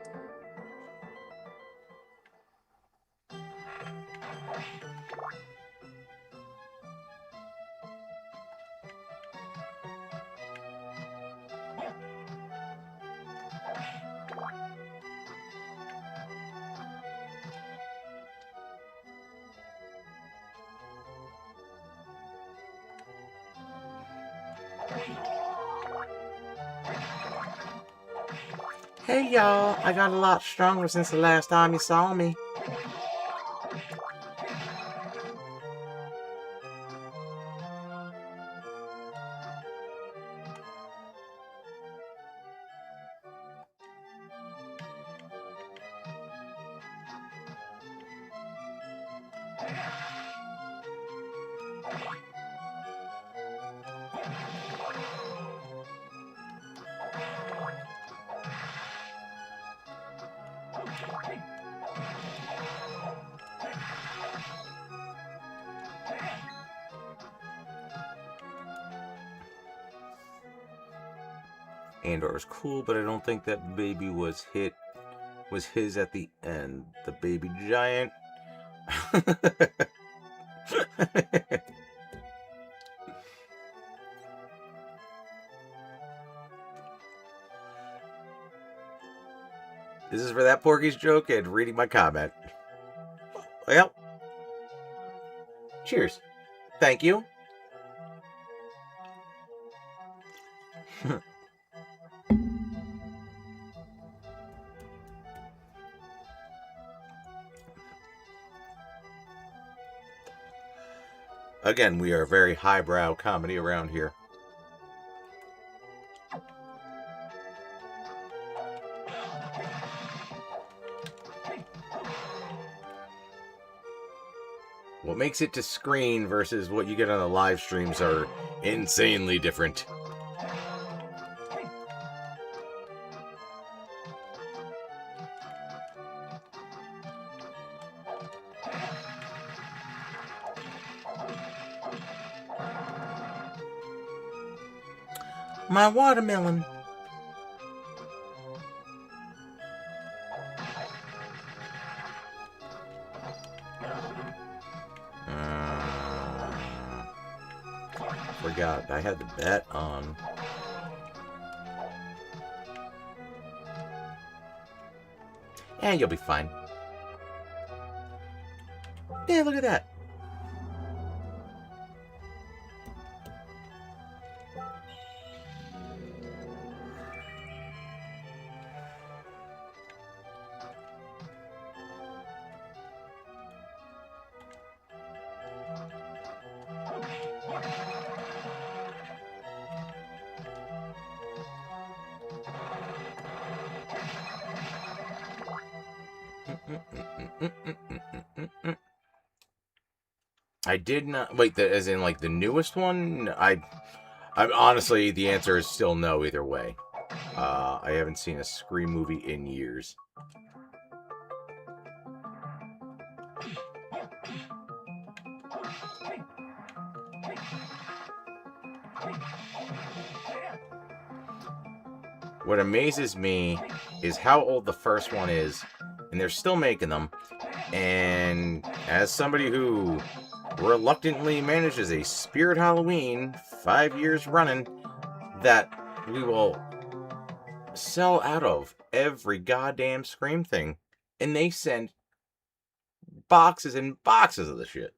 Hey y'all, I got a lot stronger since the last time you saw me. Andor is cool, but I don't think that baby was his at the end. The baby giant. This is for that Porky's joke and reading my comment. Well, cheers. Thank you. Again, we are very highbrow comedy around here. What makes it to screen versus what you get on the live streams are insanely different. My watermelon. Forgot I had the bet on. Yeah, you'll be fine. Yeah, look at that. I did not wait. As in, like the newest one. I'm honestly, the answer is still no. Either way, I haven't seen a Scream movie in years. What amazes me is how old the first one is, and they're still making them. And as somebody who reluctantly manages a Spirit Halloween 5 years running, that we will sell out of every goddamn Scream thing. And they send boxes and boxes of the shit.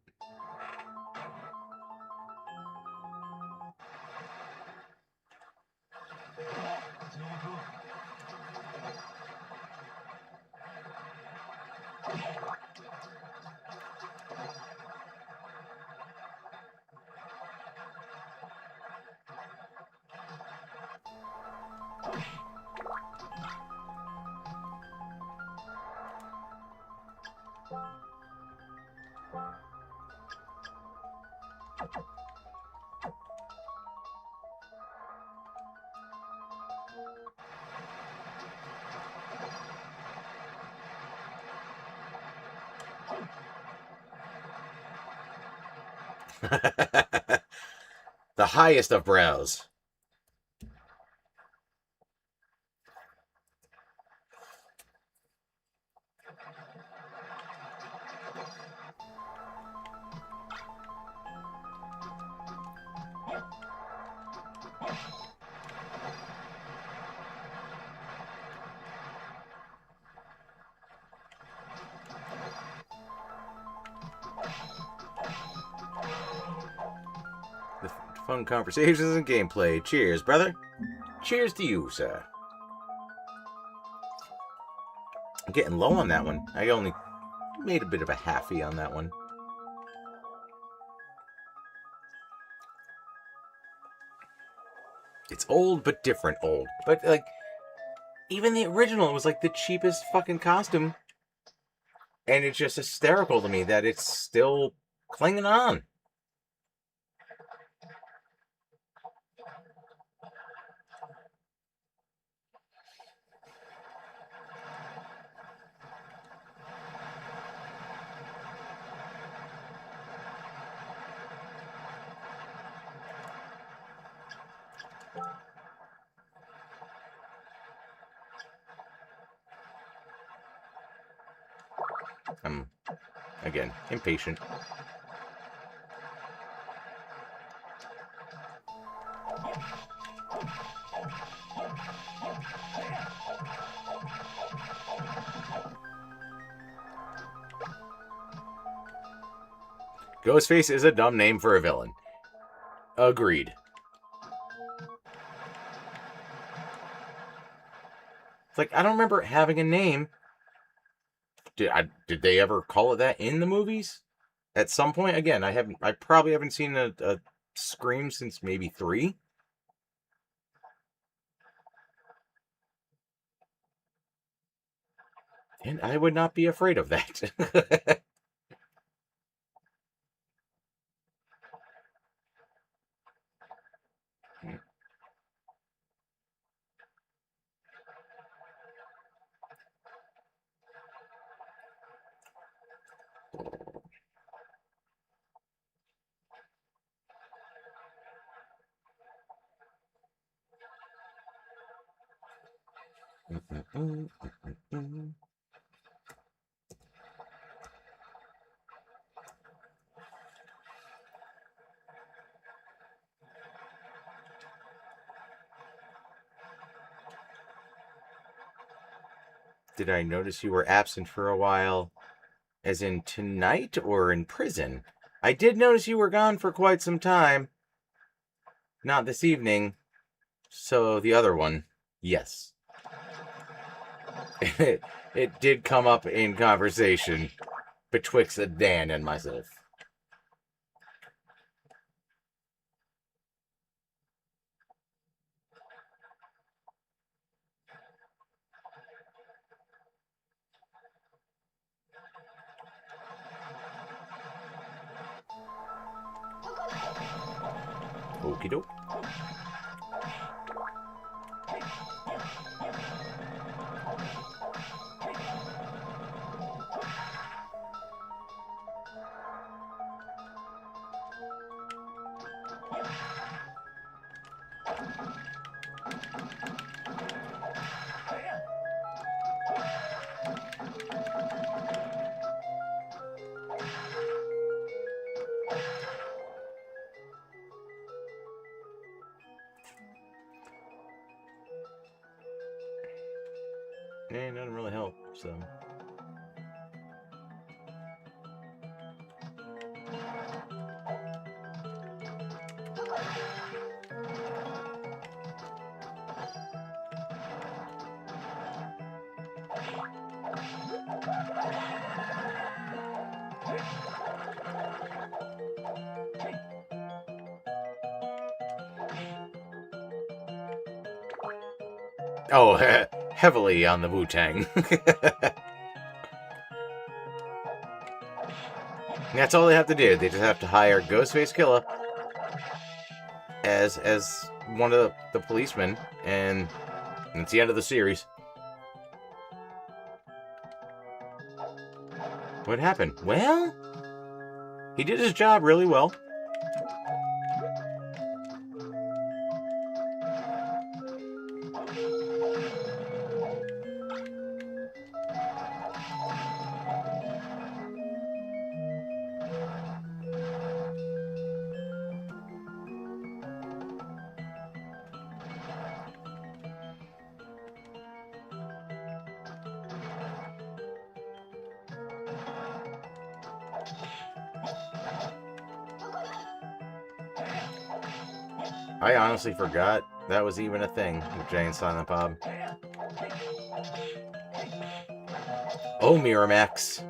The highest of brows. Fun conversations and gameplay. Cheers, brother. Cheers to you, sir. I'm getting low on that one. I only made a bit of a halfie on that one. It's old, but different old. But, like, even the original was, like, the cheapest fucking costume. And it's just hysterical to me that it's still clinging on. I'm, again, impatient. Ghostface is a dumb name for a villain. Agreed. It's like, I don't remember having a name. Did they ever call it that in the movies? At some point? Again, I probably haven't seen a Scream since maybe 3. And I would not be afraid of that. Did I notice you were absent for a while? As in tonight or in prison? I did notice you were gone for quite some time. Not this evening. So the other one, yes. It did come up in conversation betwixt Dan and myself. Okie doke. Yeah, it doesn't really help, so... Oh, heavily on the Wu-Tang. That's all they have to do. They just have to hire Ghostface Killer as one of the policemen, and it's the end of the series. What happened? Well, he did his job really well. I honestly forgot that was even a thing with Jay and Silent Bob. Oh, Miramax.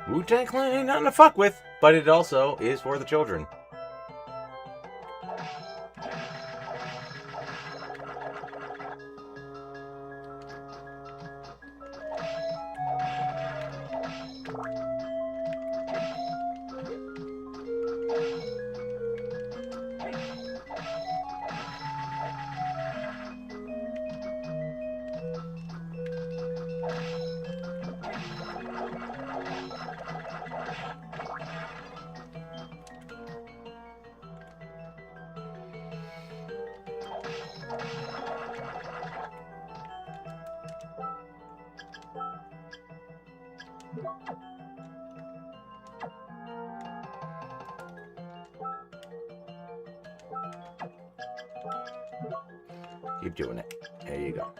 Wu-Tang Clan ain't nothing to fuck with, but it also is for the children. Keep doing it. There you go.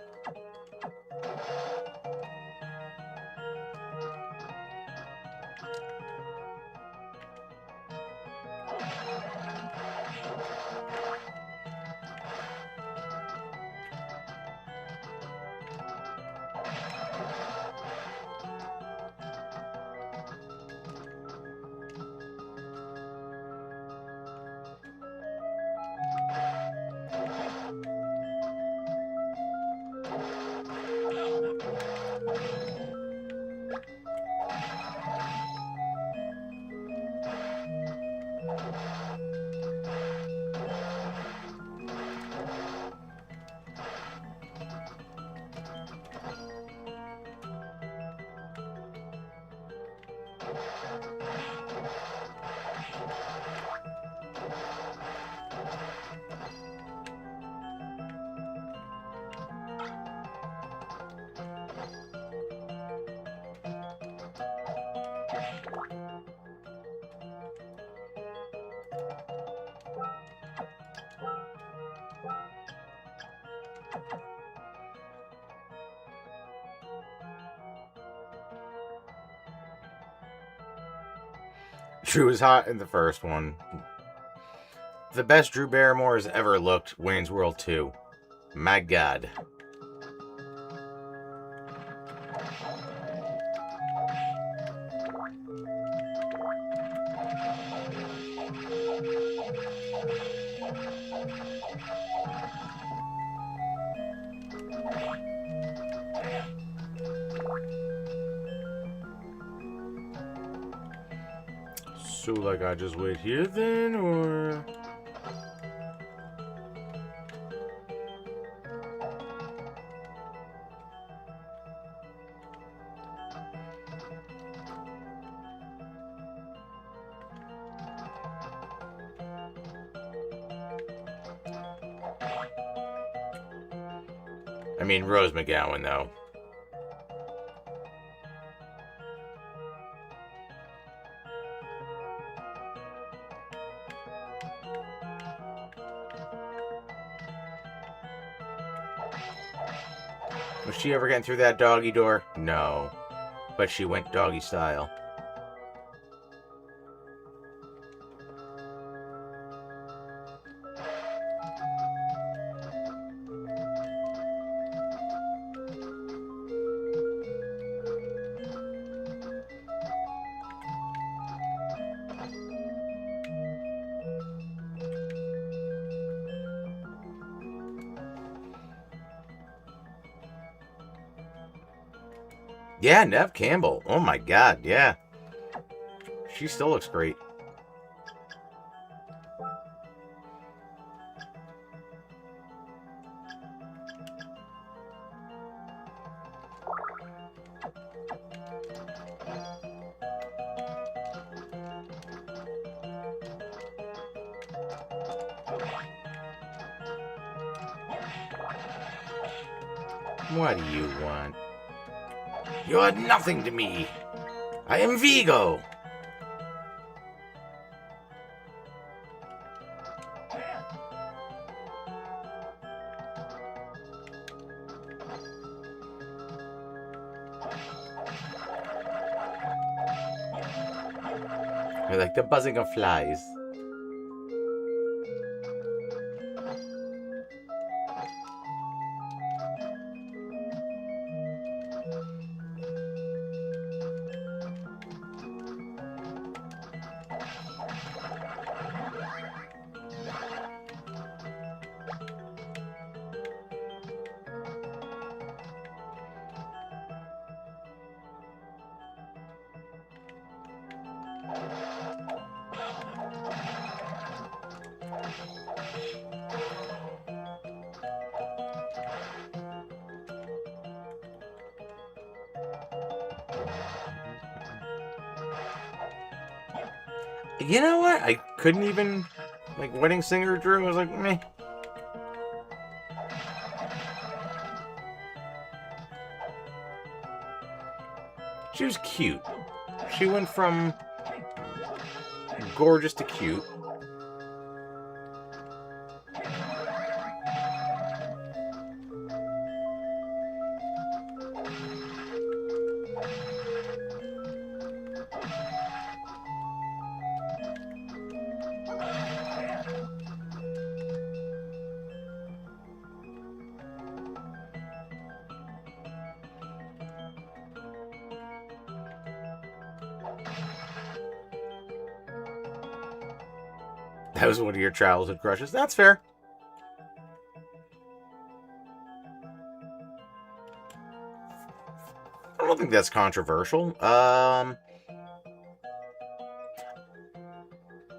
She was hot in the first one. The best Drew Barrymore has ever looked, Wayne's World 2. My God. So, like, I just wait here then, or... I mean, Rose McGowan, though. Was she ever getting through that doggy door? No. But she went doggy style. Yeah, Neve Campbell. Oh my god, yeah. She still looks great. What do you want? You are nothing to me. I am Vigo. I like the buzzing of flies. You know what? I couldn't even... Like, Wedding Singer Drew, I was like, meh. She was cute. She went from gorgeous to cute. That was one of your childhood crushes. That's fair. I don't think that's controversial.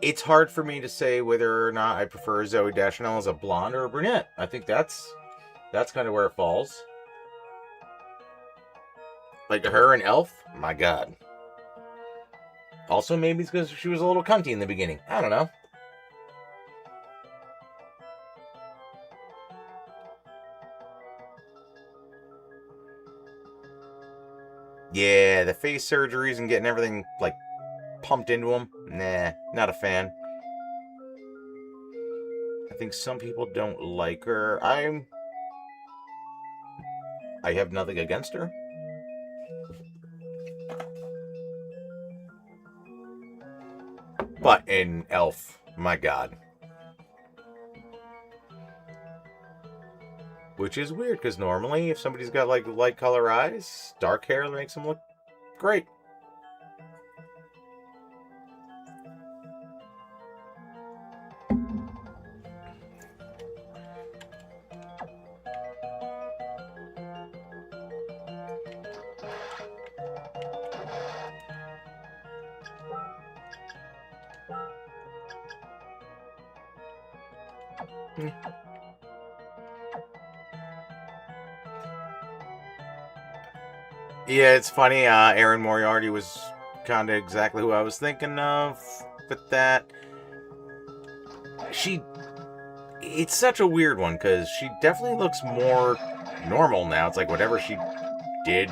It's hard for me to say whether or not I prefer Zooey Deschanel as a blonde or a brunette. I think that's kind of where it falls. Like her and Elf, my god. Also, maybe it's because she was a little cunty in the beginning. I don't know. Yeah, the face surgeries and getting everything, like, pumped into them. Nah, not a fan. I think some people don't like her. I have nothing against her. But in Elf, my god. Which is weird, because normally if somebody's got like light color eyes, dark hair makes them look great. Yeah, it's funny. Erin Moriarty was kind of exactly who I was thinking of with that. it's such a weird one, because she definitely looks more normal now. It's like whatever she did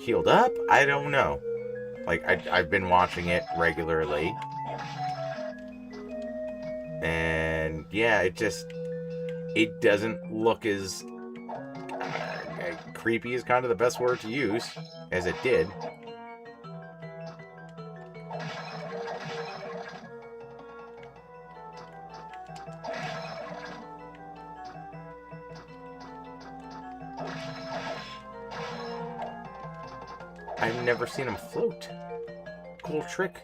healed up? I don't know. Like, I've been watching it regularly. And, yeah, it doesn't look as creepy is kind of the best word to use, as it did. I've never seen him float. Cool trick.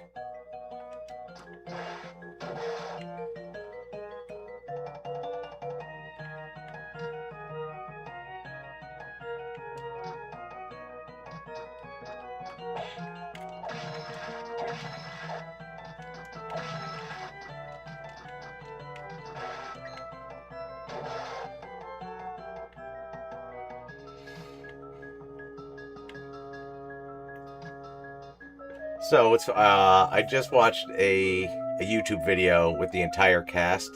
So it's I just watched a YouTube video with the entire cast,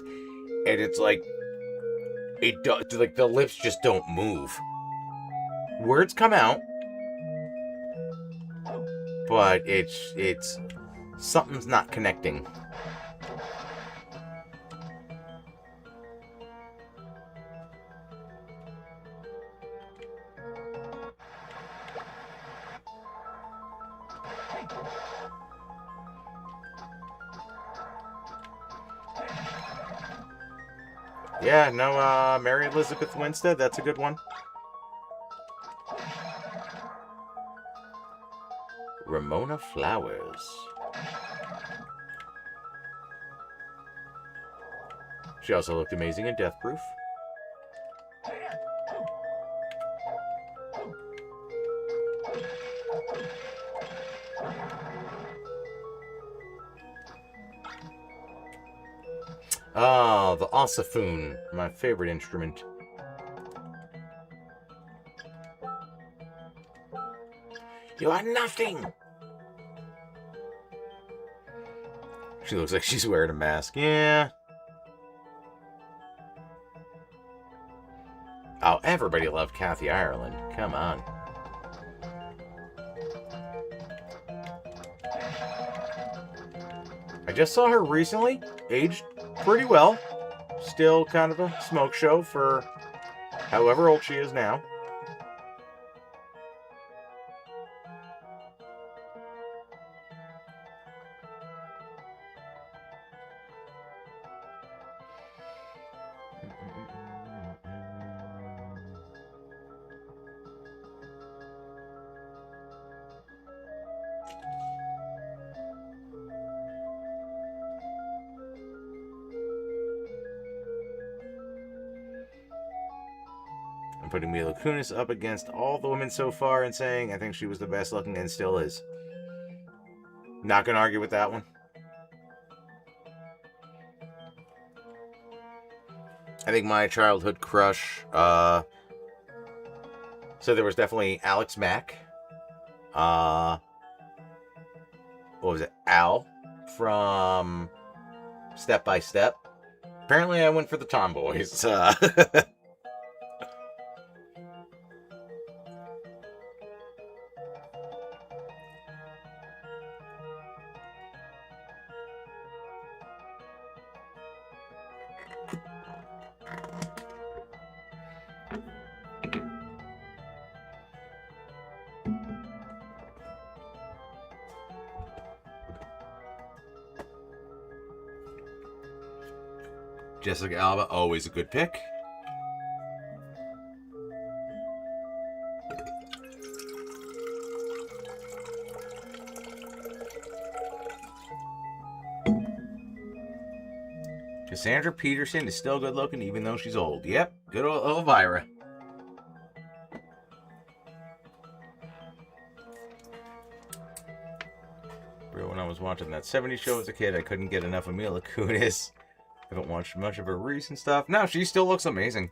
and it's like like the lips just don't move. Words come out, but it's something's not connecting. Yeah, no, Mary Elizabeth Winstead, that's a good one. Ramona Flowers. She also looked amazing in Death Proof. Ah, the oscillaphone, my favorite instrument. You are nothing! She looks like she's wearing a mask. Yeah. Oh, everybody loved Kathy Ireland. Come on. I just saw her recently. Aged pretty well. Still kind of a smoke show for however old she is now. I'm putting Mila Kunis up against all the women so far and saying I think she was the best looking and still is. Not gonna argue with that one. I think my childhood crush, so there was definitely Alex Mack. What was it? Al from Step by Step. Apparently I went for the tomboys. Jessica Alba, always a good pick. Cassandra Peterson is still good looking even though she's old. Yep, good old Elvira. When I was watching that 70s show as a kid, I couldn't get enough of Mila Kunis. I haven't watched much of her recent stuff. No, she still looks amazing.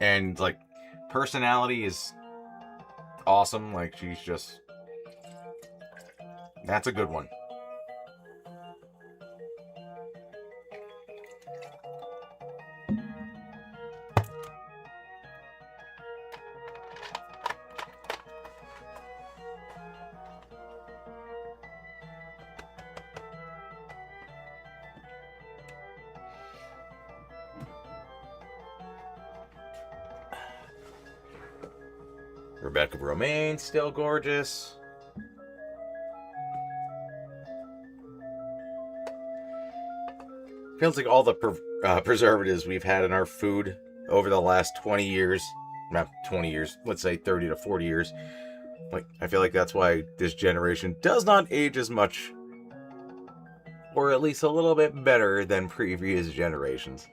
And, like, personality is awesome. Like, she's just... That's a good one. Rebecca Romaine, still gorgeous. Feels like all the preservatives we've had in our food over the last 20 years, not 20 years, let's say 30 to 40 years. Like, I feel like that's why this generation does not age as much, or at least a little bit better than previous generations.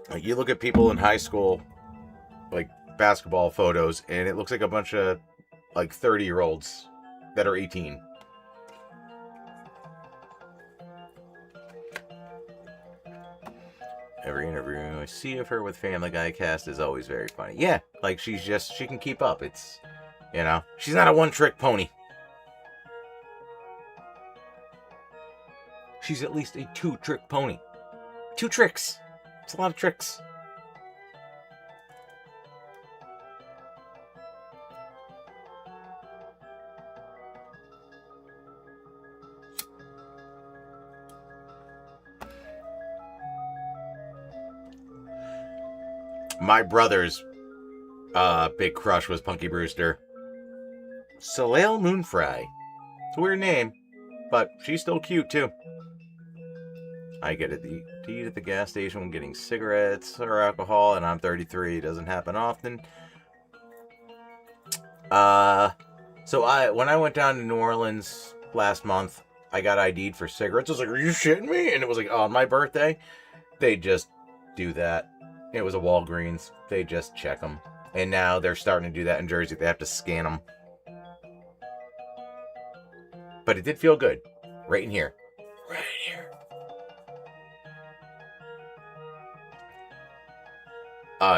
Like, you look at people in high school, like basketball photos, and it looks like a bunch of like 30-year-olds that are 18. Every interview I see of her with Family Guy cast is always very funny. Yeah, like she can keep up. It's, you know, she's not a one-trick pony. She's at least a two-trick pony. 2 tricks. It's a lot of tricks. My brother's big crush was Punky Brewster. Soleil Moonfry. It's a weird name, but she's still cute too. I get it to eat at the gas station when getting cigarettes or alcohol, and I'm 33. It doesn't happen often. So when I went down to New Orleans last month, I got ID'd for cigarettes. I was like, "Are you shitting me?" And it was like, on my birthday, they just do that. It was a Walgreens. They just check them. And now they're starting to do that in Jersey. They have to scan them. But it did feel good. Right in here. Right here.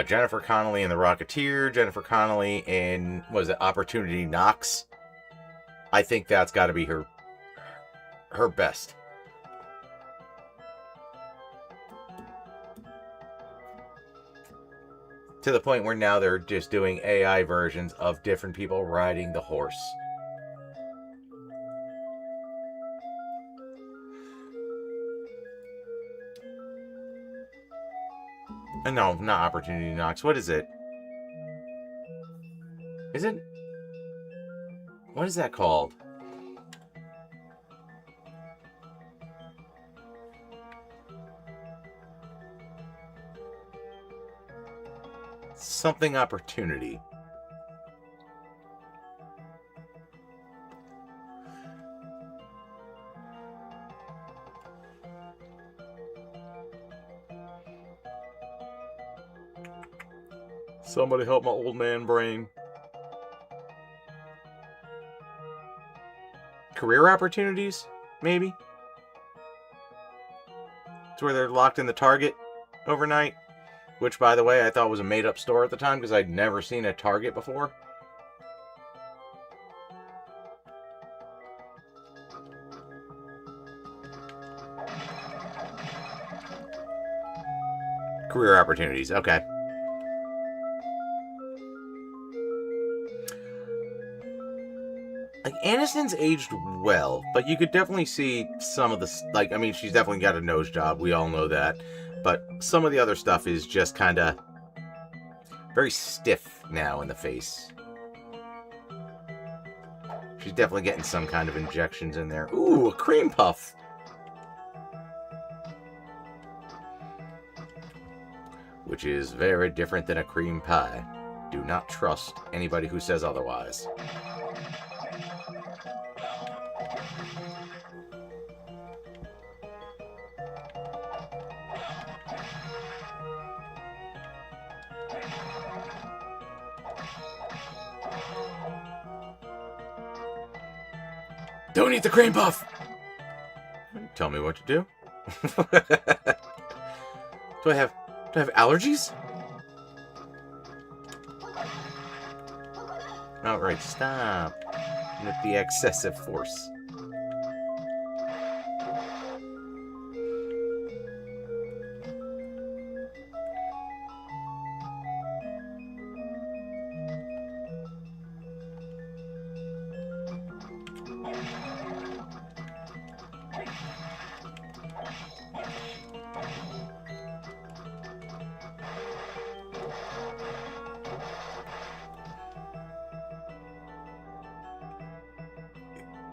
Jennifer Connelly in The Rocketeer. Jennifer Connelly in, what is it, Opportunity Knocks. I think that's got to be her best. To the point where now they're just doing AI versions of different people riding the horse. No, not Opportunity Knocks. What is it? Is it? What is that called? Something Opportunity. Somebody help my old man brain. Career Opportunities, maybe? It's where they're locked in the Target overnight. Which, by the way, I thought was a made-up store at the time because I'd never seen a Target before. Career Opportunities, okay. Like, Aniston's aged well, but you could definitely see some of the, like, I mean, she's definitely got a nose job, we all know that. But some of the other stuff is just kind of very stiff now in the face. She's definitely getting some kind of injections in there. Ooh, a cream puff. Which is very different than a cream pie. Do not trust anybody who says otherwise. Don't eat the cream puff! Tell me what to do. Do I have allergies? Alright, stop with the excessive force.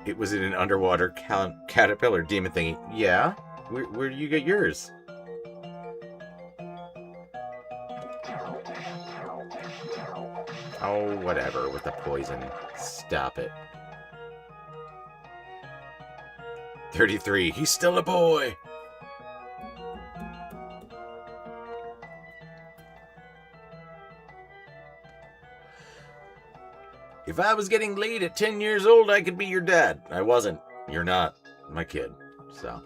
It was in an underwater caterpillar demon thingy. Yeah? Where do you get yours? Oh, whatever with the poison. Stop it. 33. He's still a boy. If I was getting laid at 10 years old, I could be your dad. I wasn't. You're not my kid. So.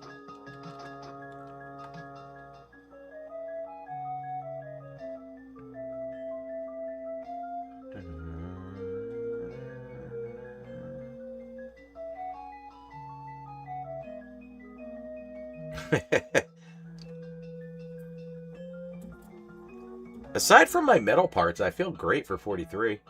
Aside from my metal parts, I feel great for 43.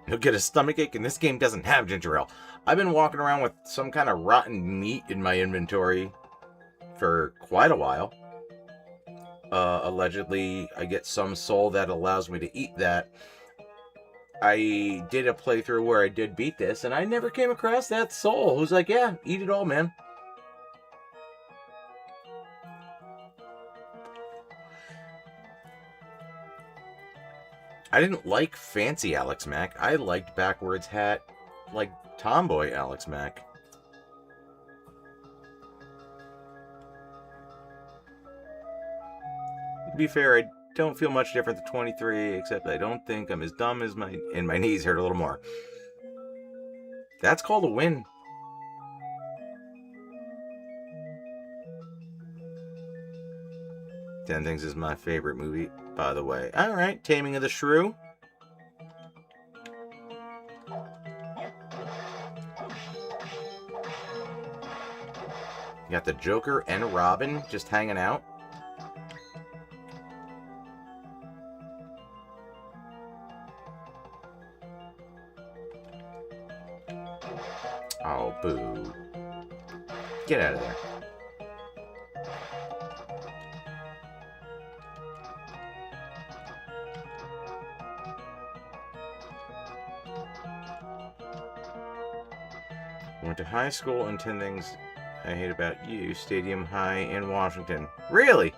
You'll get a stomachache, and this game doesn't have ginger ale. I've been walking around with some kind of rotten meat in my inventory for quite a while. Allegedly, I get some soul that allows me to eat that. I did a playthrough where I did beat this, and I never came across that soul who's like, yeah, eat it all, man. I didn't like fancy Alex Mack. I liked backwards hat, like tomboy Alex Mack. To be fair, I don't feel much different than 23, except I don't think I'm as dumb as my knees hurt a little more. That's called a win. Ten Things is my favorite movie, by the way. Alright, Taming of the Shrew. You got the Joker and Robin just hanging out. Oh, boo. Get out of there. Went to high school and 10 Things I Hate About You, Stadium High in Washington. Really?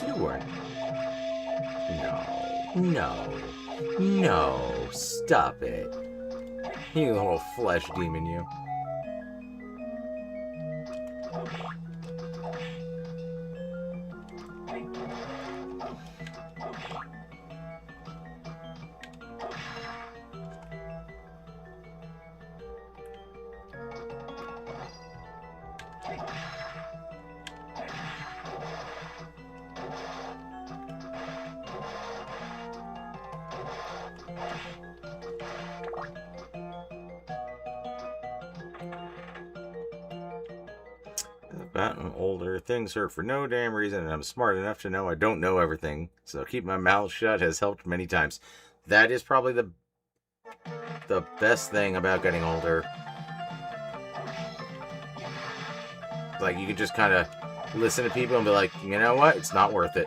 You weren't. No, stop it. You little flesh demon, you. Gotten older, things hurt for no damn reason, and I'm smart enough to know I don't know everything, so keep my mouth shut has helped many times. That is probably the best thing about getting older. Like, you can just kind of listen to people and be like, you know what, it's not worth it.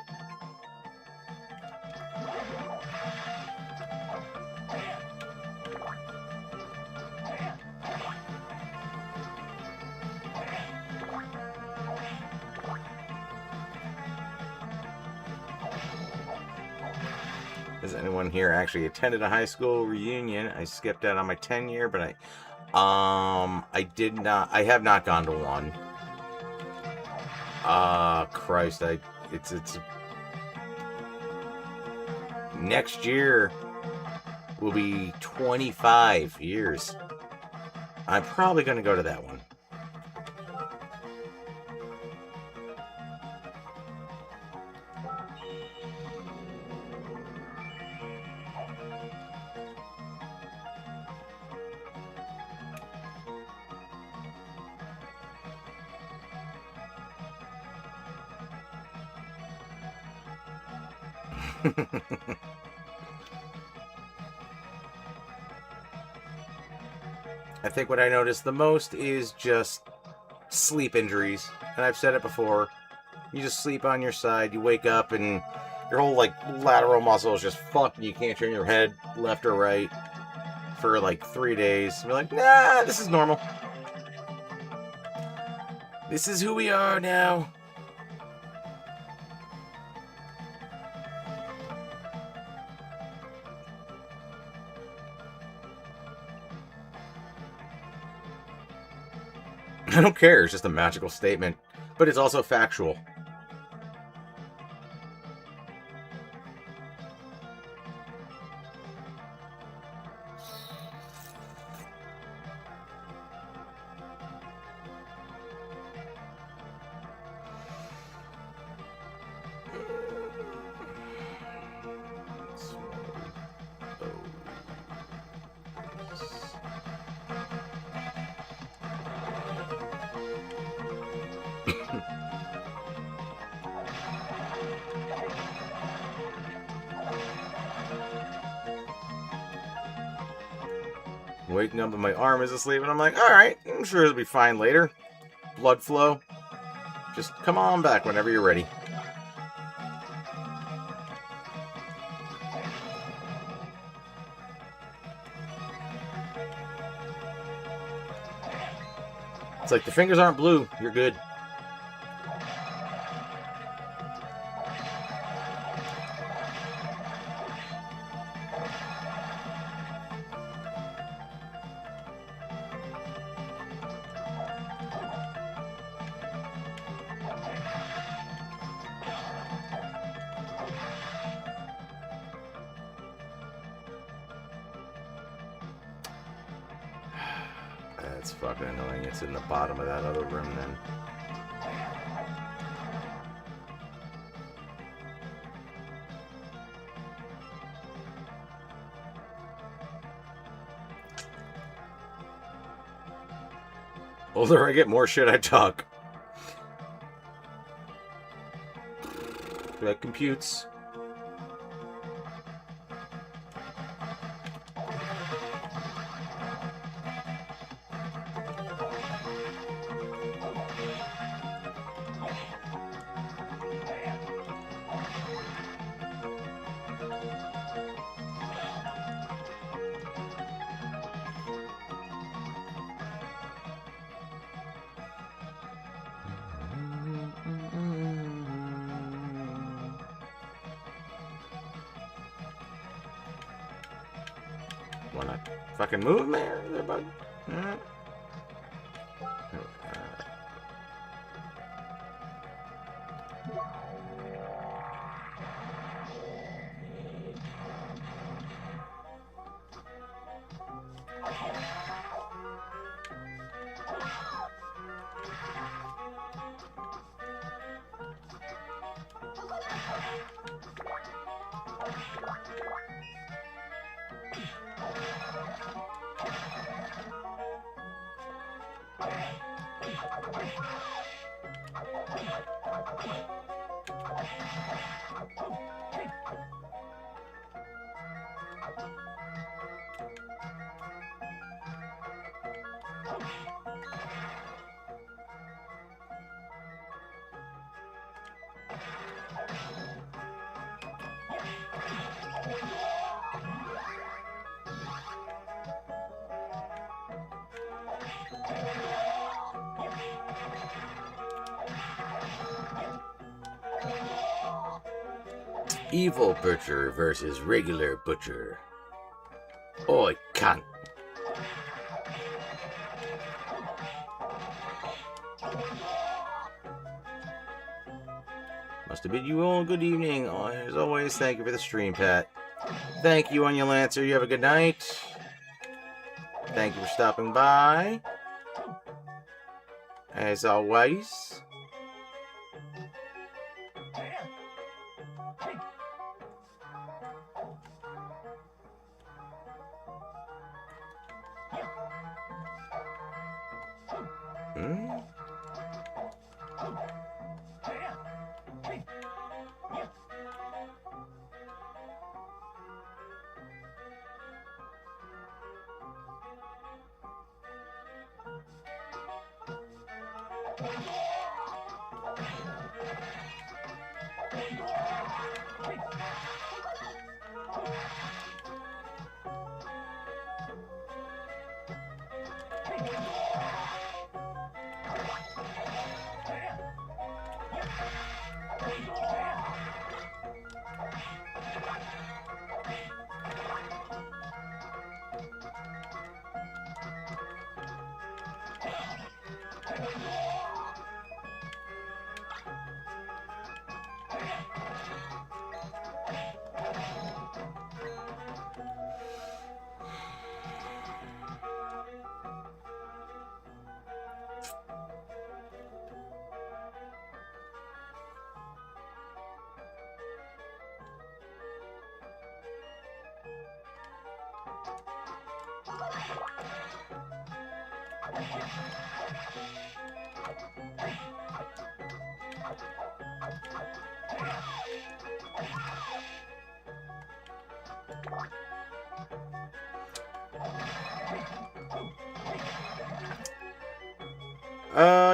Has anyone here actually attended a high school reunion? I skipped out on my 10-year, but I did not. I have not gone to one. Christ, it's next year will be 25 years. I'm probably going to go to that one. I think what I notice the most is just sleep injuries. And I've said it before. You just sleep on your side, you wake up, and your whole, like, lateral muscle is just fucked, and you can't turn your head left or right for, like, 3 days. You're like, nah, this is normal. This is who we are now. I don't care, it's just a magical statement. But it's also factual. Waking up and my arm is asleep, and I'm like, alright, I'm sure it'll be fine later. Blood flow. Just come on back whenever you're ready. It's like the fingers aren't blue, you're good. That's fucking annoying. It's in the bottom of that other room then. The older I get, more shit I talk. That computes. Wanna fucking move, man? There, bud? Evil Butcher versus regular Butcher. Oh, I can't. Must have bid you all good evening. As always, thank you for the stream, Pat. Thank you, Onion Lancer. You have a good night. Thank you for stopping by. As always.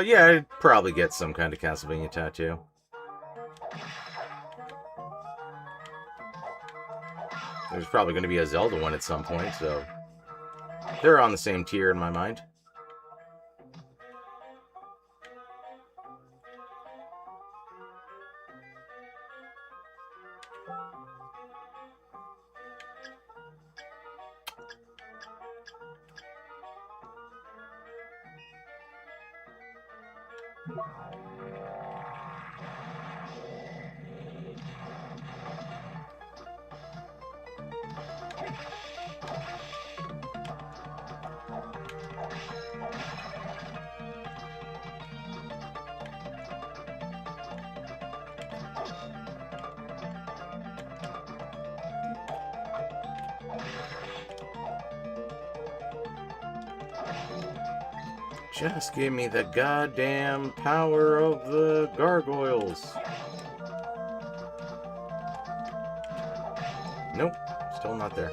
Yeah, I'd probably get some kind of Castlevania tattoo. There's probably going to be a Zelda one at some point, so they're on the same tier in my mind. Just give me the goddamn power of the gargoyles. Nope, still not there.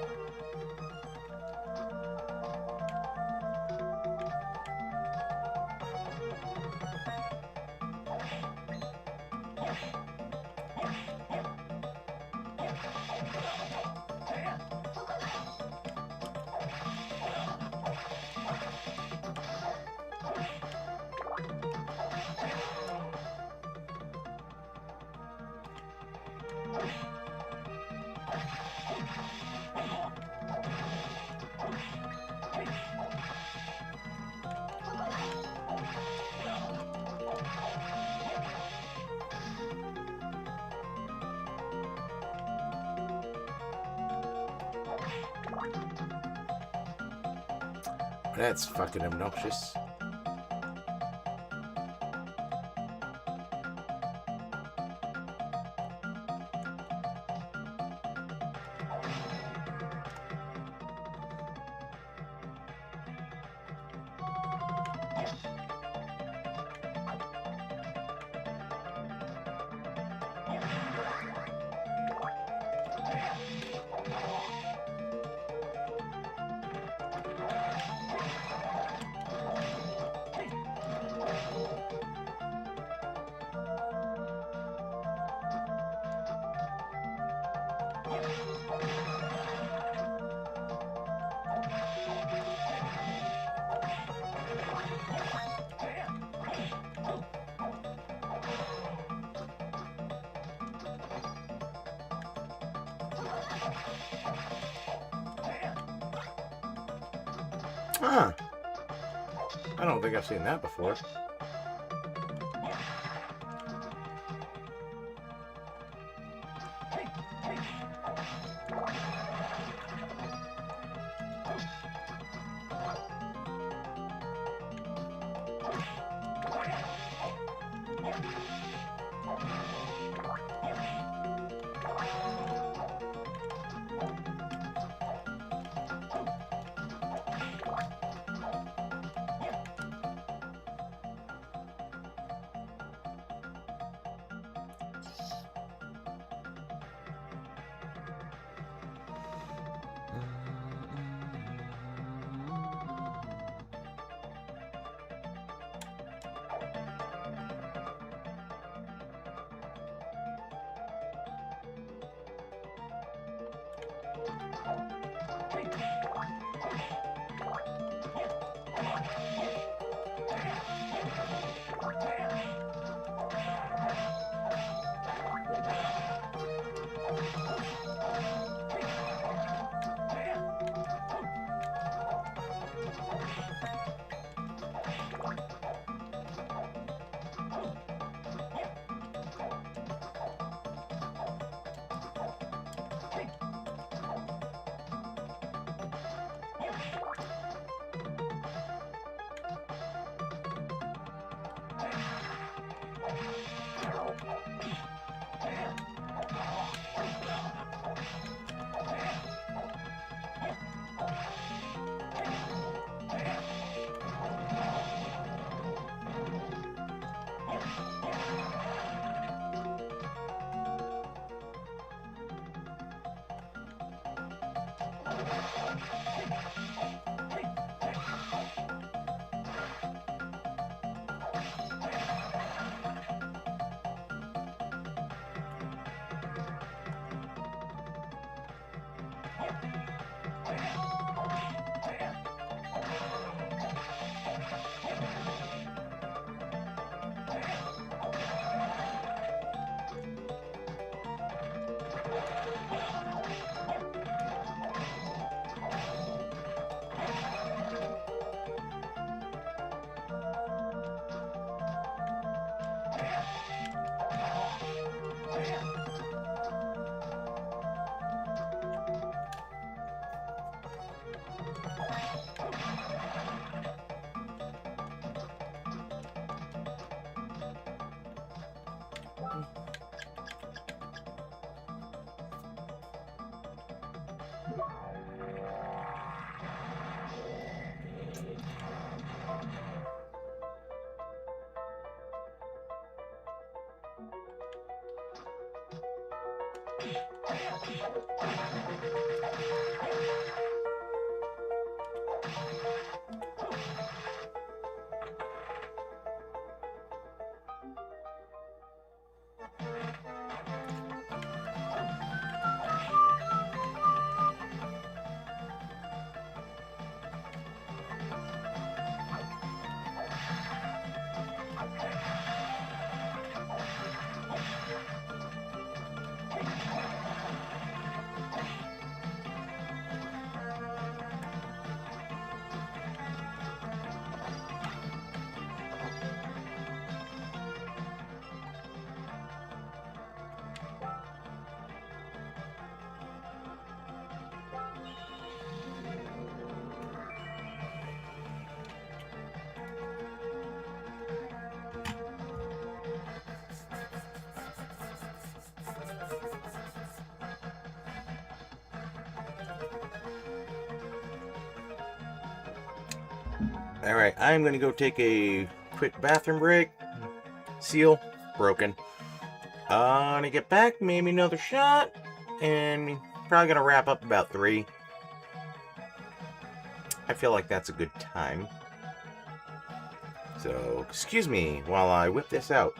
That's fucking obnoxious. Huh. I don't think I've seen that before. Alright, I'm going to go take a quick bathroom break. Seal, broken. Gonna get back, maybe another shot, and probably gonna wrap up about 3. I feel like that's a good time. So, excuse me while I whip this out.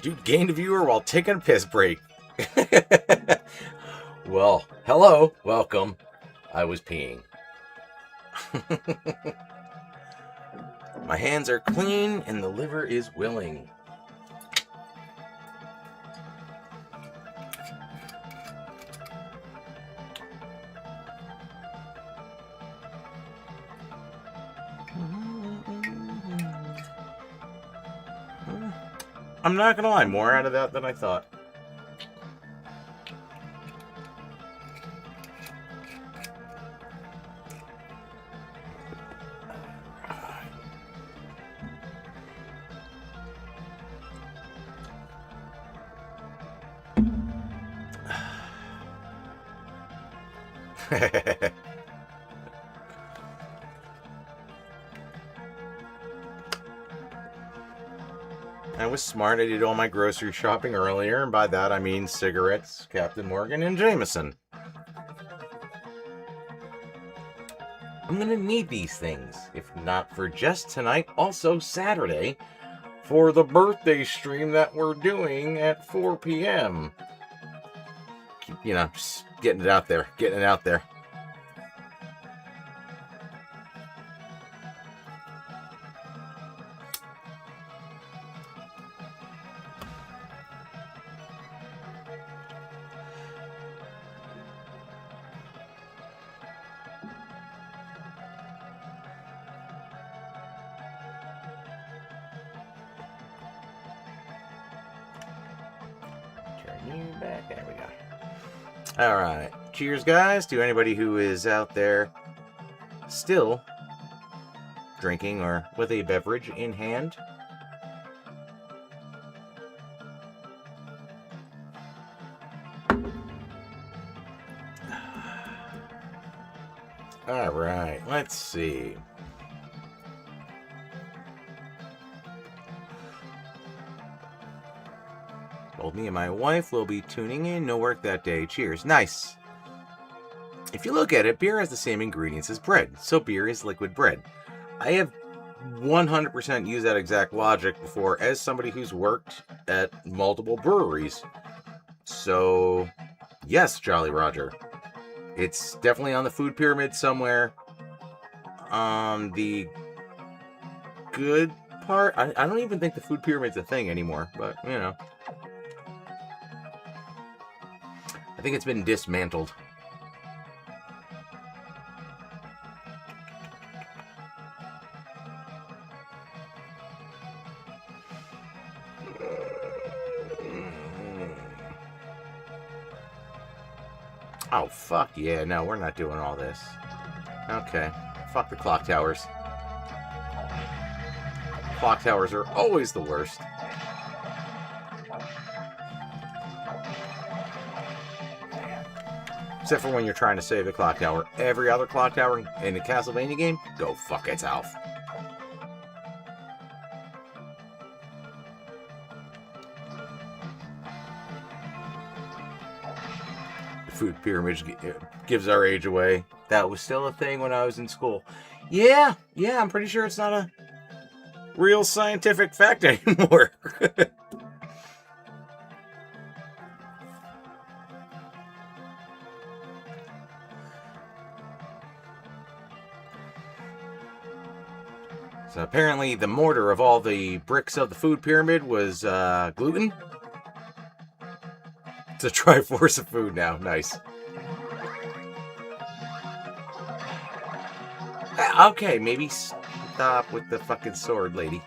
Dude gained a viewer while taking a piss break. Well, hello, welcome. I was peeing. My hands are clean and the liver is willing. I'm not gonna lie, more out of that than I thought. I was smart. I did all my grocery shopping earlier, and by that I mean cigarettes, Captain Morgan, and Jameson. I'm gonna need these things, if not for just tonight, also Saturday, for the birthday stream that we're doing at 4 p.m. You know, just getting it out there, getting it out there. Back. There we go. All right. Cheers, guys, to anybody who is out there still drinking or with a beverage in hand. All right. Let's see. Both me and my wife will be tuning in. No work that day. Cheers. Nice. If you look at it, beer has the same ingredients as bread, so beer is liquid bread. I have 100% used that exact logic before as somebody who's worked at multiple breweries. So, yes, Jolly Roger. It's definitely on the food pyramid somewhere. The good part, I don't even think the food pyramid's a thing anymore, but, you know. I think it's been dismantled. Oh, fuck yeah. No, we're not doing all this. Okay. Fuck the clock towers. Clock towers are always the worst. Except for when you're trying to save a clock tower. Every other clock tower in the Castlevania game, go fuck itself. The food pyramid gives our age away. That was still a thing when I was in school. Yeah, I'm pretty sure it's not a real scientific fact anymore. So apparently the mortar of all the bricks of the food pyramid was gluten. It's a Triforce of food now. Nice. Okay, maybe stop with the fucking sword, lady.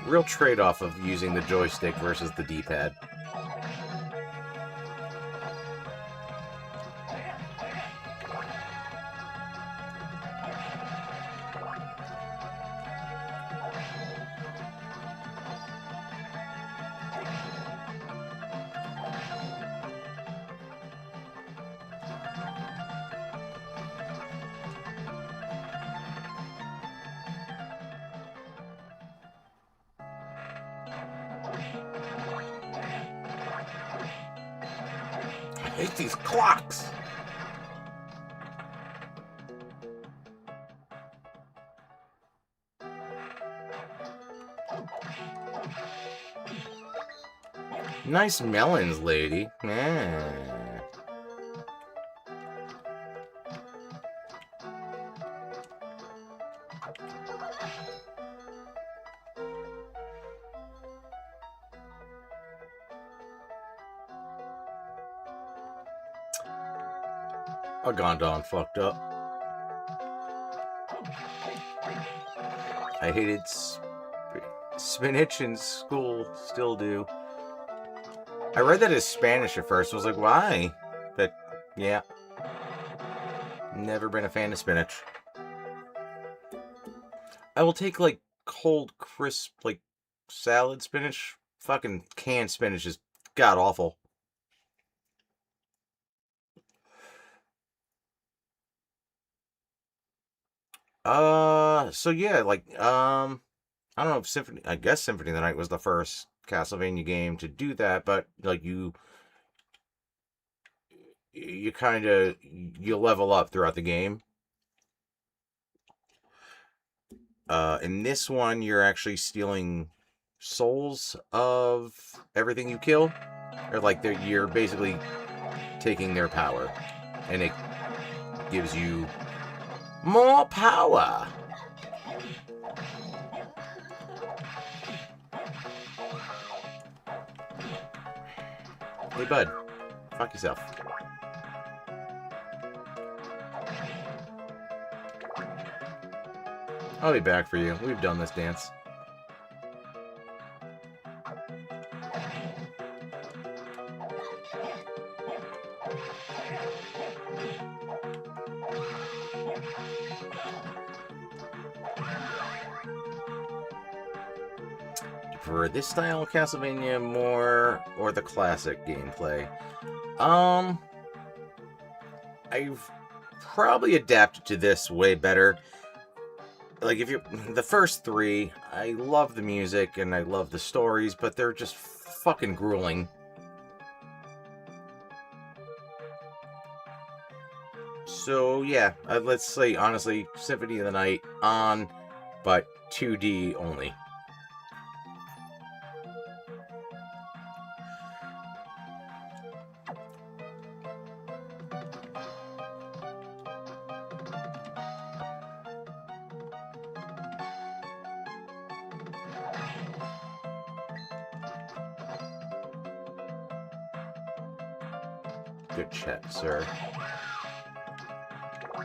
Real trade-off of using the joystick versus the D-pad. Make these clocks! Nice melons, lady. Yeah. I gone down fucked up. I hated spinach in school. Still do. I read that as Spanish at first. I was like, why? But, yeah. Never been a fan of spinach. I will take, like, cold, crisp, like, salad spinach. Fucking canned spinach is god-awful. So yeah, like, I don't know if I guess Symphony of the Night was the first Castlevania game to do that, but, like, you kind of, you level up throughout the game. In this one, you're actually stealing souls of everything you kill. Or, like, you're basically taking their power. And it gives you more power. Hey, bud. Fuck yourself. I'll be back for you. We've done this dance. For this style of Castlevania more, or the classic gameplay? I've probably adapted to this way better. Like, the first three, I love the music and I love the stories, but they're just fucking grueling. So yeah, let's say honestly, Symphony of the Night on, but 2D only. Good check, sir.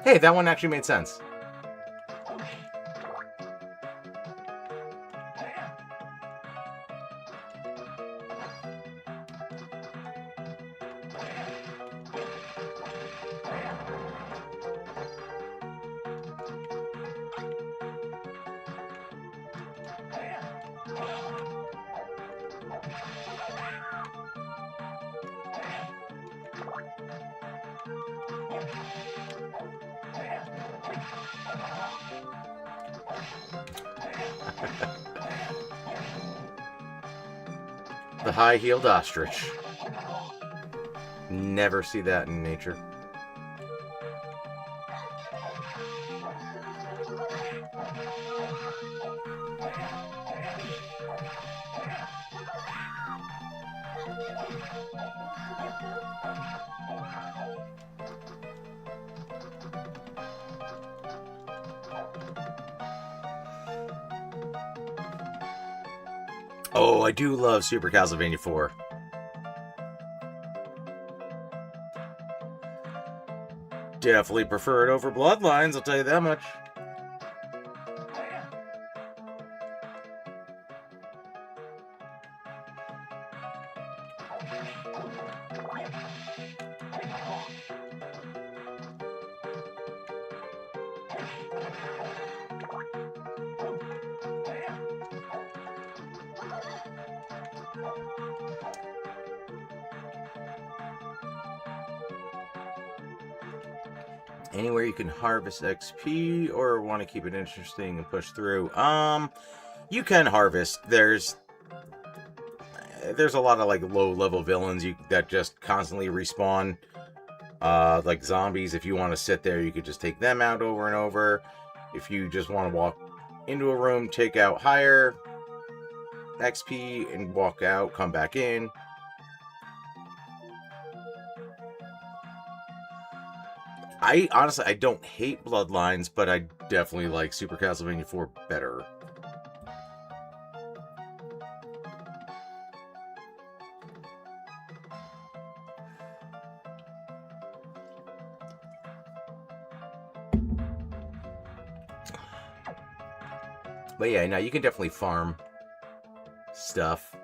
Hey, that one actually made sense. The high-heeled ostrich. Never see that in nature. Oh, I do love Super Castlevania 4. Definitely prefer it over Bloodlines, I'll tell you that much. Anywhere you can harvest XP or want to keep it interesting and push through. You can harvest. There's a lot of like low level villains that just constantly respawn. Like zombies, if you want to sit there, you could just take them out over and over. If you just want to walk into a room, take out higher XP and walk out, come back in. Honestly, I don't hate Bloodlines, but I definitely like Super Castlevania 4 better. But yeah, now you can definitely farm stuff.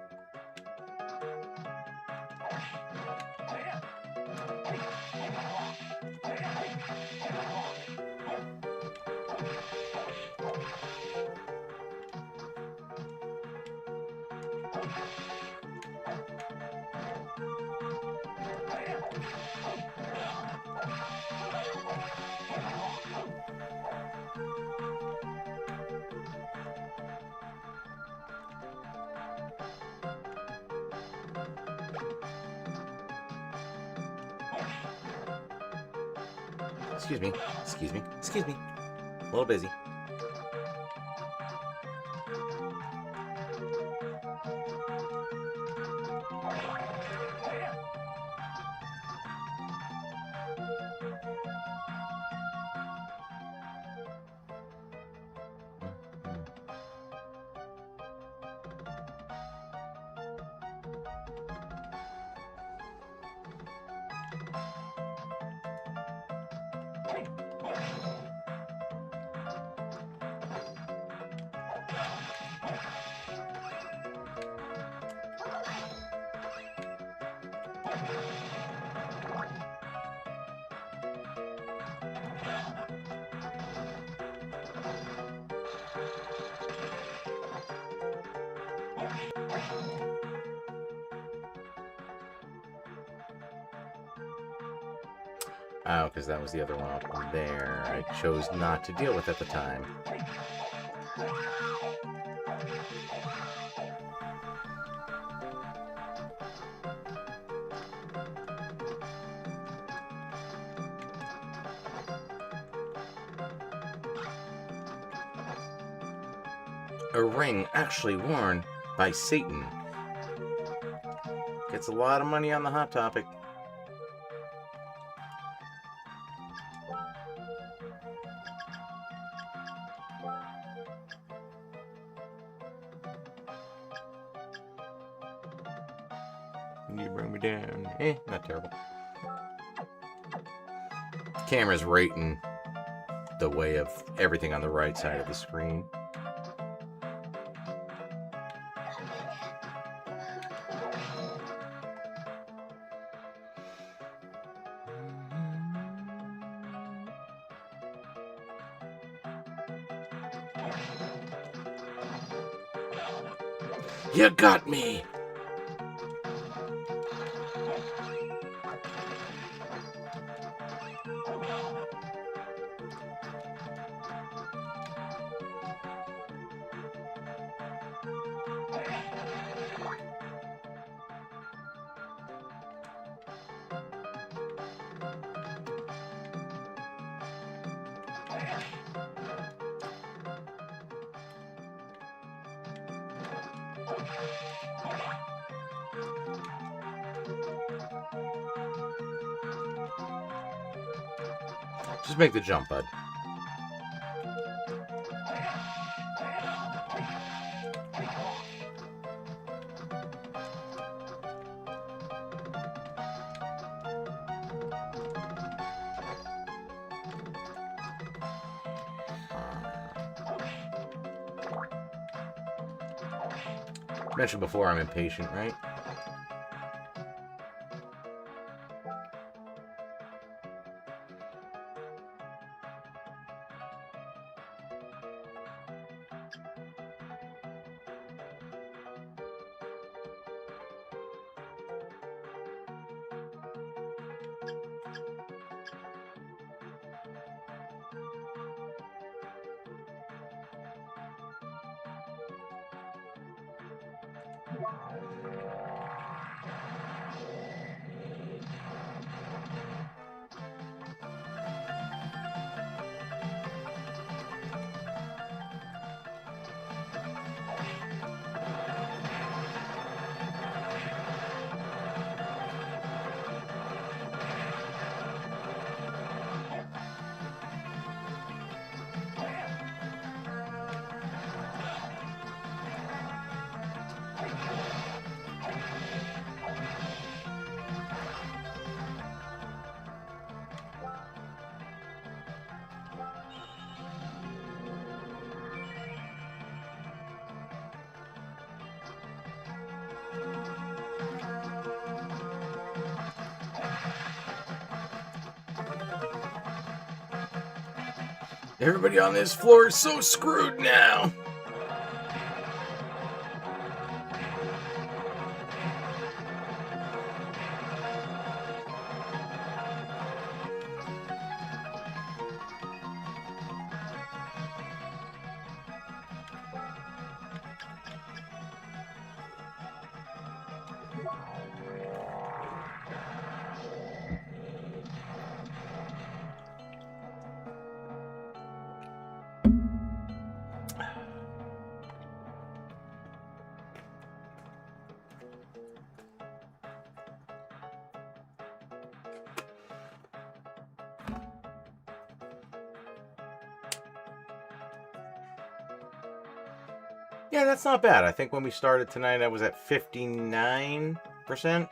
Excuse me, excuse me, excuse me. A little busy. Oh, because that was the other one up there. I chose not to deal with at the time. A ring actually worn by Satan. Gets a lot of money on the Hot Topic. You bring me down. Not terrible. Camera's right in the way of everything on the right side of the screen. You got me! Just make the jump, bud. Mentioned before, I'm impatient, right? Everybody on this floor is so screwed now. Yeah, that's not bad. I think when we started tonight, I was at 59%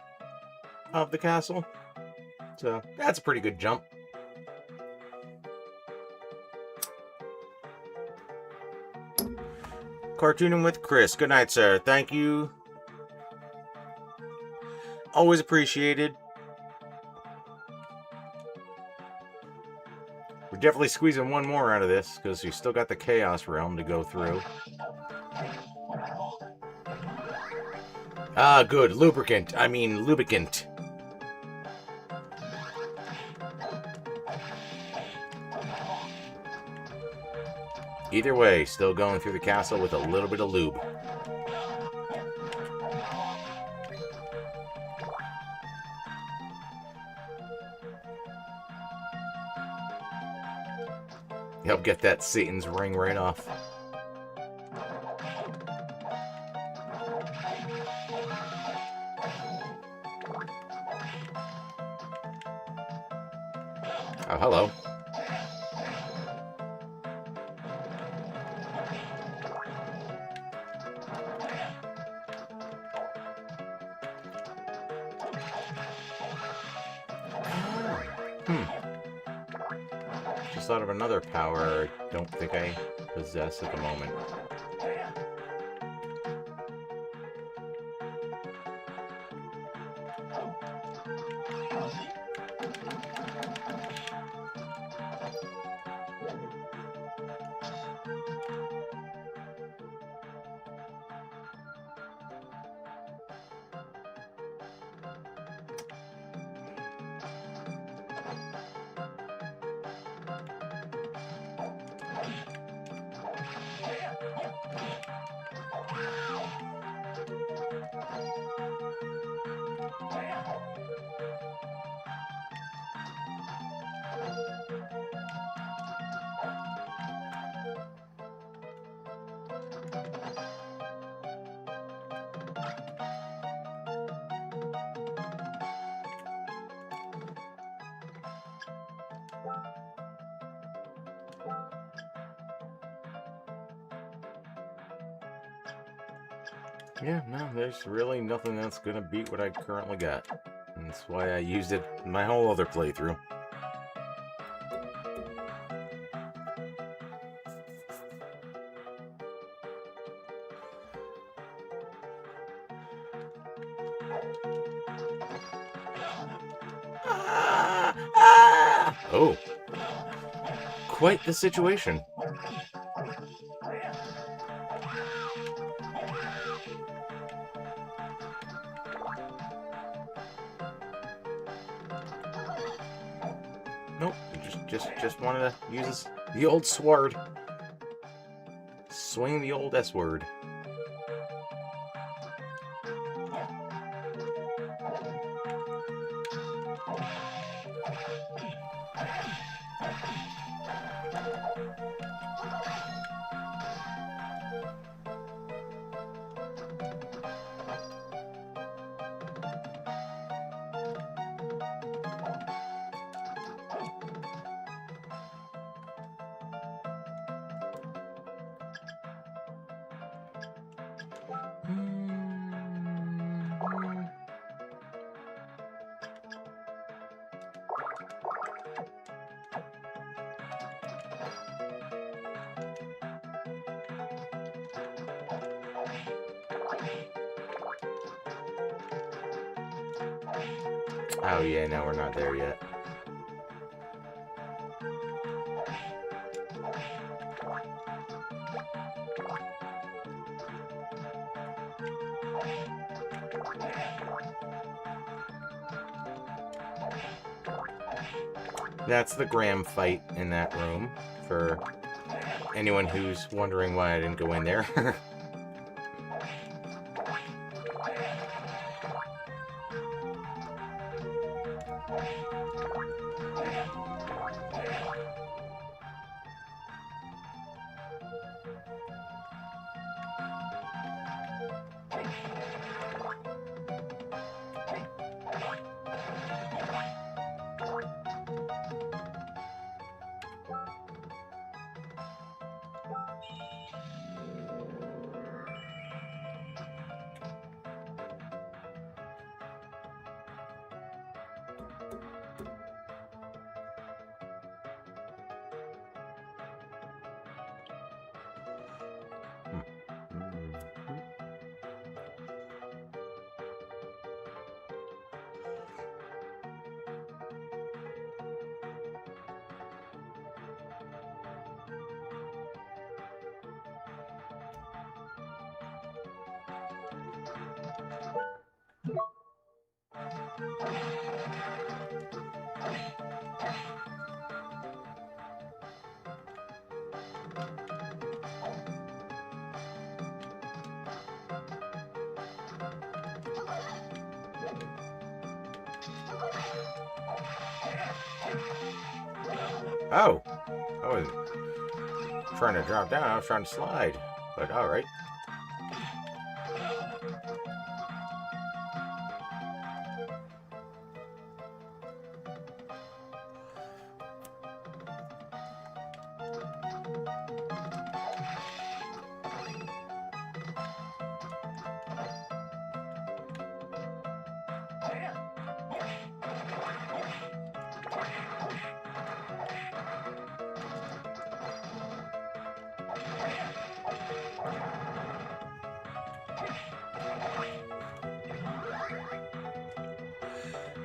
of the castle. So, that's a pretty good jump. Cartooning with Chris. Good night, sir. Thank you. Always appreciated. We're definitely squeezing one more out of this, because we still got the Chaos Realm to go through. Ah, good. Lubricant. Either way, still going through the castle with a little bit of lube. Help get that Satan's ring right off. Oh, hello. Just thought of another power I don't think I possess at the moment. Yeah, no, there's really nothing that's gonna beat what I currently got. And that's why I used it in my whole other playthrough. Oh. Quite the situation. Nope, just wanted to use the old sword. Swing the old S word. Oh yeah, no, we're not there yet. That's the Graham fight in that room, for anyone who's wondering why I didn't go in there. Oh, I was trying to drop down. I was trying to slide, but all right.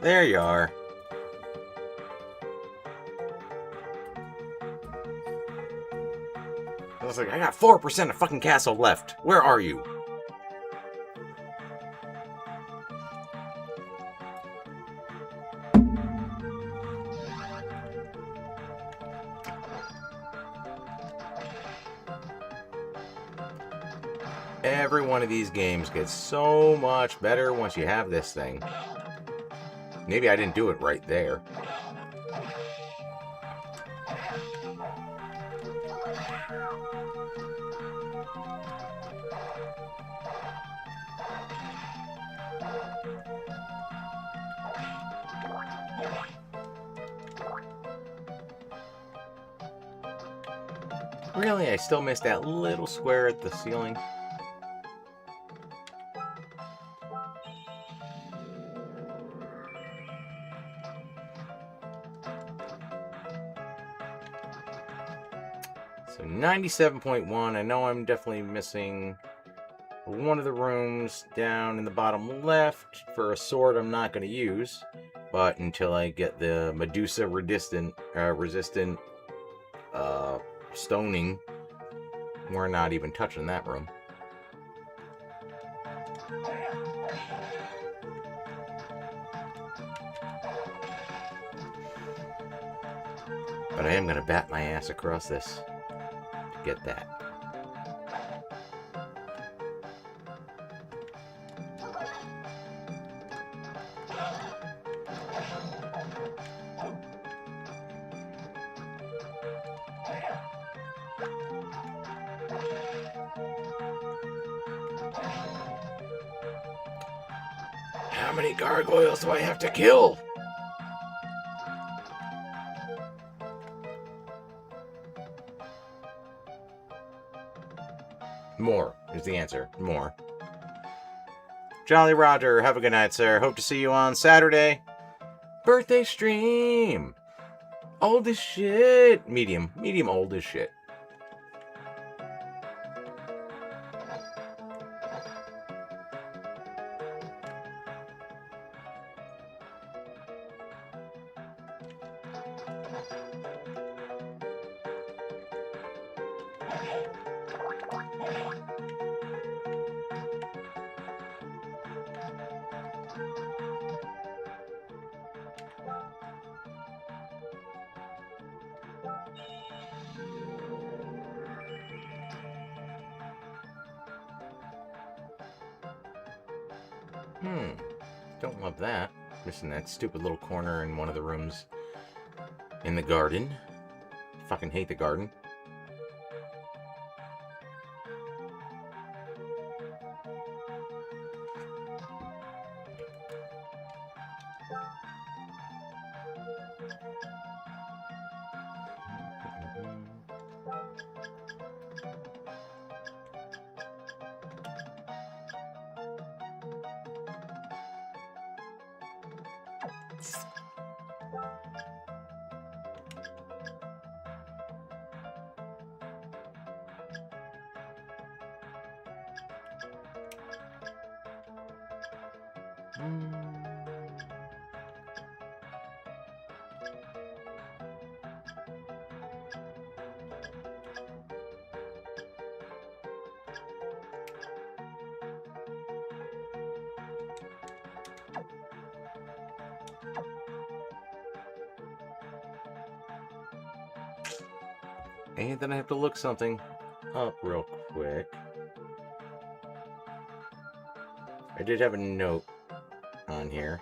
There you are. I was like, I got 4% of fucking castle left. Where are you? Every one of these games gets so much better once you have this thing. Maybe I didn't do it right there. Really, I still missed that little square at the ceiling. So 97.1, I know I'm definitely missing one of the rooms down in the bottom left for a sword I'm not going to use, but until I get the Medusa resistant stoning, we're not even touching that room. But I am going to bat my ass across this to get that. How many gargoyles do I have to kill? More is the answer. More. Jolly Roger, have a good night, sir. Hope to see you on Saturday. Birthday stream. Old as shit. Medium. Medium old as shit. Don't love that. Missing that stupid little corner in one of the rooms in the garden. Fucking hate the garden. And then I have to look something up real quick. I did have a note on here.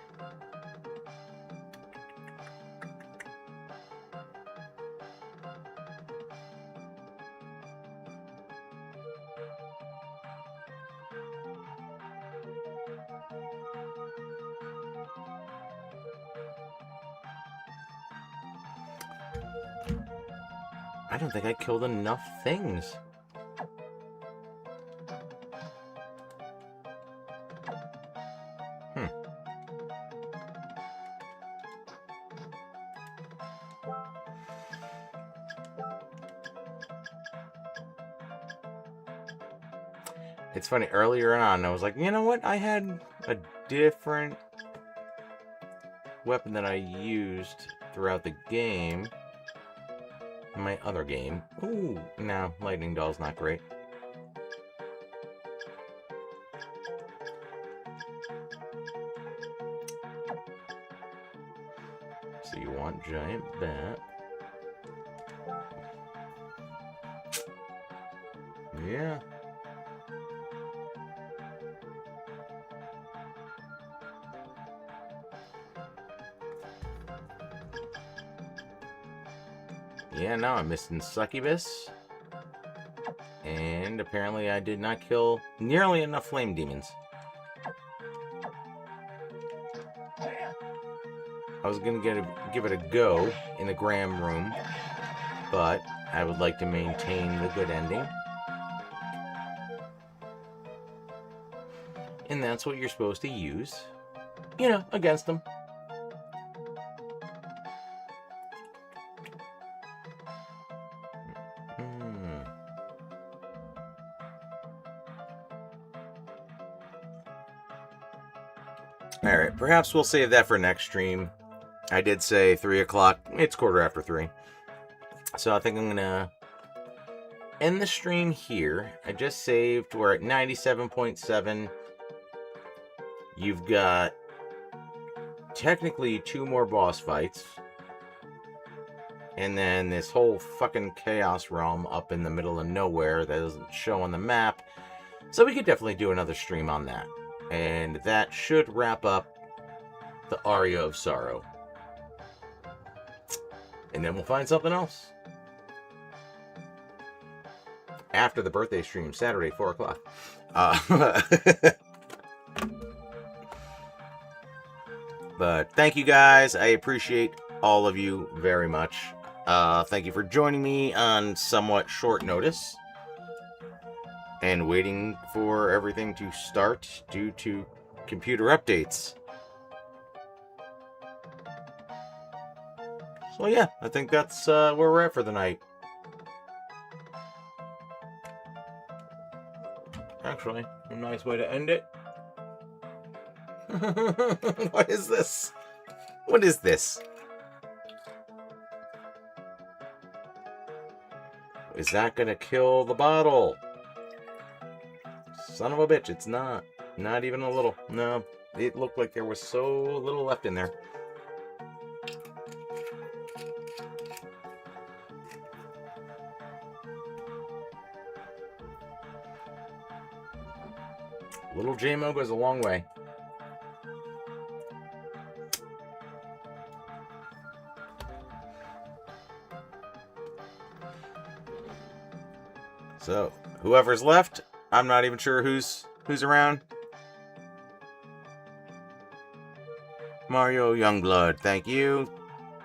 I don't think I killed enough things. It's funny, earlier on, I was like, you know what? I had a different weapon that I used throughout the game. My other game. Ooh, no, lightning doll's not great. So you want giant bat. Yeah. Yeah, now I'm missing Succubus. And apparently I did not kill nearly enough flame demons. I was going to give it a go in the Graham room, but I would like to maintain the good ending. And that's what you're supposed to use, you know, against them. Alright, perhaps we'll save that for next stream. I did say 3 o'clock. It's 3:15. So I think I'm going to end the stream here. I just saved. We're at 97.7. You've got technically 2 more boss fights. And then this whole fucking Chaos Realm up in the middle of nowhere that doesn't show on the map. So we could definitely do another stream on that. And that should wrap up the Aria of Sorrow. And then we'll find something else. After the birthday stream, Saturday, 4 o'clock. But thank you guys. I appreciate all of you very much. Thank you for joining me on somewhat short notice. And waiting for everything to start due to computer updates. So yeah, I think that's where we're at for the night. Actually, a nice way to end it. What is this? What is this? Is that gonna kill the bottle? Son of a bitch, it's not. Not even a little. No, it looked like there was so little left in there. Little J-Mo goes a long way. So, whoever's left, I'm not even sure who's around. Mario Youngblood, thank you.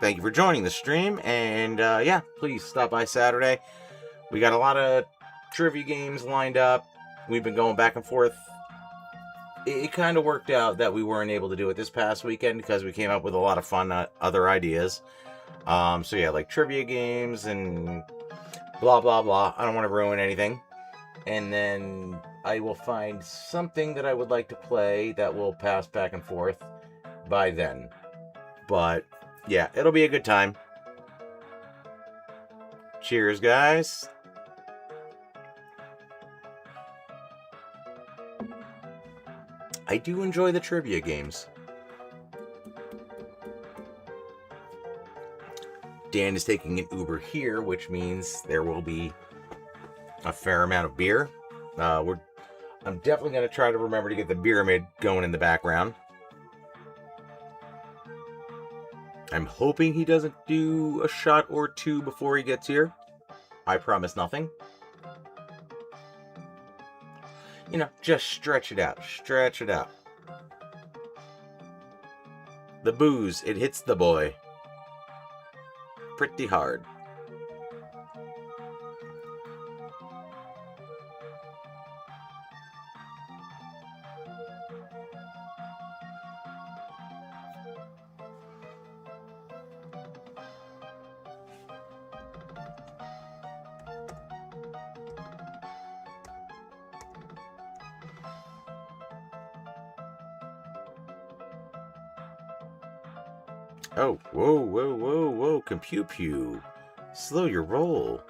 Thank you for joining the stream. And yeah, please stop by Saturday. We got a lot of trivia games lined up. We've been going back and forth. It kind of worked out that we weren't able to do it this past weekend because we came up with a lot of fun other ideas. So yeah, like trivia games and blah, blah, blah. I don't want to ruin anything. And then I will find something that I would like to play that will pass back and forth by then. But yeah, it'll be a good time. Cheers, guys. I do enjoy the trivia games. Dan is taking an Uber here, which means there will be a fair amount of beer. I'm definitely going to try to remember to get the pyramid going in the background. I'm hoping he doesn't do a shot or two before he gets here. I promise nothing. You know, just stretch it out. Stretch it out. The booze, it hits the boy pretty hard. Oh, whoa, whoa, whoa, whoa, Compew-pew. Slow your roll.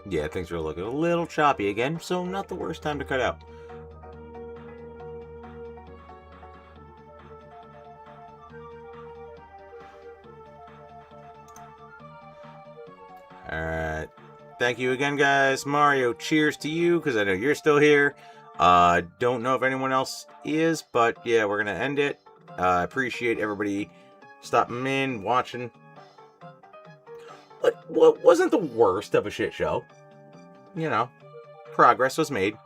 Yeah, things are looking a little choppy again, so not the worst time to cut out. Alright. Thank you again, guys. Mario, cheers to you, because I know you're still here. Don't know if anyone else is, but yeah, we're going to end it. Appreciate everybody stopping in, watching. But what wasn't the worst of a shit show. You know, progress was made.